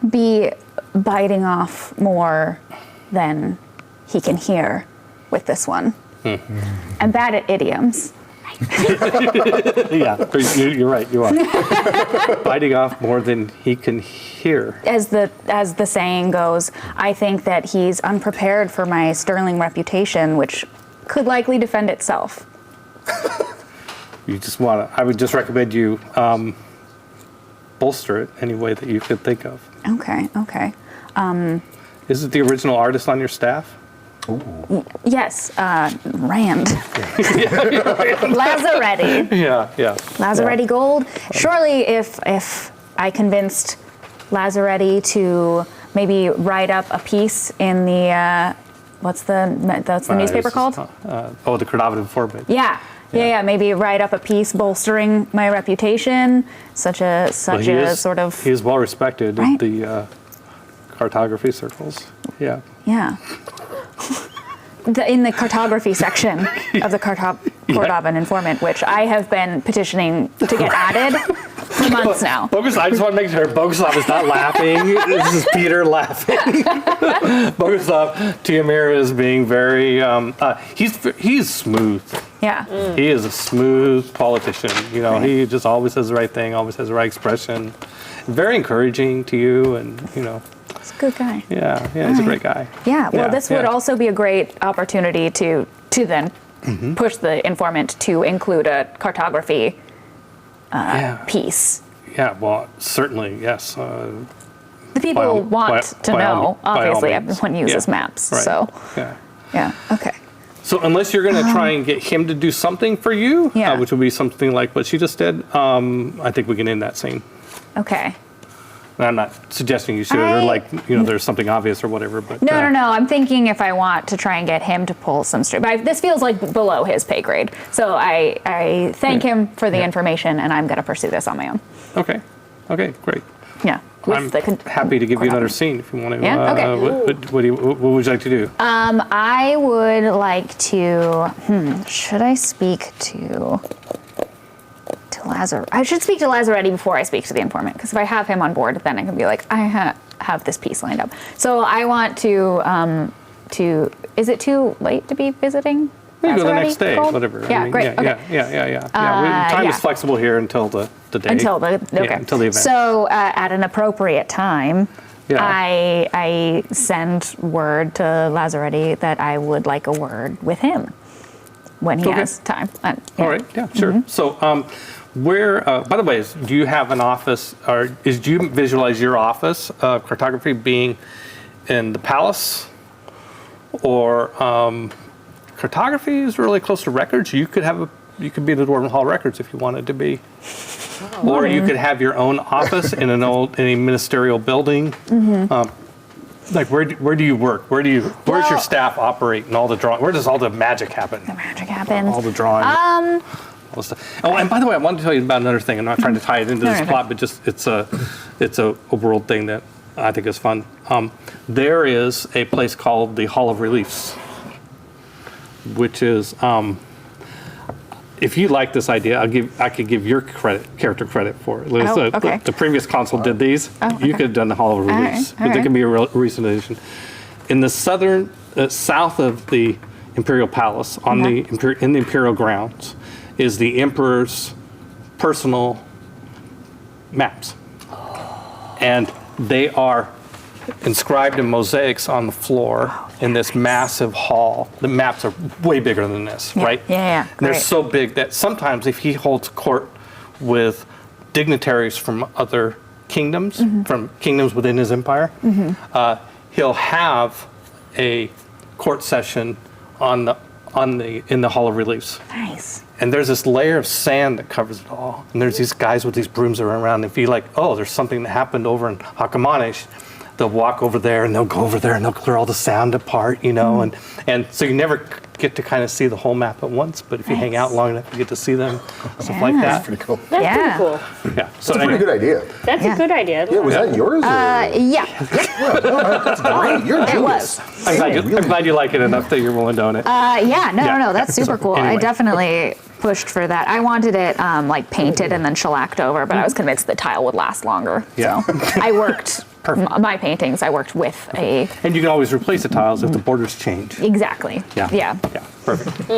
be biting off more than he can hear with this one. I'm bad at idioms. Yeah, you're right. You are biting off more than he can hear. As the saying goes, I think that he's unprepared for my sterling reputation, which could likely defend itself. You just want to. I would just recommend you bolster it any way that you could think of. Okay. Is it the original artist on your staff? Yes, Rand. Lazaretti. Yeah. Lazaretti Gold. Surely if I convinced Lazaretti to maybe write up a piece in the, what's the newspaper called? The Cardavan Informant. Yeah. Maybe write up a piece bolstering my reputation, such a sort of. He is well respected Right? in the cartography circles. Yeah. Yeah. In the cartography section of the Cardavan Informant, which I have been petitioning to get added for months now. I just want to make sure Boguslav is not laughing. This is Peter laughing. Boguslav Tiamir is being very. He's smooth. Yeah. He is a smooth politician. You know, he just always says the right thing, always has the right expression. Very encouraging to you, and you know. He's a good guy. Yeah, he's a great guy. Yeah, well, this would also be a great opportunity to then push the informant to include a cartography piece. Yeah, well, certainly, yes. The people want to know, obviously, everyone uses maps, Right. so. Yeah. Okay. So unless you're going to try and get him to do something for you, Yeah. which would be something like what she just did, I think we can end that scene. Okay. And I'm not suggesting you should, or there's something obvious or whatever. But No. I'm thinking if I want to try and get him to pull some strings. But this feels like below his pay grade. So I thank him for the information, and I'm going to pursue this on my own. Okay, great. Yeah. I'm happy to give you another scene if you want to. Yeah? Okay. What would you like to do? I would like to. Should I speak to Lazaretti? I should speak to Lazaretti before I speak to the informant, because if I have him on board, then I can be like, I have this piece lined up. So I want to. Is it too late to be visiting? We go the Lazaretti next day, Gold? whatever. Yeah, great. Okay. Yeah. Time is flexible here until the day. Until the event. So at an appropriate time, I send word to Lazaretti that I would like a word with him when he has time. All right. Yeah. Sure. So, where? By the way, do you have an office, or do you visualize your office cartography being in the palace, or cartography is really close to records? You could be the Dwarven Hall Records if you wanted to be. Or you could have your own office in a ministerial building. Like where do you work? Where's your staff operate and all the drawing? Where does all the magic happen? The magic happens. All the drawing. All the stuff. Oh, and by the way, I wanted to tell you about another thing. I'm not trying to tie it into this plot, but just it's a world thing that I think is fun. There is a place called the Hall of Reliefs, which is. If you like this idea, I could give your character credit for it. Okay. The previous consul did these. You could have done the Hall of Reliefs, but they can be a recent addition. In the south of the Imperial Palace, in the Imperial grounds, is the Emperor's personal maps, and they are inscribed in mosaics on the floor in this massive hall. The maps are way bigger than this, right? Yeah. And they're so big that sometimes if he holds court with dignitaries from other kingdoms, from kingdoms within his empire, he'll have a court session in the Hall of Reliefs. Nice. And there's this layer of sand that covers it all. And there's these guys with these brooms around. If you're like, oh, there's something that happened over in Hakamanish, they'll walk over there and they'll go over there and they'll clear all the sound apart, you know, and so you never get to kind of see the whole map at once, but if you hang out long enough, you get to see them, stuff like Yeah. that. Pretty cool. That's Yeah. pretty cool. Yeah. So That's a pretty good idea. That's Yeah. a good idea. Yeah, was that yours? Or? Yeah. That's great. You're a It genius. was. I'm glad you like it enough that you're willing to own it. Yeah, no, that's super So, cool. I anyway. definitely pushed for that. I wanted it like painted and then shellacked over, but I was convinced the tile would last longer. Yeah. So I worked, my paintings, I worked with a, And you can always replace the tiles if the borders change. exactly. Yeah. Yeah. Yeah. Perfect.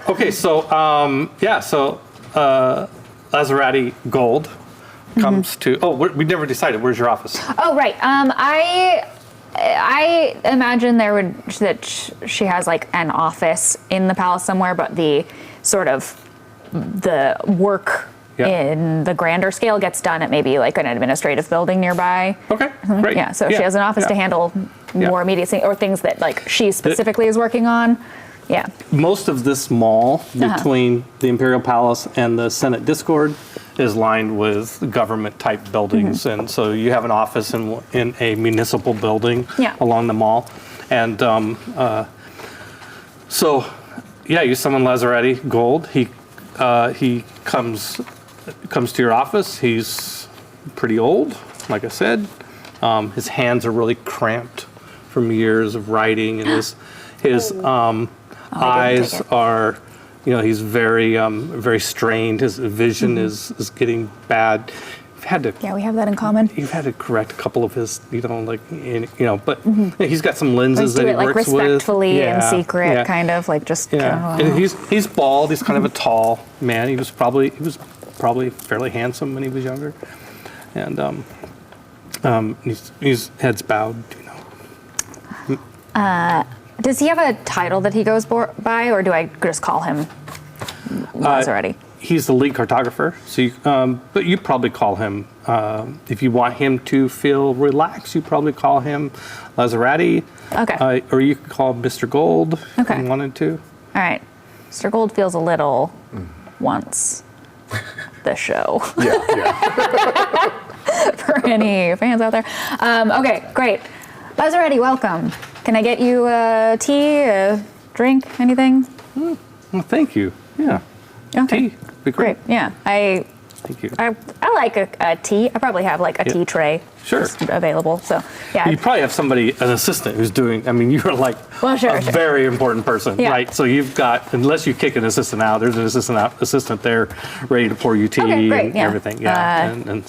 Okay. So Lazarati Gold comes to. Oh, we never decided. Where's your office? Oh, right. I imagine she has like an office in the palace somewhere, but the sort of the work Yeah. in the grander scale gets done at maybe like an administrative building nearby. Okay. Great. Yeah, so she has an office to handle Yeah. more immediate things or things that like she specifically is working on. Yeah. Most of this mall between the Imperial Palace and the Senate Discord is lined with government type buildings, and so you have an office in a municipal building Yeah. along the mall, and so yeah, you summon Lazarati Gold. He comes to your office. He's pretty old, like I said. His hands are really cramped from years of writing, and his eyes take it. are, you know, he's very very strained. His vision is getting bad. Yeah, we have that in common. You've had to correct a couple of his, you know, like, but he's got some lenses Like that do he it like works with. respectfully in Yeah, secret, yeah. kind of like just. Yeah, and he's bald. He's kind of a tall man. He was probably fairly handsome when he was younger, and his head's bowed. You know, Does he have a title that he goes by, or do I just call him Lazarati? he's the lead cartographer. So, but you probably call him if you want him to feel relaxed. You probably call him Lazarati. Okay. Or you could call him Mr. Gold Okay. if you wanted to. All right. Mr. Gold feels a little once the show. Yeah. For any fans out there. Okay, great. Lazarati, welcome. Can I get you a tea, a drink, anything? Well, thank you. Yeah. Okay. Tea. Be great. Great. Yeah. Thank you. I like a tea. I probably have like a tea tray Sure. just available. So yeah. You probably have somebody, an assistant, who's doing. I mean, you're like Well, sure, a sure. very important person, Yeah. right? So you've got, unless you kick an assistant out, there's an assistant there, ready to pour you tea Okay, great, and yeah. everything, yeah, and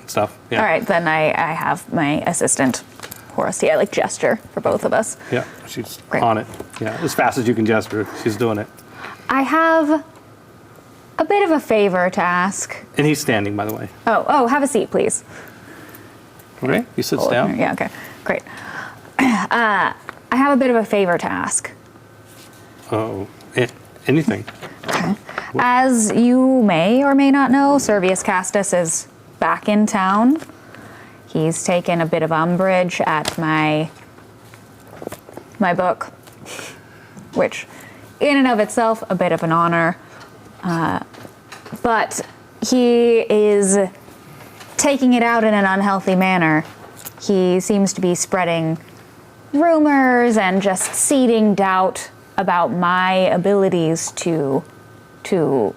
stuff. Yeah. All right, then I have my assistant pour us tea. I like gesture for both of us. Yeah, she's Great. on it. Yeah, as fast as you can gesture, she's doing it. I have a bit of a favor to ask. And he's standing, by the way. Oh, have a seat, please. Okay, he sits down. Yeah, okay, great. I have a bit of a favor to ask. Oh, anything. As you may or may not know, Servius Castus is back in town. He's taken a bit of umbrage at my book, which in and of itself, a bit of an honor. But he is taking it out in an unhealthy manner. He seems to be spreading rumors and just seeding doubt about my abilities to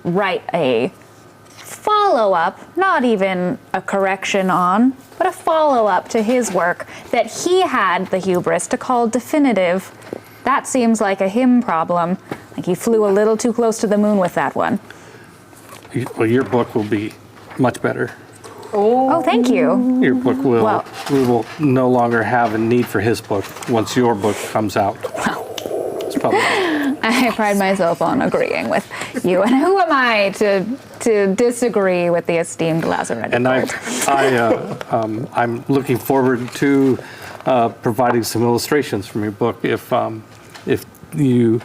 write a follow-up, not even a correction on, but a follow-up to his work that he had the hubris to call definitive. That seems like a him problem. Like he flew a little too close to the moon with that one. Well, your book will be much better. Oh, thank you. Your book will. Well- We will no longer have a need for his book once your book comes out. It's probably. I pride myself on agreeing with you, and who am I to disagree with the esteemed Lazarus? And I'm looking forward to providing some illustrations from your book if you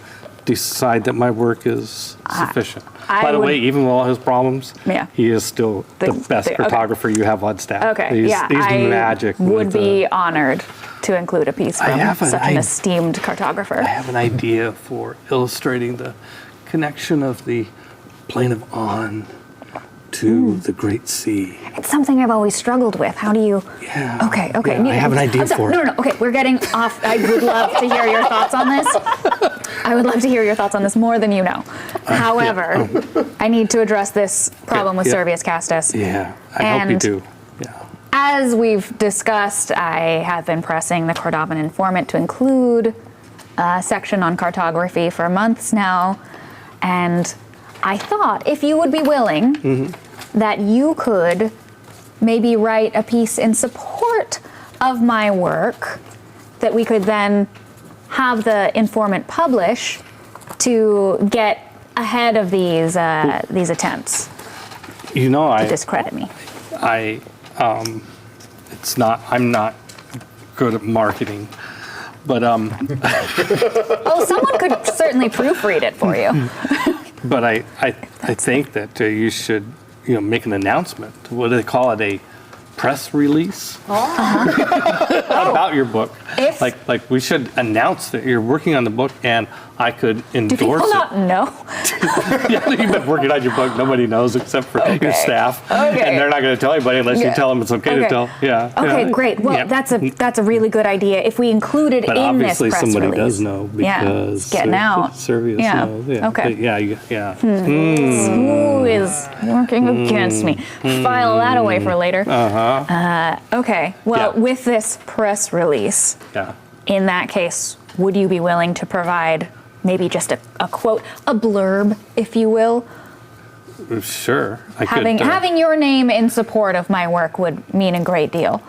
decide that my work is sufficient. By the way, even with all his problems, Yeah. he is still the best okay. photographer you have on staff. Okay, He's yeah, magic. would with, be honored to include a piece from such an esteemed cartographer. I have an idea for illustrating the connection of the plane of On to the great sea. It's something I've always struggled with. How do you? Yeah. Okay. Yeah, I have an idea for it. No. Okay, we're getting off. I would love to hear your thoughts on this. I would love to hear your thoughts on this more than you know. However, I need to address this problem with Yeah. Servius Castus. Yeah, I hope you And- do. Yeah. As we've discussed, I have been pressing the Cordovan informant to include a section on cartography for months now, and I thought if you would be willing, that you could maybe write a piece in support of my work that we could then have the informant publish to get ahead of these attempts You know, to discredit me. I'm not good at marketing, but Oh, someone could certainly proofread it for you. but I think that you should, make an announcement. What do they call it? A press release about your book. If- Like we should announce that you're working on the book, and I could Do endorse people it. not know? Yeah, you've been working on your book. Nobody knows except for your staff, Okay. and they're not going to tell anybody unless you Yeah. tell them it's okay to Okay. tell. Yeah. Okay, yeah. great. Well, Yeah. that's a really good idea. If we include it But in this obviously press somebody release. does know Yeah, because it's getting out. Servius Yeah. knows. Yeah. Okay. But yeah. Who is working against me? File that away for later. Okay. Well, Yeah. with this press release, Yeah. in that case, would you be willing to provide maybe just a quote, a blurb, if you will? Sure. I Having could. having your name in support of my work would mean a great deal.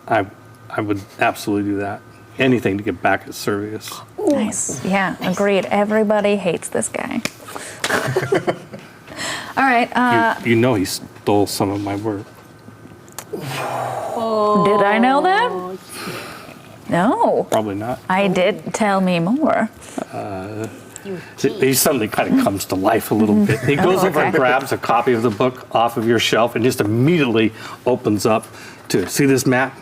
I would absolutely do that. Anything to get back at Servius. Nice. Yeah, agreed. Everybody hates this guy. All right. You know he stole some of my work. Did I know that? No. Probably not. I did. Tell me more. He suddenly kind of comes to life a little bit. He goes over and okay. grabs a copy of the book off of your shelf and just immediately opens up to see this map.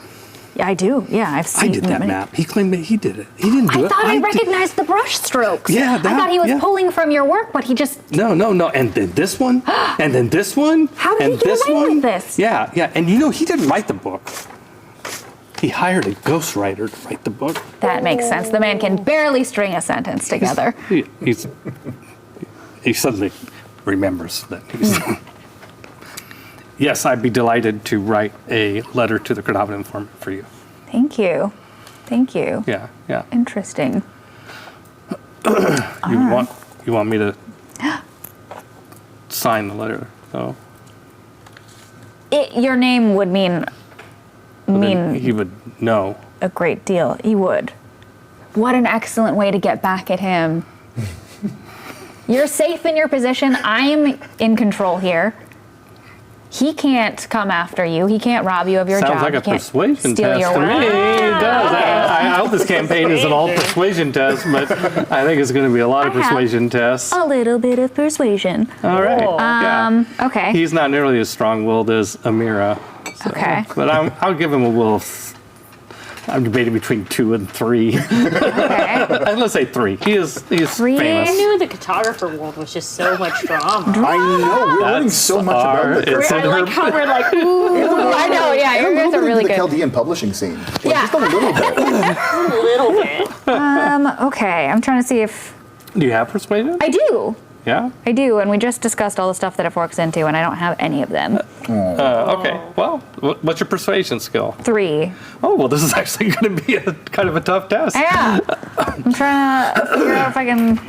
Yeah, I do. Yeah, I've I seen did that map. He claimed that he did it. He didn't do I it. thought I did- recognized the brush strokes. Yeah, I that- thought he was yeah. pulling from your work, but he just. No. And then this one, and then this one, How did and he get this away with one. this? Yeah. And he didn't write the book. He hired a ghostwriter to write the book. That makes sense. The man can barely string a sentence together. He suddenly remembers that he's. Yes, I'd be delighted to write a letter to the Cordovan informant for you. Thank you. Thank you. Yeah. Interesting. You want me to sign the letter? Oh, Your name would mean then he would know. a great deal. He would. What an excellent way to get back at him. You're safe in your position. I'm in control here. He can't come after you. He can't rob you of your Sounds job. like He a can't persuasion steal test your to me. work. It does. I hope this campaign is an all persuasion test, but I think it's going to be a lot of I have persuasion tests. A little bit of persuasion. All right. Yeah. Okay. He's not nearly as strong-willed as Amira. So, Okay. But I'll give him a will of. I'm debating between 2 and 3. Okay. Let's say 3. He's 3? I famous. knew the cartographer world was just so much drama. I know, we're learning so much about It's this. in her. We're like, ooh, I know, yeah, And you a guys little are bit really into the good. Chaldean publishing scene. Like, Yeah. Just a little bit. a little bit. Okay, I'm trying to see if Do you have persuasion? I do. Yeah. I do, and we just discussed all the stuff that it forks into, and I don't have any of them. Okay. Well, what's your persuasion skill? 3. Oh, well, this is actually going to be a kind of a tough test. Yeah. I'm trying to figure out if I can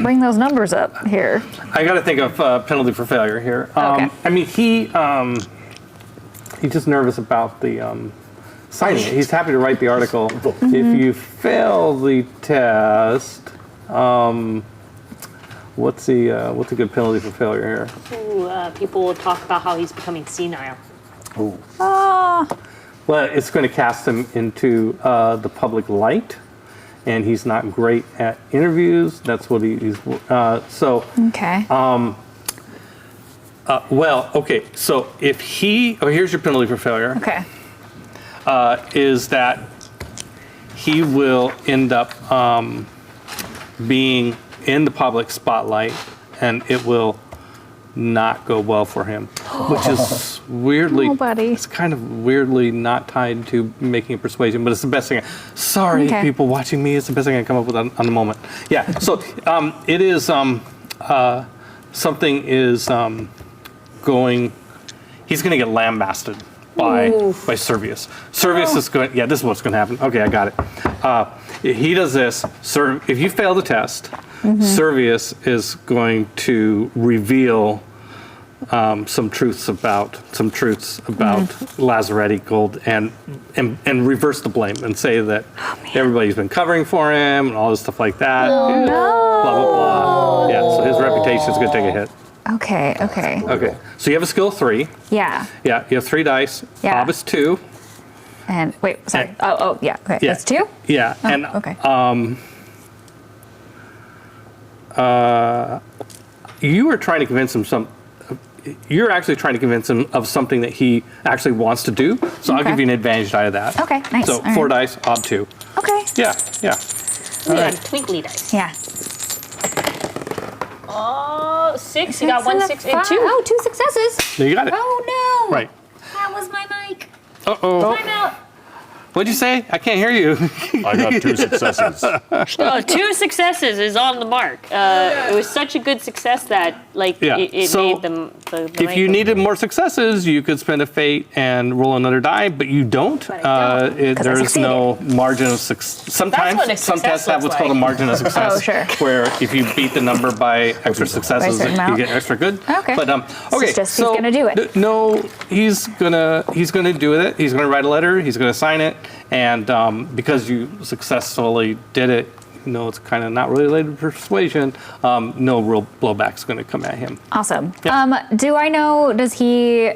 bring those numbers up here. I got to think of penalty for failure here. Okay. I mean, he's just nervous about the signing it. He's happy to write the article. If you fail the test, what's a good penalty for failure here? Ooh, people will talk about how he's becoming senile. Well, it's going to cast him into the public light, and he's not great at interviews. That's what he's so. Okay. Well, okay. So if here's your penalty for failure. Okay. Is that he will end up being in the public spotlight, and it will not go well for him, which is weirdly, Oh, buddy. it's kind of weirdly not tied to making a persuasion, but it's the best thing. Sorry, Okay. people watching me, it's the best thing I can come up with on the moment. Yeah, so it is, something is going, he's going to get lambasted by Servius. Servius is going, yeah, this is what's going to happen. Okay, I got it. He does this. If you fail the test, Servius is going to reveal some truths about Lazaretti Gold and reverse the blame and say that everybody's been covering for him and all this stuff like that. Oh, no. Blah, blah, blah. Yeah, so his reputation is going to take a hit. Okay. Okay, so you have a skill 3. Yeah. Yeah, you have 3 dice. Yeah. Bob is 2. And wait, sorry. And- Oh, yeah. Okay. Yeah. It's 2? Yeah, Oh, and okay. you are trying to convince him you're actually trying to convince him of something that he actually wants to do. So I'll Okay. give you an advantage out of that. Okay, nice. So All 4 right. dice, Bob 2. Okay. Yeah. Yeah, twinkly dice. Yeah. Oh, 6. You got 1, 6, and 2. Oh, 2 successes. You got it. Oh, no. Right. That was my mic. Uh-oh. Time out. What'd you say? I can't hear you. I got 2 successes. 2 successes is on the mark. It was such a good success that, like, Yeah, it so made them. If you needed more successes, you could spend a fate and roll another die, but you don't. But I don't, 'cause I There's no margin of success. That's Sometimes what a some success tests have looks what's called a like. margin of success. Oh, sure. Where if you beat the number by extra successes, certain you amount. get extra good. Okay. But So okay, it's just he's gonna do it. No, he's gonna do it. He's gonna write a letter. He's gonna sign it, and because you successfully did it, it's kind of not really related to persuasion. No real blowback's going to come at him. Awesome. Yeah. Do I know, does he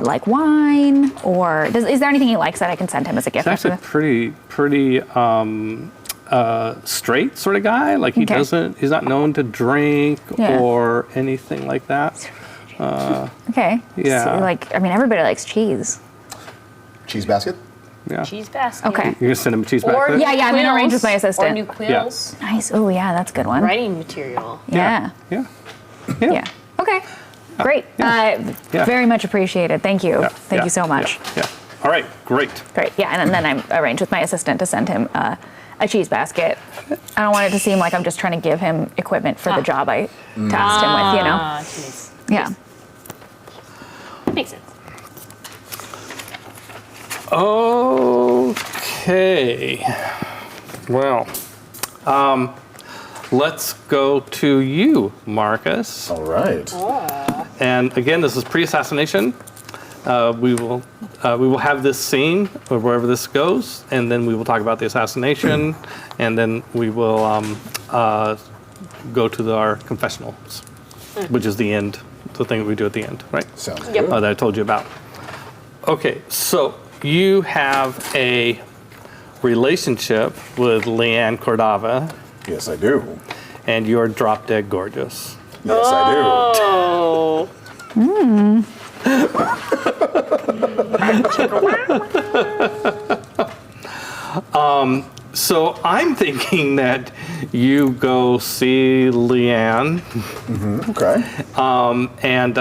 like wine, or is there anything he likes that I can send him as a gift? He's actually pretty straight sort of guy. Like Okay. he's not known to drink Yeah. or anything like that. Okay. Yeah. So, everybody likes cheese. Cheese basket? Yeah. Cheese basket. Okay. You're gonna send him a cheese Or basket? Yeah, I'm gonna arrange with my quills, assistant. Or new quills. Nice. Oh, yeah, that's a good one. Writing material. Yeah. Yeah. Yeah. Okay. Great. Yeah. Very much appreciated. Thank you. Yeah. Thank Yeah. you so much. Yeah. All right. Great. Great. Yeah, and then I arranged with my assistant to send him a cheese basket. I don't want it to seem like I'm just trying to give him equipment for the job I tasked him with, Cheese. Yeah. Makes sense. Okay. Well, let's go to you, Marcus. All right. And again, this is pre-assassination. We will have this scene of wherever this goes, and then we will talk about the assassination, and then we will go to our confessionals, which is the end, the thing that we do at the end, right? Sounds Yep. good. That I told you about. Okay, so you have a relationship with Leanne Cordova, Yes, I do. and you're drop dead gorgeous. Yes, I do. Oh. So I'm thinking that you go see Leanne, Okay. and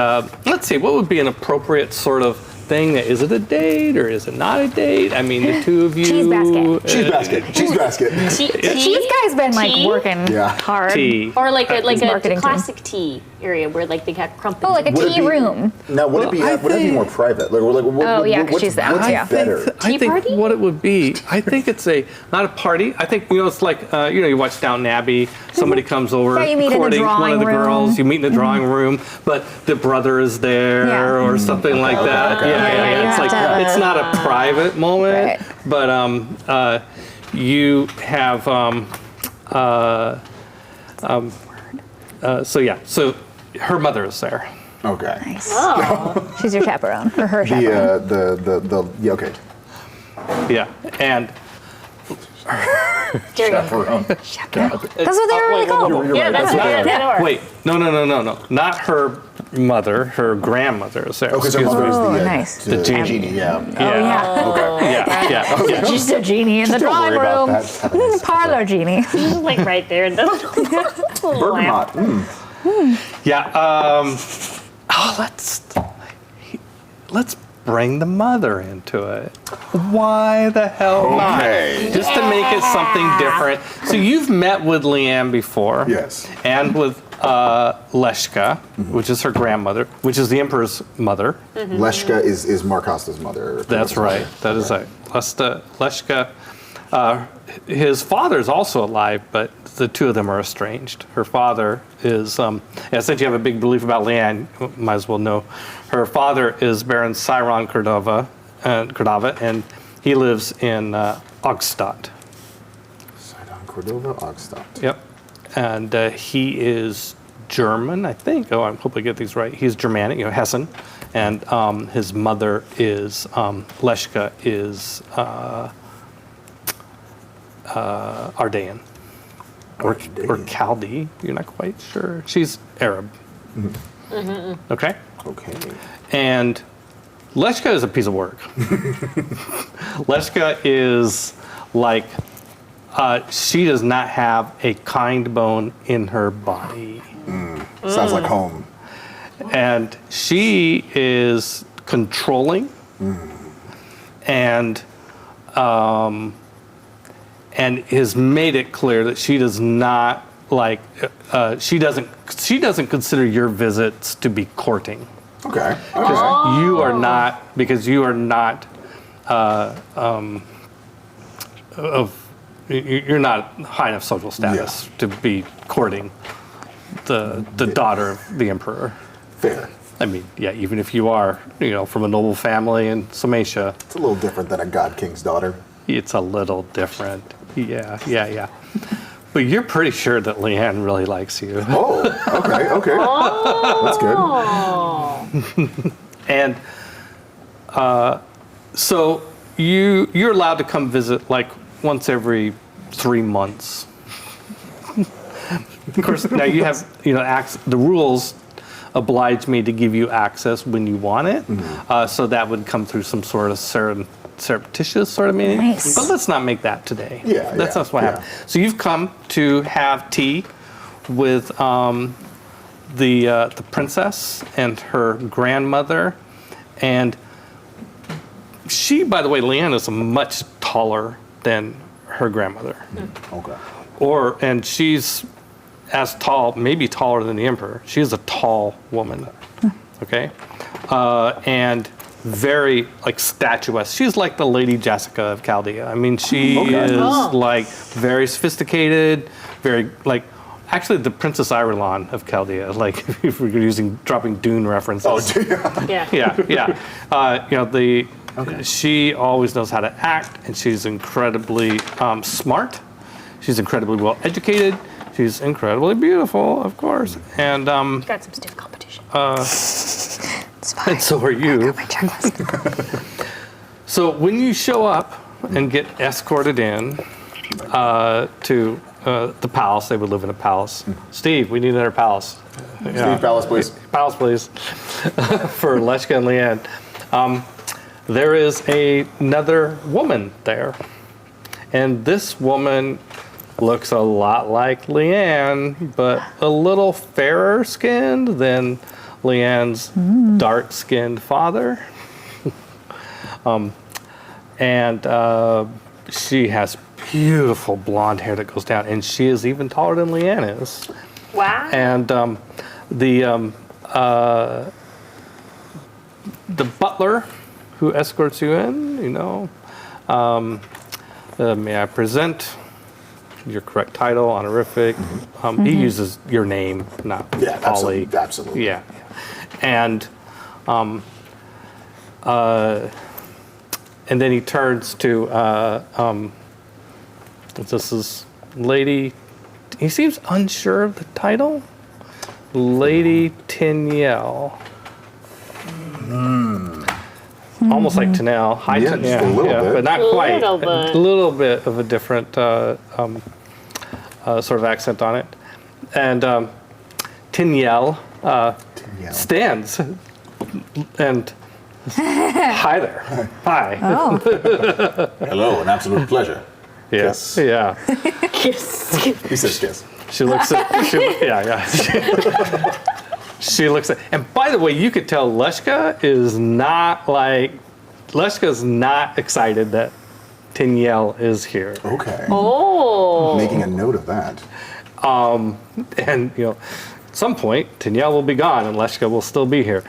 let's see, what would be an appropriate sort of thing? Is it a date or is it not a date? I mean, the two of you. Cheese basket. Cheese basket. Cheese basket. Cheese guy's been Tea? working Yeah. hard. Tea. Or like a marketing team. classic tea area where like they got crumpets. Oh, like a Would it tea be- room. Now, would it be I would it be think- more private? Like, what, Oh, yeah, 'cause what's, she's out, what's yeah. better? I Tea think party? what it would be, I think it's not a party. I think, it's like, you watch Downton Abbey, somebody comes over, Yeah, you meet in the courting one of the drawing room. girls, you meet in the drawing room, but the brother is there Yeah. or something like that. okay. Yeah, you It's have like, to have it's a- not a private moment, Right. but you have, so her mother is there. Okay. Nice. Oh. She's your chaperone, or her chaperone. Yeah, okay. Yeah, and Chaperone. That's what they were really called. You're Yeah, right. that's what right. they are. wait, no, not her mother, her grandmother is there. Okay, so her Excuse me. mother's Oh, the, nice. the genie. genie. Yeah. Oh, yeah. Okay. Yeah. Just a genie in the Don't drawing worry about room. that. Parlor genie. Just like right there in the little Bergamot. lamp. Yeah. Let's bring the mother into it. Why the hell Okay. not? Just to make it something different. So you've met with Leanne before. Yes. And with Leshka, which is her grandmother, which is the emperor's mother. Leshka is Marcosta's mother. That's right. That is right. Leshka. His father is also alive, but the two of them are estranged. Her father is, since you have a big belief about Leanne, you might as well know, her father is Baron Siron Cordova, and he lives in Ogstadt. Sidon Cordova, Ogstadt. Yep. And he is German, I think. Oh, I hope I get these right. He's Germanic, Hessen. And his mother is, Leshka is Ardayan. Or Chaldee, you're not quite sure. She's Arab. Okay? Okay. And Leshka is a piece of work. Leshka is like, she does not have a kind bone in her body. Sounds like home. And she is controlling and has made it clear that she does not she doesn't consider your visits to be courting. Okay. You are not, because you are not you're not high enough social status to be courting the daughter of the emperor. Fair. I mean, yeah, even if you are, from a noble family in Somatia, It's a little different than a god king's daughter. it's a little different. Yeah. But you're pretty sure that Leanne really likes you. Oh, okay. That's good. And so you're allowed to come visit like once every 3 months. Of course, now you have, the rules oblige me to give you access when you want it. So that would come through some sort of surreptitious sort of meeting. Nice. But let's not make that today. Yeah, That's not what yeah. happened. So you've come to have tea with the princess and her grandmother. And she, by the way, Leanne is much taller than her grandmother. Okay. And she's as tall, maybe taller than the emperor. She is a tall woman, okay? And very statuesque. She's like the Lady Jessica of Chaldea. I mean, she is very sophisticated, very actually the Princess Irulan of Chaldea. If we're dropping Dune references. Oh, yeah. Yeah. She always knows how to act, and she's incredibly smart. She's incredibly well educated. She's incredibly beautiful, of course, and Got some stiff competition. It's fine. and so are you. My checklist. So when you show up and get escorted in to the palace, they would live in a palace. Steve, we need another palace. Steve Palace, please. Palace, please, for Leshka and Leanne. There is another woman there, and this woman looks a lot like Leanne, but a little fairer skinned than Leanne's dark-skinned father. And she has beautiful blonde hair that goes down, and she is even taller than Leanne is. Wow. And the butler who escorts you in, may I present your correct title, honorific. He uses your name, not Polly. Absolutely. Yeah. And then he turns to this is Lady. He seems unsure of the title. Lady Teniel. Almost like Tanel. Hi, Yeah, just a little bit. but not quite. Little bit. A little bit of a different sort of accent on it. And Teniel stands and hi there. Hi. Oh, Hello, an absolute pleasure. Yes. Yeah. Kiss. He says yes. She looks at, yeah. She looks at, and by the way, you could tell Leshka's not excited that Teniel is here. Okay. Oh. Making a note of that. And, at some point, Teniel will be gone and Leshka will still be here.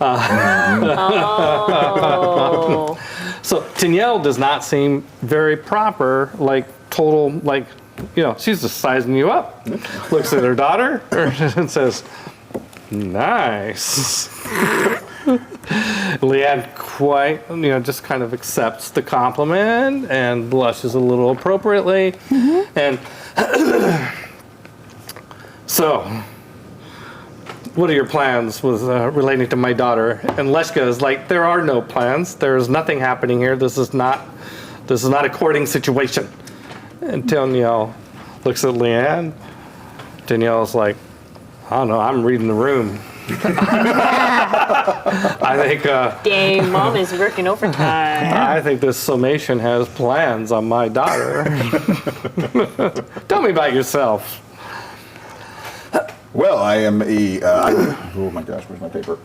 Oh. So Teniel does not seem very proper, she's just sizing you up. Looks at her daughter and says, nice. Leanne just kind of accepts the compliment and blushes a little appropriately. And so, what are your plans with relating to my daughter? And Leshka is like, there are no plans. There is nothing happening here. This is not a courting situation. And Teniel looks at Leanne. Teniel's like, I don't know, I'm reading the room. I think Dang, mom is working overtime. I think this summation has plans on my daughter. Tell me about yourself. Well, I am oh my gosh, where's my paper?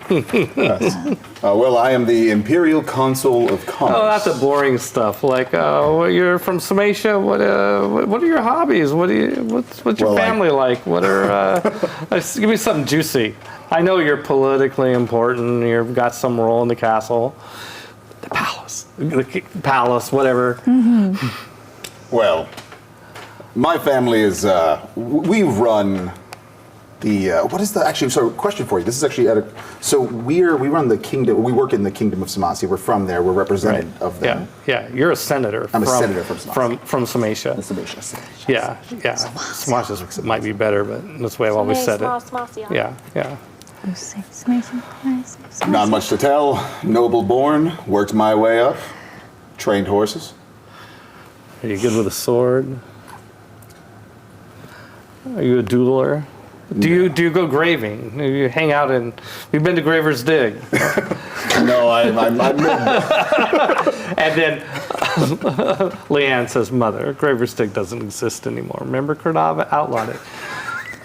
Yes. Well, I am the Imperial Consul of Commerce. Oh, that's the boring stuff. You're from Sumatia. What are your hobbies? What's your family like? What are give me something juicy. I know you're politically important. You've got some role in the castle, the palace, whatever. Mm-hmm. Well, my family is we run the what is the actually? So, question for you. This is actually we run the kingdom. We work in the kingdom of Sumacia. We're from there. We're representative of them. Yeah. You're a senator. I'm a senator from Sumacia. From Sumatia. Sumacia. Yeah. Sumacia might be better, but that's the way I've always said it. Yeah. Not much to tell. Noble born. Worked my way up. Trained horses. Are you good with a sword? Are you a dueler? Do you go graving? Do you hang out you've been to Graver's Dig? No, I'm And then Leanne says, Mother, Graver's Dig doesn't exist anymore. Remember Cordava outlawed it.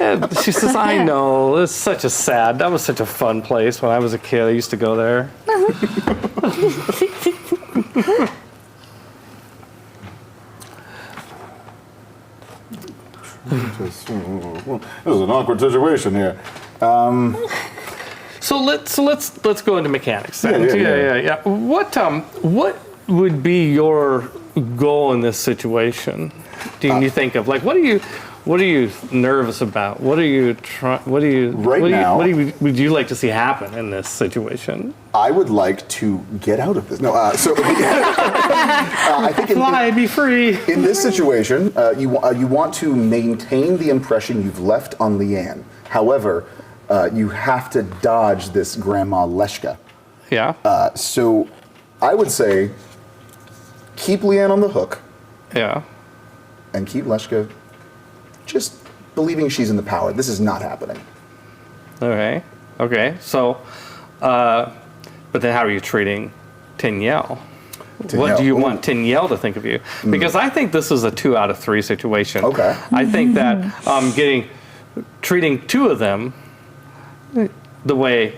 And she says, I know, that was such a fun place when I was a kid. I used to go there. This is an awkward situation here. So let's go into mechanics then. Yeah. What would be your goal in this situation? Do you think of what are you nervous about? What would you like to see happen in this situation? I would like to get out of this. No, I think be free. in this situation, you want to maintain the impression you've left on Leanne. However, you have to dodge this Grandma Leshka. Yeah. So I would say keep Leanne on the hook Yeah. and keep Leshka just believing she's in the power. This is not happening. Okay. So, but then how are you treating Teniel? What do you want Teniel to think of you? Because I think this is a 2 out of 3 situation. Okay. I think that treating 2 of them the way,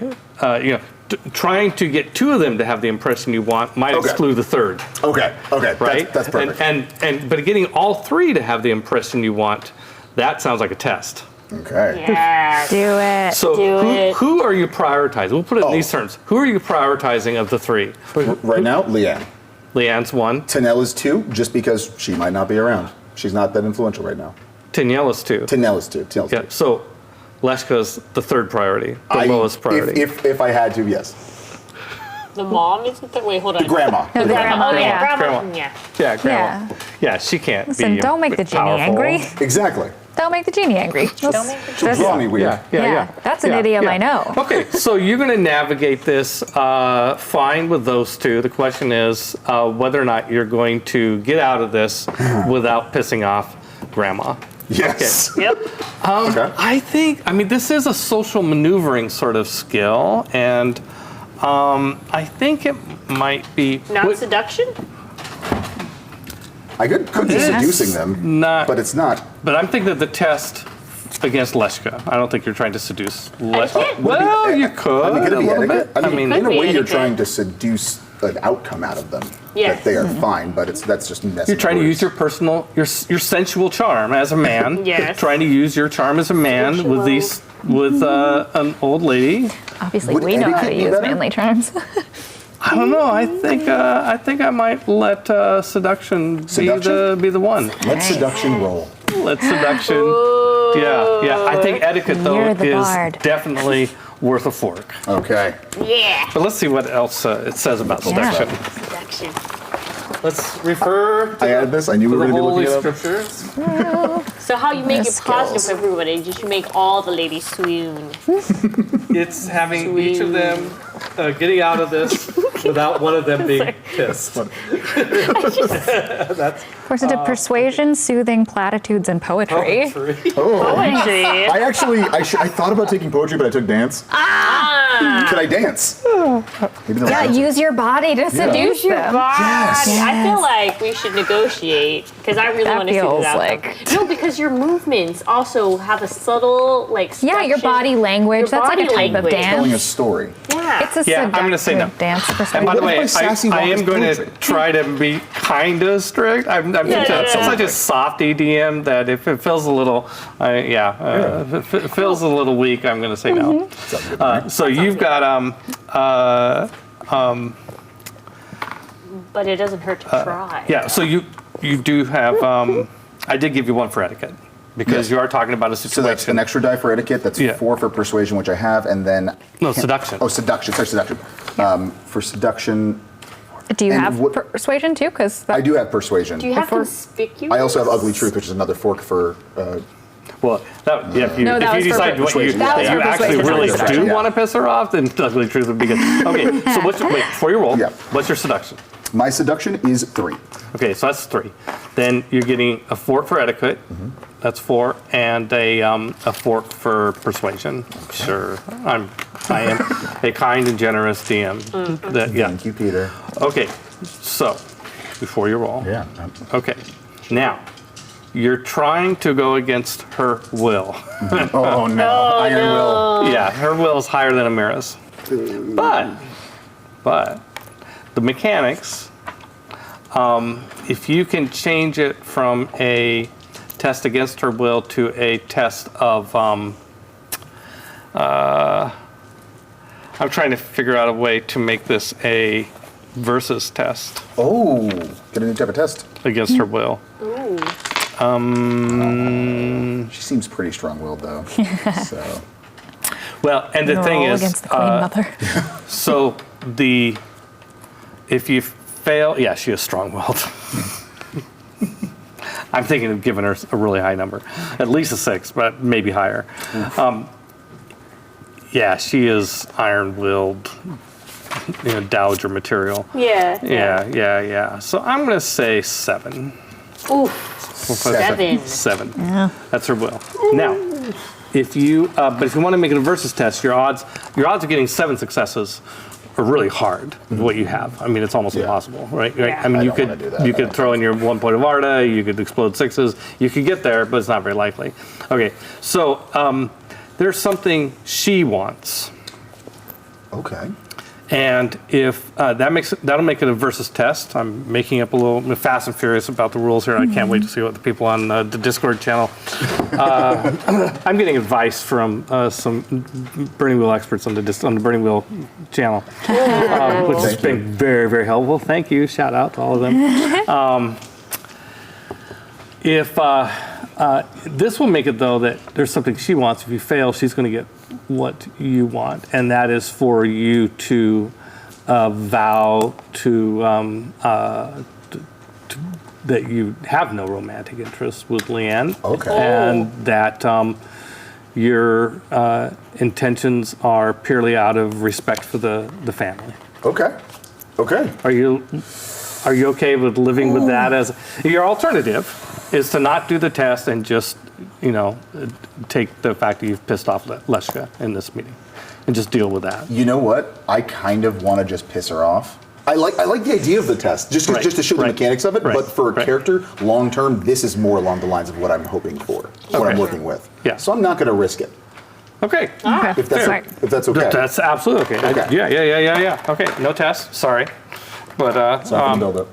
trying to get 2 of them to have the impression you want might exclude the 3rd. Okay. Right? That's perfect. But getting all 3 to have the impression you want, that sounds like a test. Okay. Yes. Do it. So who are you prioritizing? We'll put it in these terms. Who are you prioritizing of the 3? Right now, Leanne. Leanne's 1. Tenelle is 2, just because she might not be around. She's not that influential right now. Teniel is 2. Tenelle is 2. Yeah. So Leshka's the 3rd priority, the lowest priority. If I had to, yes. The mom is the third. Wait, hold on. The grandma. No, grandma. Grandma. Grandma. Yeah. Yeah, grandma. Yeah, she can't Listen, be don't make the genie powerful. angry. Exactly. Don't make the genie angry. Don't make the She'll draw me weird. Yeah. That's an idiom I know. Okay, so you're going to navigate this fine with those 2. The question is whether or not you're going to get out of this without pissing off grandma. Yes. Okay. Yep. Okay. I think, this is a social maneuvering sort of skill, and I think it might be... Not seduction? I could be seducing them, not- but it's not. But I'm thinking of the test against Leshka. I don't think you're trying to seduce Leshka. can't- Well, you could I mean, could a it be little etiquette? bit. I mean, Could in a be way, you're etiquette. trying to seduce an outcome out of them. Yes. That they are fine, but that's just messy. You're trying to use your personal, your sensual charm as a man. Yes. Trying to use your charm as a man Sensual. with an old lady. Obviously, Would we know how to etiquette be use better? manly charms. I don't know. I think I might let seduction, Seduction? be the one. Let seduction roll. Let seduction. Yeah. I think etiquette though You're the is bard. definitely worth a fork. Okay. Yeah. But let's see what else it says about Yeah. seduction. Seduction. Let's refer to I added this. I knew we were the going to be Holy looking it up. Scriptures. So how you make The it positive skills. for everybody? You should make all the ladies swoon. It's having each of them getting out of this without one of them being pissed. Course into persuasion, soothing, platitudes, and poetry. Poetry. I actually, I thought about taking poetry, but I took dance. Can I dance? Maybe Yeah, use your body to seduce Your them. body. Yes. I feel like we should negotiate because I really That want to see feels that. like- No, because your movements also have a subtle like. Yeah, your section- body language. your That's like a body type of language. dance. telling a story. Yeah. It's a Yeah, I'm gonna say no. seductive dance persuasion. And by the What if way, my sassy I walk am is going to poetry? try to be kind of strict. I'm such a soft EDM that if it feels a little, if it feels a little weak, I'm going to say no. Sounds good to me. So you've got but it doesn't hurt to try. yeah. So you do have. I did give you one for etiquette because Yes. you are talking about a So situation. that's an extra die for etiquette. That's Yeah. 4 for persuasion, which I have, and then No, seduction. Oh, seduction. Sorry, seduction. For seduction, Do you And have what- persuasion too? Because I do have persuasion. Do you have Before- conspicuous? I also have ugly truth, which is another fork for. Well, if you, No, that if was you for decide what you, persuasion. That was you for actually persuasion, really not do seduction, yeah. want to piss her off, then ugly truth would be good. Okay, so wait, before you roll, Yeah. what's your seduction? My seduction is 3. Okay, so that's 3. Then you're getting a fork for etiquette. That's 4, and a fork for persuasion. Sure, I am a kind and generous DM. Yeah. Thank you, Peter. Okay, so before you roll. Yeah. Okay, now you're trying to go against her will. Oh no, Iron Will. Yeah, her will is higher than Amira's. But the mechanics, if you can change it from a test against her will to a test of, I'm trying to figure out a way to make this a versus test Oh, get a new type of test. against her will. Ooh. She seems pretty strong-willed, though. So Well, and the thing is, against the Queen Mother. so if you fail, yeah, she is strong-willed. I'm thinking of giving her a really high number, at least a 6, but maybe higher. Yeah, she is iron-willed, dowager material. Yeah. Yeah. So I'm going to say 7. Ooh. 7. 7. 7. That's her will. Now, if you want to make it a versus test, your odds of getting 7 successes are really hard with what you have. I mean, it's almost Yeah. impossible, right? Yeah. I mean, I you don't could wanna do that. you I could don't throw in your 1 point of Arda, you could explode 6s, you could get there, but it's not very likely. Okay, so there's something she wants. okay. And if that'll make it a versus test. I'm making up a little fast and furious about the rules here. I can't wait to see what the people on the Discord channel. I'm getting advice from some Burning Wheel experts on the Burning Wheel channel, which has Thank been you. very, very helpful. Thank you. Shout out to all of them. If this will make it though that there's something she wants. If you fail, she's going to get what you want, and that is for you to vow to that you have no romantic interest with Leanne. Okay. And that your intentions are purely out of respect for the family. Okay. Okay. Are you okay with living with that as your alternative? Is to not do the test and just, take the fact that you've pissed off Leshka in this meeting and just deal with that. You know what? I kind of want to just piss her off. I like the idea of the test, just to show the mechanics of it. Right. But for a character, long term, this is more along the lines of what I'm hoping for, what I'm working with. Yeah. So I'm not going to risk it. Okay. If that's okay. That's absolutely okay. Okay. Yeah. Okay, no test. Sorry, but It's not going to build up.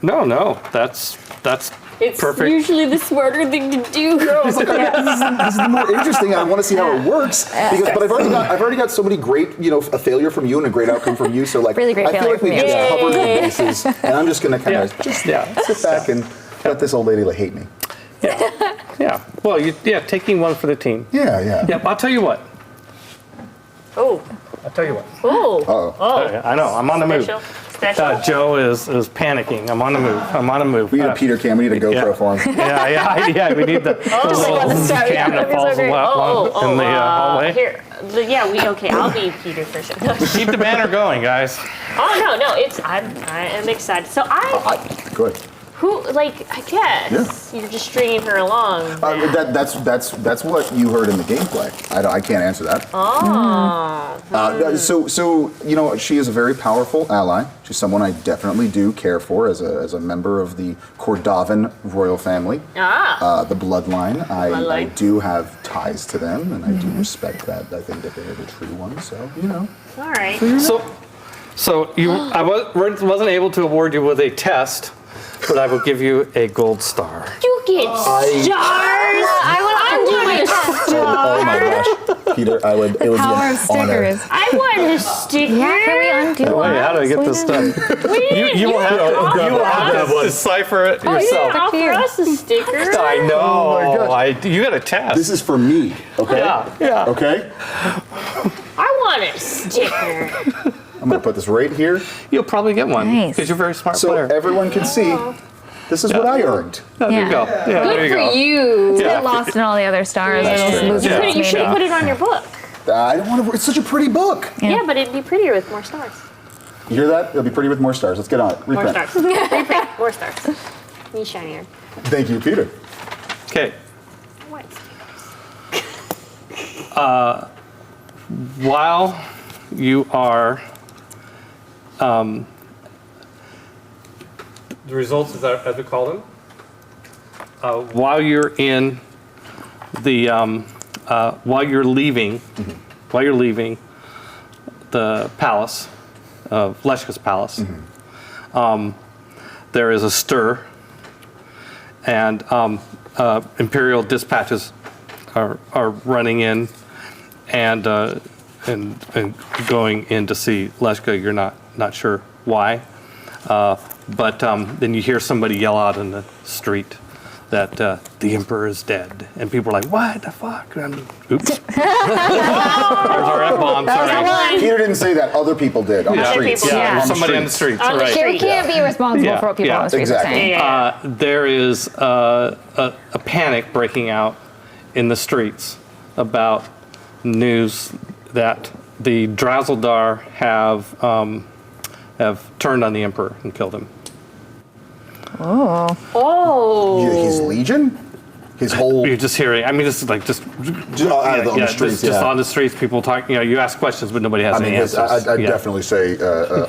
no. That's It's perfect. usually the smarter thing to do. This is more interesting, and I want to see how it works. But I've already got so many great, a failure from you and a great outcome from you. So like, Really great I feel failure like we from you. just covered the bases, and I'm just going to kind of sit back and let this old lady hate me. Yeah. Well, taking one for the team. Yeah. Yeah. I'll tell you what. Oh. I'll tell you what. Oh. I know. I'm on the move. Special. Joe is panicking. I'm on the move. We need a Peter cam. We need a GoPro for him. Yeah. We need the little cam that falls in the hallway. Here. I'll be Peter for sure. Keep the banner going, guys. Oh no, I am excited. So Good. I guess you're just stringing her along. That's what you heard in the gameplay. I can't answer that. So she is a very powerful ally. She's someone I definitely do care for as a member of the Cordovan royal family. The bloodline. I do have ties to them, and I do respect that. I think that they are the true ones. So All right. So I wasn't able to award you with a test, but I will give you a gold star. You get stars. I want a star. Oh my gosh, Peter! It would be Power an of stickers. I want a sticker. Yeah, can we undo Wait, how do I get this done? You will have to decipher it yourself. Offer us a sticker. I know. You got a test. This is for me. Okay. Yeah. Okay. I want a sticker. I'm going to put this right here You'll probably get one Nice. because you're a very smart so player. everyone can see. This is what I earned. There you go. Yeah, there Good you for go. you. Get lost in all the other stars. That's true. You should have put it on your book. I don't want to. It's such a pretty book. Yeah, but it'd be prettier with more stars. You hear that? It'll be pretty with more stars. Let's get on it. More Reprint. stars. Reprint. More stars. Me shinier. Thank you, Peter. Okay. What? While you are, the results as we call them, while you're in the, while you're leaving the palace, Leshka's palace, there is a stir, and Imperial dispatches are running in and going in to see Leshka. You're not sure why, but then you hear somebody yell out in the street that the Emperor is dead, and people are like, "What the fuck?" And oops, there's our F-bomb. Sorry. Peter didn't say that. Other people did on the Yeah. streets. people, Yeah, Yeah. there's somebody on the streets. On the Right. street. We can't be responsible for what people on the streets exactly. are saying. Yeah. There is a panic breaking out in the streets about news that the Drazeldar have turned on the Emperor and killed him. Oh. His legion? His whole. You're just hearing. I mean, this is like just on the streets. just on the streets. People talk. You ask questions, but nobody has any answers. I'd definitely say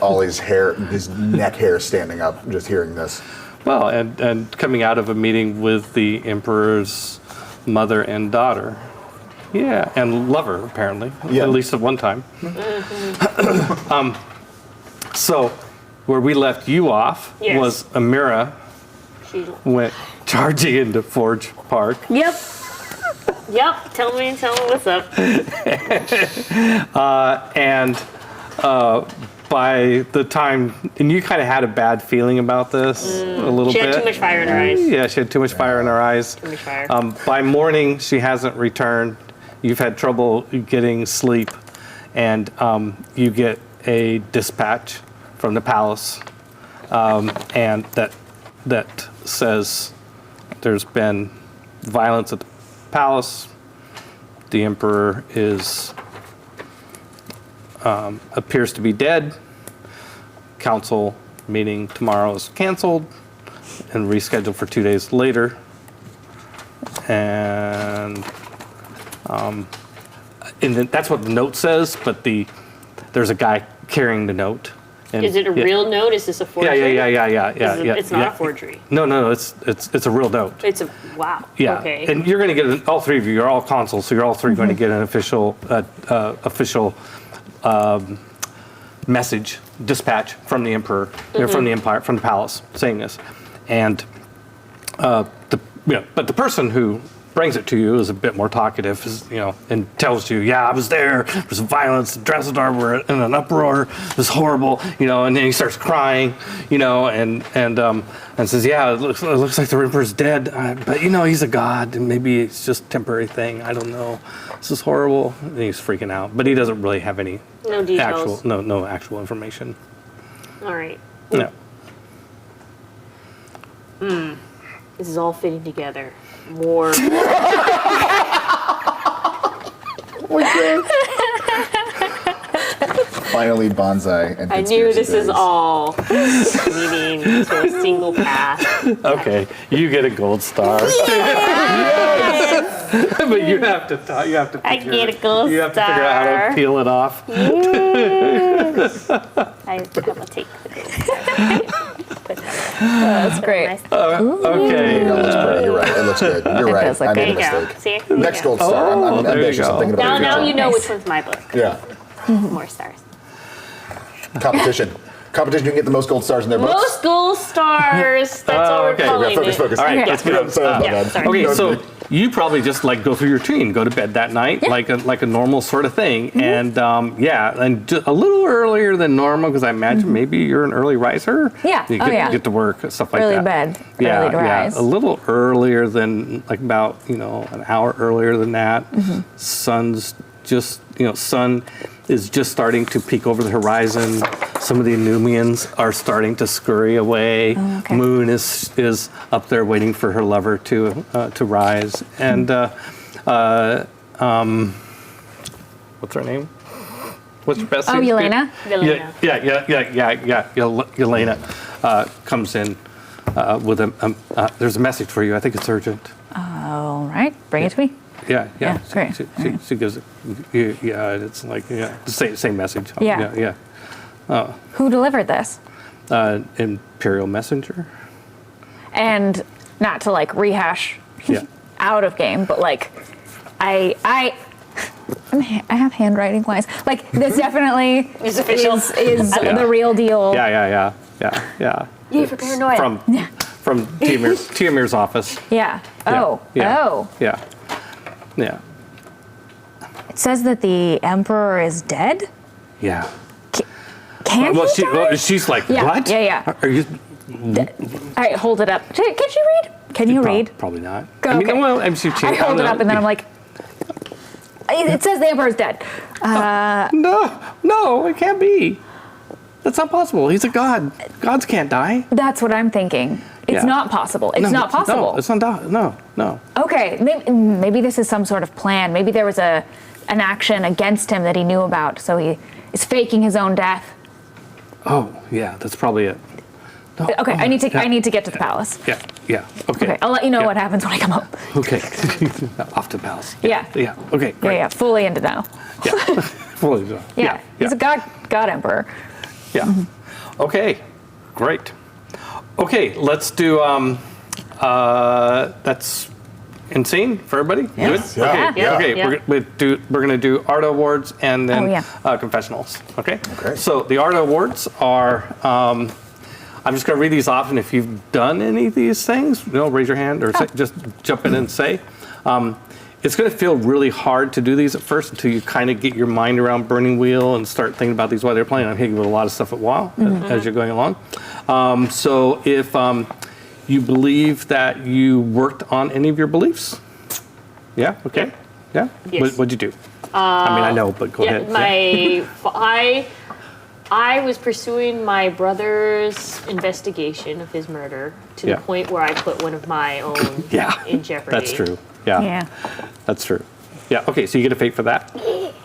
Ollie's hair, his neck hair standing up just hearing this. Well, and coming out of a meeting with the Emperor's mother and daughter. Yeah, and lover, apparently. Yeah. At least at one time. So, where we left you off Yes. was Amira went charging into Forge Park. Yep. Tell me what's up. And by the time, and you kind of had a bad feeling about this a little She bit. had too much fire in her eyes. Yeah, she had too much fire in her eyes. Too much fire. By morning, she hasn't returned. You've had trouble getting sleep, and you get a dispatch from the palace, and that says there's been violence at the palace. The Emperor appears to be dead. Council meeting tomorrow is canceled and rescheduled for 2 days later. And that's what the note says, but there's a guy carrying the note, And, Is it a real note? Is this a Yeah, forgery? yeah. It's not a forgery. No, it's a real note. It's a wow. Yeah, Okay. and you're going to get all three of you. You're all consuls, so you're all 3 going to get an official message, dispatch from the emperor, from the empire, from the palace, saying this, and but the person who brings it to you is a bit more talkative, and tells you, I was there. There's violence. Dresdar were in an uproar. It was horrible, and then he starts crying, and says, it looks like the emperor's dead, but he's a god, and maybe it's just a temporary thing. I don't know. This is horrible. And he's freaking out, but he doesn't really have any No details. no actual information. All right. No. This is all fitting together. More. Finally, bonsai. And I knew conspiracy this is theories. all leading to a single path. Okay, you get a gold star. But you have to I get a gold you have to figure out how to star. peel it off. Yes. I will take the gold star. Put that That's great. nice. Okay. It looks pretty. You're right. It looks good. You're right. does look I There made you a go. mistake. See? Next gold star. I'm there you ambitious. I'm go. thinking about Now, the now future. you know Nice. which one's my book. Yeah. More stars. Competition. Competition. You can get the most gold stars in their books. Most gold stars. That's what we're okay. calling Focus. it. Focus. All right, Yeah. let's get up. Sorry, my Yeah, bad. sorry. Okay, No, so good. you probably just go through your routine, go to bed that night, like a normal sort of thing, and and a little earlier than normal because I imagine maybe you're an early riser. Yeah. You Oh, get, yeah. get to work, stuff like Early that. bed, Yeah, early to rise. a little earlier than about an hour earlier than that. Sun's just sun is just starting to peek over the horizon. Some of the Numians are starting to scurry away. Oh, okay. Moon is up there waiting for her lover to rise. And what's her name? What's your best? Oh, Yelena? Yelena. Yeah. Yelena comes in with there's a message for you. I think it's urgent. All right, bring it to me. Yeah. Yeah, great. She gives it. It's like the same message. Yeah. Who delivered this? Imperial messenger. And not to rehash Yeah. out of game, but I have handwriting wise. This definitely It's official. is Yeah. the real deal. Yeah. Yay for paranoia. From Tiamir's office. Yeah. Oh. Yeah. It says that the emperor is dead. Yeah. Can Well, he die? she's like, Yeah, what? yeah. Are you? All right, hold it up. Can she read? Can you read? Probably not. Go, I mean, okay. well, I hold it up and then I'm like, it says the emperor's dead. no, it can't be. That's not possible. He's a god. Gods can't die. That's what I'm thinking. It's Yeah. not possible. It's not possible. No, it's not. No. Okay, maybe this is some sort of plan. Maybe there was an action against him that he knew about, so he is faking his own death. Oh, yeah, that's probably it. No. Okay, Oh, I need to get to the palace. Yeah. Okay. Okay, I'll let you know Yeah. what happens when I come home. Okay. Off to the palace. Yeah. Yeah. Okay. Great. Yeah, fully into now. Yeah. Fully done. Yeah, he's a god emperor. Yeah. Okay. Great. Okay, let's do. That's insane for everybody. Yes. Good. Okay. Yeah. Okay. Yeah. We're gonna do Art Awards and then Oh, yeah. confessionals. Okay. Okay. So the Art Awards are. I'm just gonna read these off, and if you've done any of these things, raise your hand or just jump in and say. It's going to feel really hard to do these at first until you kind of get your mind around Burning Wheel and start thinking about these while they're playing. I'm hitting you with a lot of stuff at while as you're going along. So if you believe that you worked on any of your beliefs, okay, yeah. Yes. What'd you do? I mean, I know, but go ahead. I was pursuing my brother's investigation of his murder to the Yeah. point where I put one of my own Yeah, in jeopardy. that's true. Yeah, that's true. Yeah. Okay, so you get a fate for that.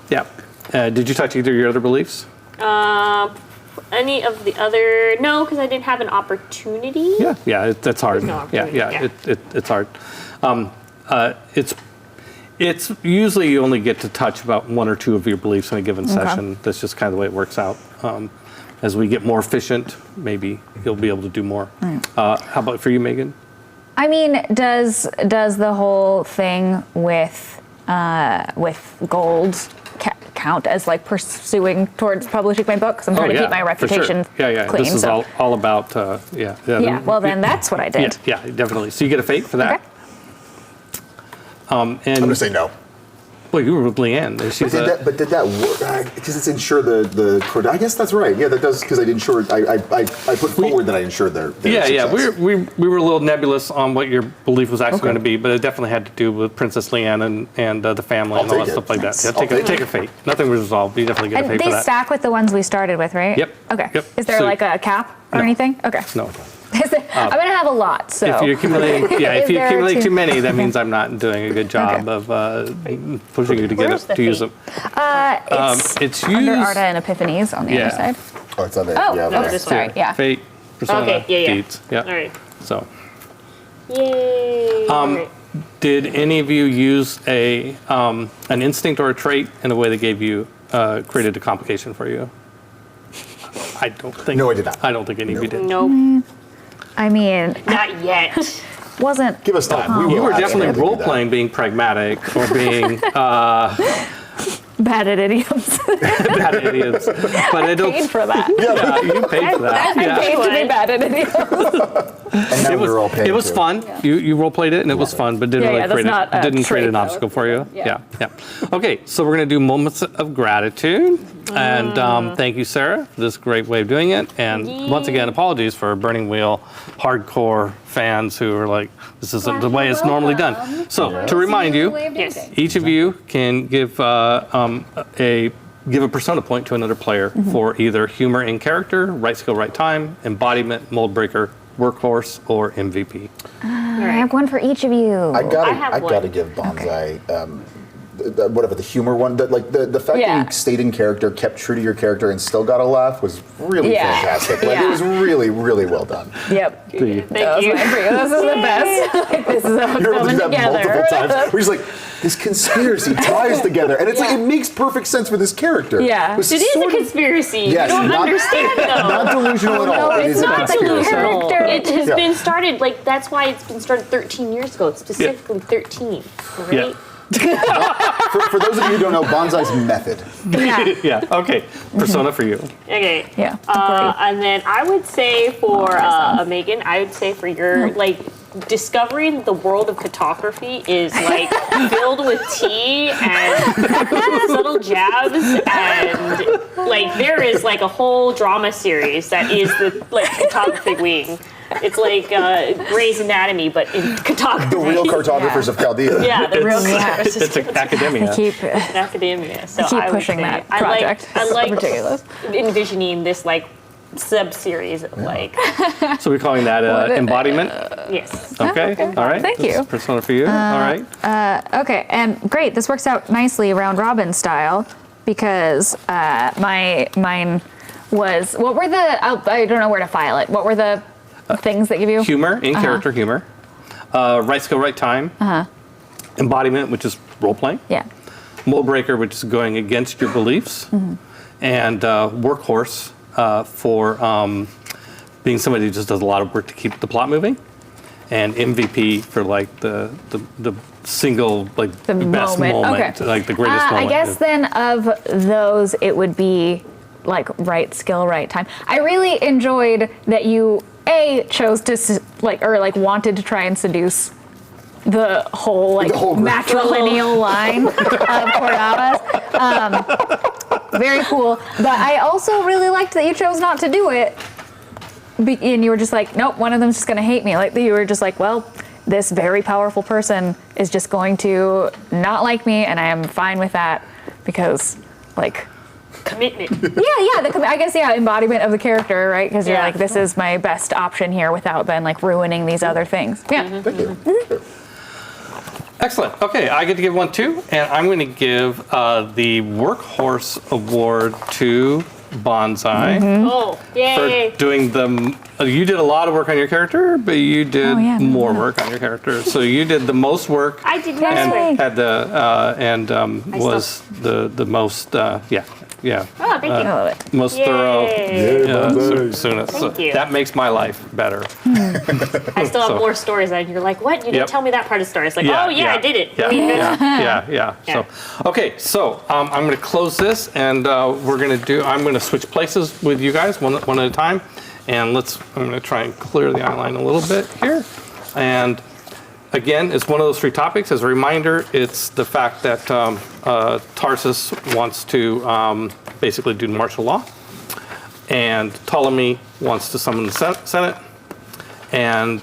Yeah. Did you touch either of your other beliefs? Any of the other? No, because I didn't have an opportunity. Yeah, that's hard. No opportunity, Yeah. It's hard. It's usually you only get to touch about one or two of your beliefs in a given session. That's just kind of the way it works out. as we get more efficient, maybe you'll be able to do more. How about for you, Megan? I mean, does the whole thing with gold count as like pursuing towards publishing my book? Because I'm trying to keep my for sure. reputation clean. This is all about, yeah. Well, then that's what I did. Yeah, definitely. So you get a fate for that. Okay. And I'm going to say no. well, you were with Leanne. But did that work? Because it's insure the I guess that's right. Yeah, that does, because I insured. I put forward that I insured their Yeah. success. We were a little nebulous on what your belief was actually going to be, but it definitely had to do with Princess Leanne and the family and all take that it. stuff like that. Nice. Yeah, take a fate. Nothing was resolved. You definitely get a And fate they for that. stack with the ones we started with, right? Yep. Okay. Yep. Is there So- like a cap or No. anything? Okay. No. I'm gonna have a lot, so. If you accumulate, Is if you there accumulate two- too many, that means I'm not doing a good job Okay. of pushing you to get Where's it the to use fate? them. It's It's under used Arda and Epiphanies on the Yeah. other side. Oh, it's on there. Oh, yeah, no, okay. this sorry. one. Yeah. fate, persona, Okay, yeah. deeds. Yeah. All right. So, Yay. All right. did any of you use an instinct or a trait in a way that gave you created a complication for you? I don't think. No, I did not. I don't think any of you did. Nope. I mean, Not yet. wasn't. Give us time. We You will were definitely absolutely do role that. playing, being pragmatic or being Bad at idioms. bad at idioms. But I don't. Paid for that. Yeah, you paid for that. I Yeah. paid to be bad at idioms. And now we're all paying. It was too. fun. You role played it and it was fun, but didn't Yeah, really yeah, that's create not a didn't create trait, an though. obstacle for you. Yeah. Yeah. Okay, so we're gonna do moments of gratitude, and thank you, Sarah, for this great way of doing it. And once again, apologies for Burning Wheel hardcore fans who are like, this isn't the way it's normally done. So to remind you, Yes. each of you can give give a persona point to another player for either humor in character, right skill, right time, embodiment, mold breaker, workhorse, or MVP. I have one for each of you. I gotta have one. give Bonsai. Whatever the humor one, the fact Yeah. that you stayed in character, kept true to your character, and still got a laugh was really Yeah. fantastic. Like, Yeah. it was really, really well done. Yep. Thank That was you. mine for you. This is the best. Like, this is how it's You're able to coming do that together. multiple times. We're just like, this conspiracy ties together, and it's like Yeah. it makes perfect sense for this character. Yeah. was It is a sort of- conspiracy. Yes, you don't not- understand though. not delusional at all. No, It it's is a not conspiracy. delusional. It has Yeah. been started, like, that's why it's been started 13 years ago. It's specifically 13, right? Yeah. For those of you who don't know, Bonsai's method. Yeah. Yeah. Okay. Persona for you. Okay. Yeah. And then I would say for Megan, I would say for your, like, discovering the world of cartography is, like, filled with tea and subtle jabs, and, like, there is, like, a whole drama series that is the, like, cartography wing. It's like Grey's Anatomy, but in cartography. The real cartographers of Chaldea. Yeah, the real It's an academia. Keep academia. So keep I would pushing say that I project. like It's ridiculous. envisioning this like sub-series of like So we're calling that embodiment. yes. Okay. All right. Thank That's you. Persona for you. All right. Okay, and great. This works out nicely round robin style because mine was. What were the? I don't know where to file it. What were the things that give you? Humor in character humor. Right skill, right time. Embodiment, which is role playing. Yeah. Mold breaker, which is going against your beliefs. And workhorse for being somebody who just does a lot of work to keep the plot moving. And MVP for like the single like The best moment. Okay. like the greatest I moment. guess then of those, it would be like right skill, right time. I really enjoyed that you chose to wanted to try and seduce the whole like The whole group. matrilineal line of Cordadas. Very cool. But I also really liked that you chose not to do it. And you were just like, nope, one of them's just going to hate me. Like, you were just like, well, this very powerful person is just going to not like me, and I am fine with that because, like, Commitment. I guess, embodiment of the character, right? Because you're Yeah. like, this is my best option here without then, like, ruining these other things. Yeah. Thank you. Excellent. Okay, I get to give one too, and I'm going to give the Workhorse Award to Bonsai Oh, yay. for doing the. You did a lot of work on your character, but you did more work on your character. So you did the most work. I did Yay. not and swear. had the was the most Yeah. Oh, thank you. I love it. Most thorough. Yay. Soonest. Thank you. That makes my life better. I still have So- more stories, and you're like, what? You didn't Yep. tell me that part of the story. It's like, oh, yeah, I did it. Yeah, yeah. Yeah. So, okay, so I'm going to close this, and I'm going to switch places with you guys one at a time, and I'm going to try and clear the eye line a little bit here, and again, it's one of those three topics. As a reminder, it's the fact that Tarsus wants to basically do martial law, and Ptolemy wants to summon the Senate, and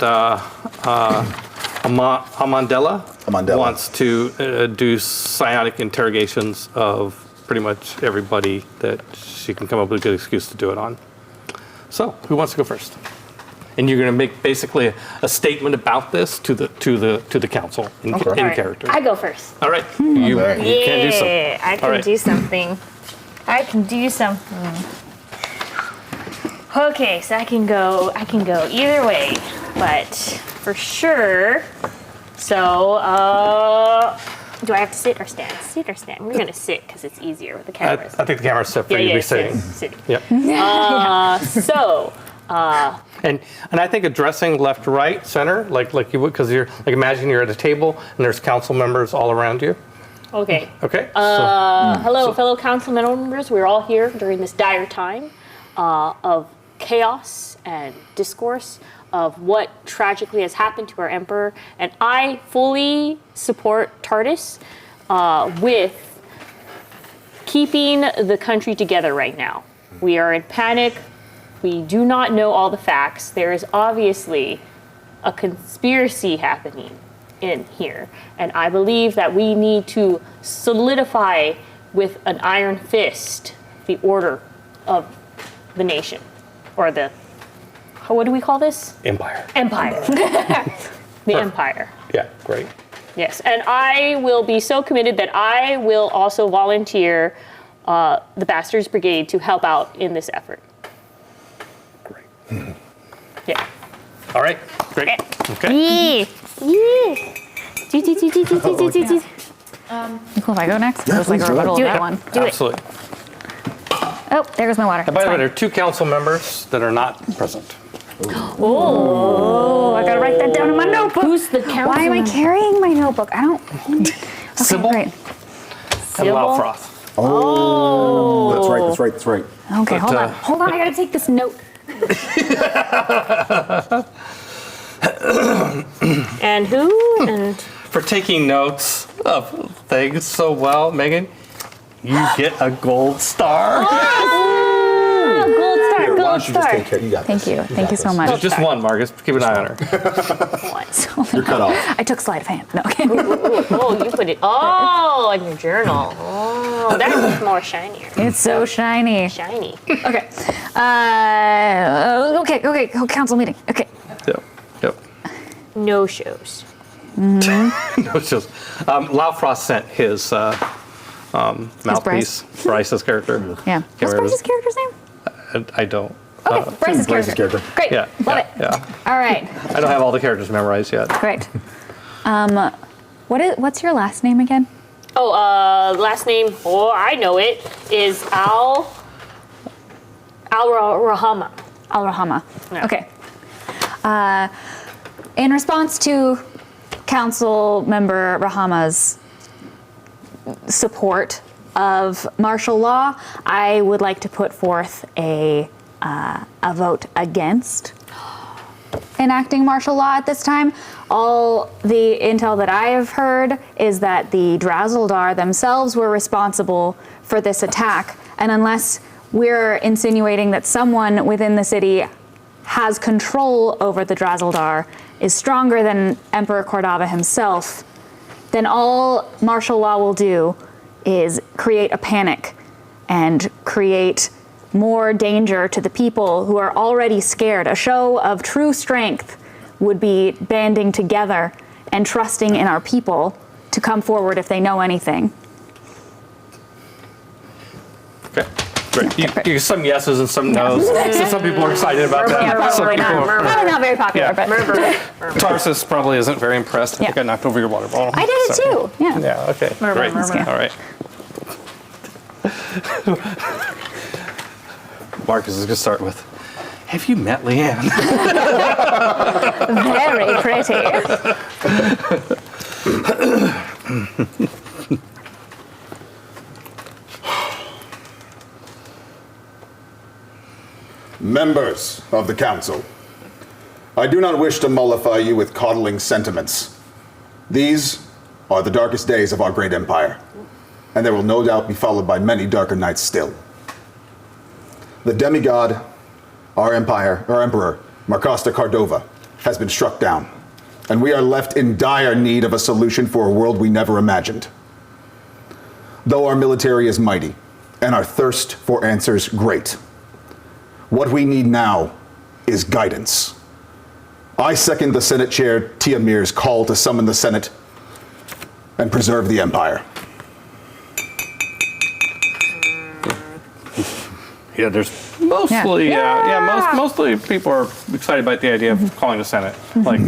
Amandella wants to do psionic interrogations of pretty much everybody that she can come up with a good excuse to do it on. So, who wants to go first? And you're going to make basically a statement about this to the council in All right, character. I go first. All right, you can do something. Yeah, I can All right. do something. I can do something. Okay, so I can go either way, but for sure. So, do I have to sit or stand? Sit or stand? We're gonna sit because it's easier with the I cameras. think the camera's set for you to be sitting. sitting. Yep. So, And I think addressing left, right, center, like you would, because you're like imagine you're at a table and there's council members all around you. okay. Okay. Hello, fellow council members. We're all here during this dire time of chaos and discourse of what tragically has happened to our emperor. And I fully support Tardis with keeping the country together right now. We are in panic. We do not know all the facts. There is obviously a conspiracy happening in here. And I believe that we need to solidify with an iron fist the order of the nation. Or what do we call this? Empire. Empire. The empire. Yeah, great. Yes, and I will be so committed that I will also volunteer the Bastards Brigade to help out in this effort. Great. Yeah. All right, great. Okay. Yeah. Yeah. Cool if I go next? Yeah, It was like a please do it. rebuttal of Do that it. one. Do it. Absolutely. Oh, there goes my water. And by the way, It's there are two council members that are not present. Oh, I gotta write that down in my notebook. Who's the council? Why am I carrying my notebook? I don't. Okay, Sybil great. and Sybil? Laufroth. Oh, that's right. Okay, But, hold on. I gotta take this note. And who? And For taking notes of things so well, Megan, you get a gold star. gold star, Here, why gold don't you just star. take care? You got Thank this. you. Thank you so this. much. Just one, Marcus. Keep an eye on her. You're cut off. I took sleight of hand. No, okay. Oh, you put it. Oh, in your journal. Oh, that's more shinier. It's so shiny. Shiny. Okay. Okay. Council meeting. Okay. Yep. No shows. No, it's just Laufrost sent his mouthpiece, Bryce's character. Yeah. What's remember. Bryce's character's name? I don't. Okay, Bryce's Bryce's character. character. Great. Yeah. Love yeah, it. Yeah. All right. I don't have all the characters memorized yet. Great. What's your last name again? Oh, last name, I know it, is Al-Rahama. Al-Rahama. Yeah. Okay. In response to Council Member Rahama's support of martial law, I would like to put forth a vote against enacting martial law at this time. All the intel that I have heard is that the Drazeldar themselves were responsible for this attack, and unless we're insinuating that someone within the city has control over the Drazeldar, is stronger than Emperor Cordava himself, then all martial law will do is create a panic and create more danger to the people who are already scared. A show of true strength would be banding together and trusting in our people to come forward if they know anything. Okay. Great. You some yeses and some nos. So some people are excited about that. Yeah, Some probably people not. are- Probably not very popular, Yeah. but Tarsus probably isn't very impressed. I think Yeah. I knocked over your water bottle. I did it Sorry. too. Yeah. Yeah, okay. Great. Okay. All right. Marcus is going to start with, have you met Leanne? Very pretty. Members of the council, I do not wish to mollify you with coddling sentiments. These are the darkest days of our great empire, and there will no doubt be followed by many darker nights still. The demigod, our emperor, Marcosta Cardova, has been struck down, and we are left in dire need of a solution for a world we never imagined. Though our military is mighty, and our thirst for answers great, what we need now is guidance. I second the Senate Chair Tiamir's call to summon the Senate and preserve the Empire. Yeah, there's mostly, mostly people are excited about the idea of calling the Senate. Like,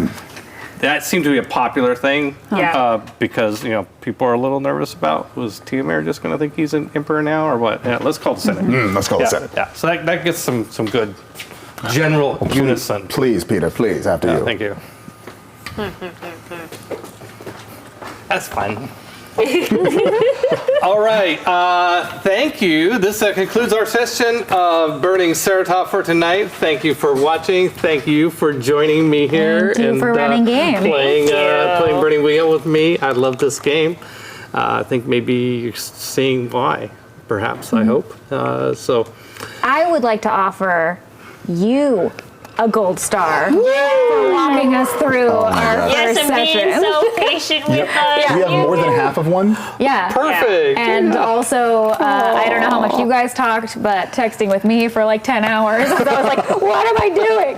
that seemed to be a popular thing. Yeah. Because, people are a little nervous about, was Tiamir just going to think he's an emperor now or what? Yeah, let's call the Senate. Let's call the Senate. Yeah, so that gets some good general unison. Please, Peter, please, after you. Thank you. That's fun. All right. Thank you. This concludes our session of Burning Saratof for tonight. Thank you for watching. Thank you for joining me here. Thank you for running game. Playing Burning Wheel with me. I love this game. I think maybe you're seeing why, perhaps, I hope. So I would like to offer you a gold star for walking us through our Yes, first and being session. so patient with us. We have more than half of one. Yeah. perfect. And also, I don't know how much you guys talked, but texting with me for like 10 hours. So I was like, what am I doing?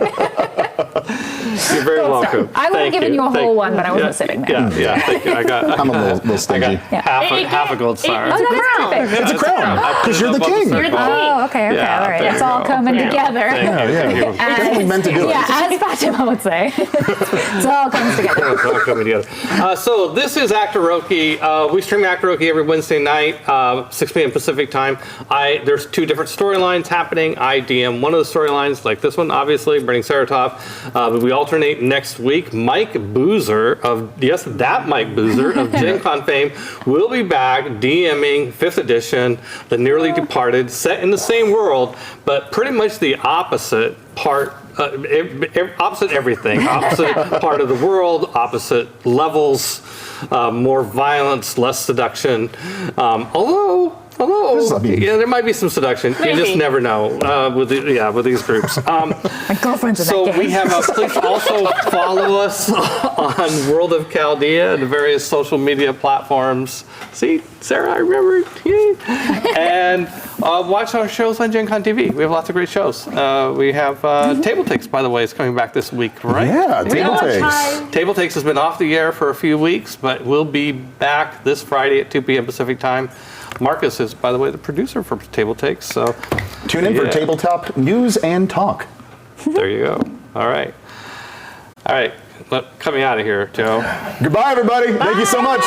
You're very welcome. I would have Thank given you a whole Thank- one, but I wasn't sitting there. Yeah, thank you. I'm a little stingy. half a gold star. Oh, that's perfect. It's a crown, because you're the king. You're the king. Oh, okay. Yeah, All right. there It's you all go. coming together. Thank you. That's what we meant to do. Yeah, as Fatima would say. It all comes together. It's all coming together. So this is Actoroke. We stream Actoroke every Wednesday night, 6 p.m. Pacific time. There's 2 different storylines happening. I DM one of the storylines, like this one, obviously, Burning Saratof. But we alternate next week. Mike Boozer that Mike Boozer of Gen Con fame will be back DMing 5th edition, The Nearly Departed, set in the same world, but pretty much the opposite part. Opposite everything, opposite part of the world, opposite levels, more violence, less seduction. Although, there might be some seduction. You just Maybe. never know with these groups. My girlfriend's in that So game. we have, please also follow us on World of Chaldea, the various social media platforms. See, Sarah, I remembered. Yay. And watch our shows on Gen Con TV. We have lots of great shows. We have Table Takes, by the way, is coming back this week, right? Yeah, Table Takes. Table Takes has been off the air for a few weeks, but we'll be back this Friday at 2 p.m. Pacific time. Marcus is, by the way, the producer for Table Takes. So Tune in for tabletop news and talk. there you go. All right. Coming out of here, Joe. Goodbye, everybody. Thank you so much.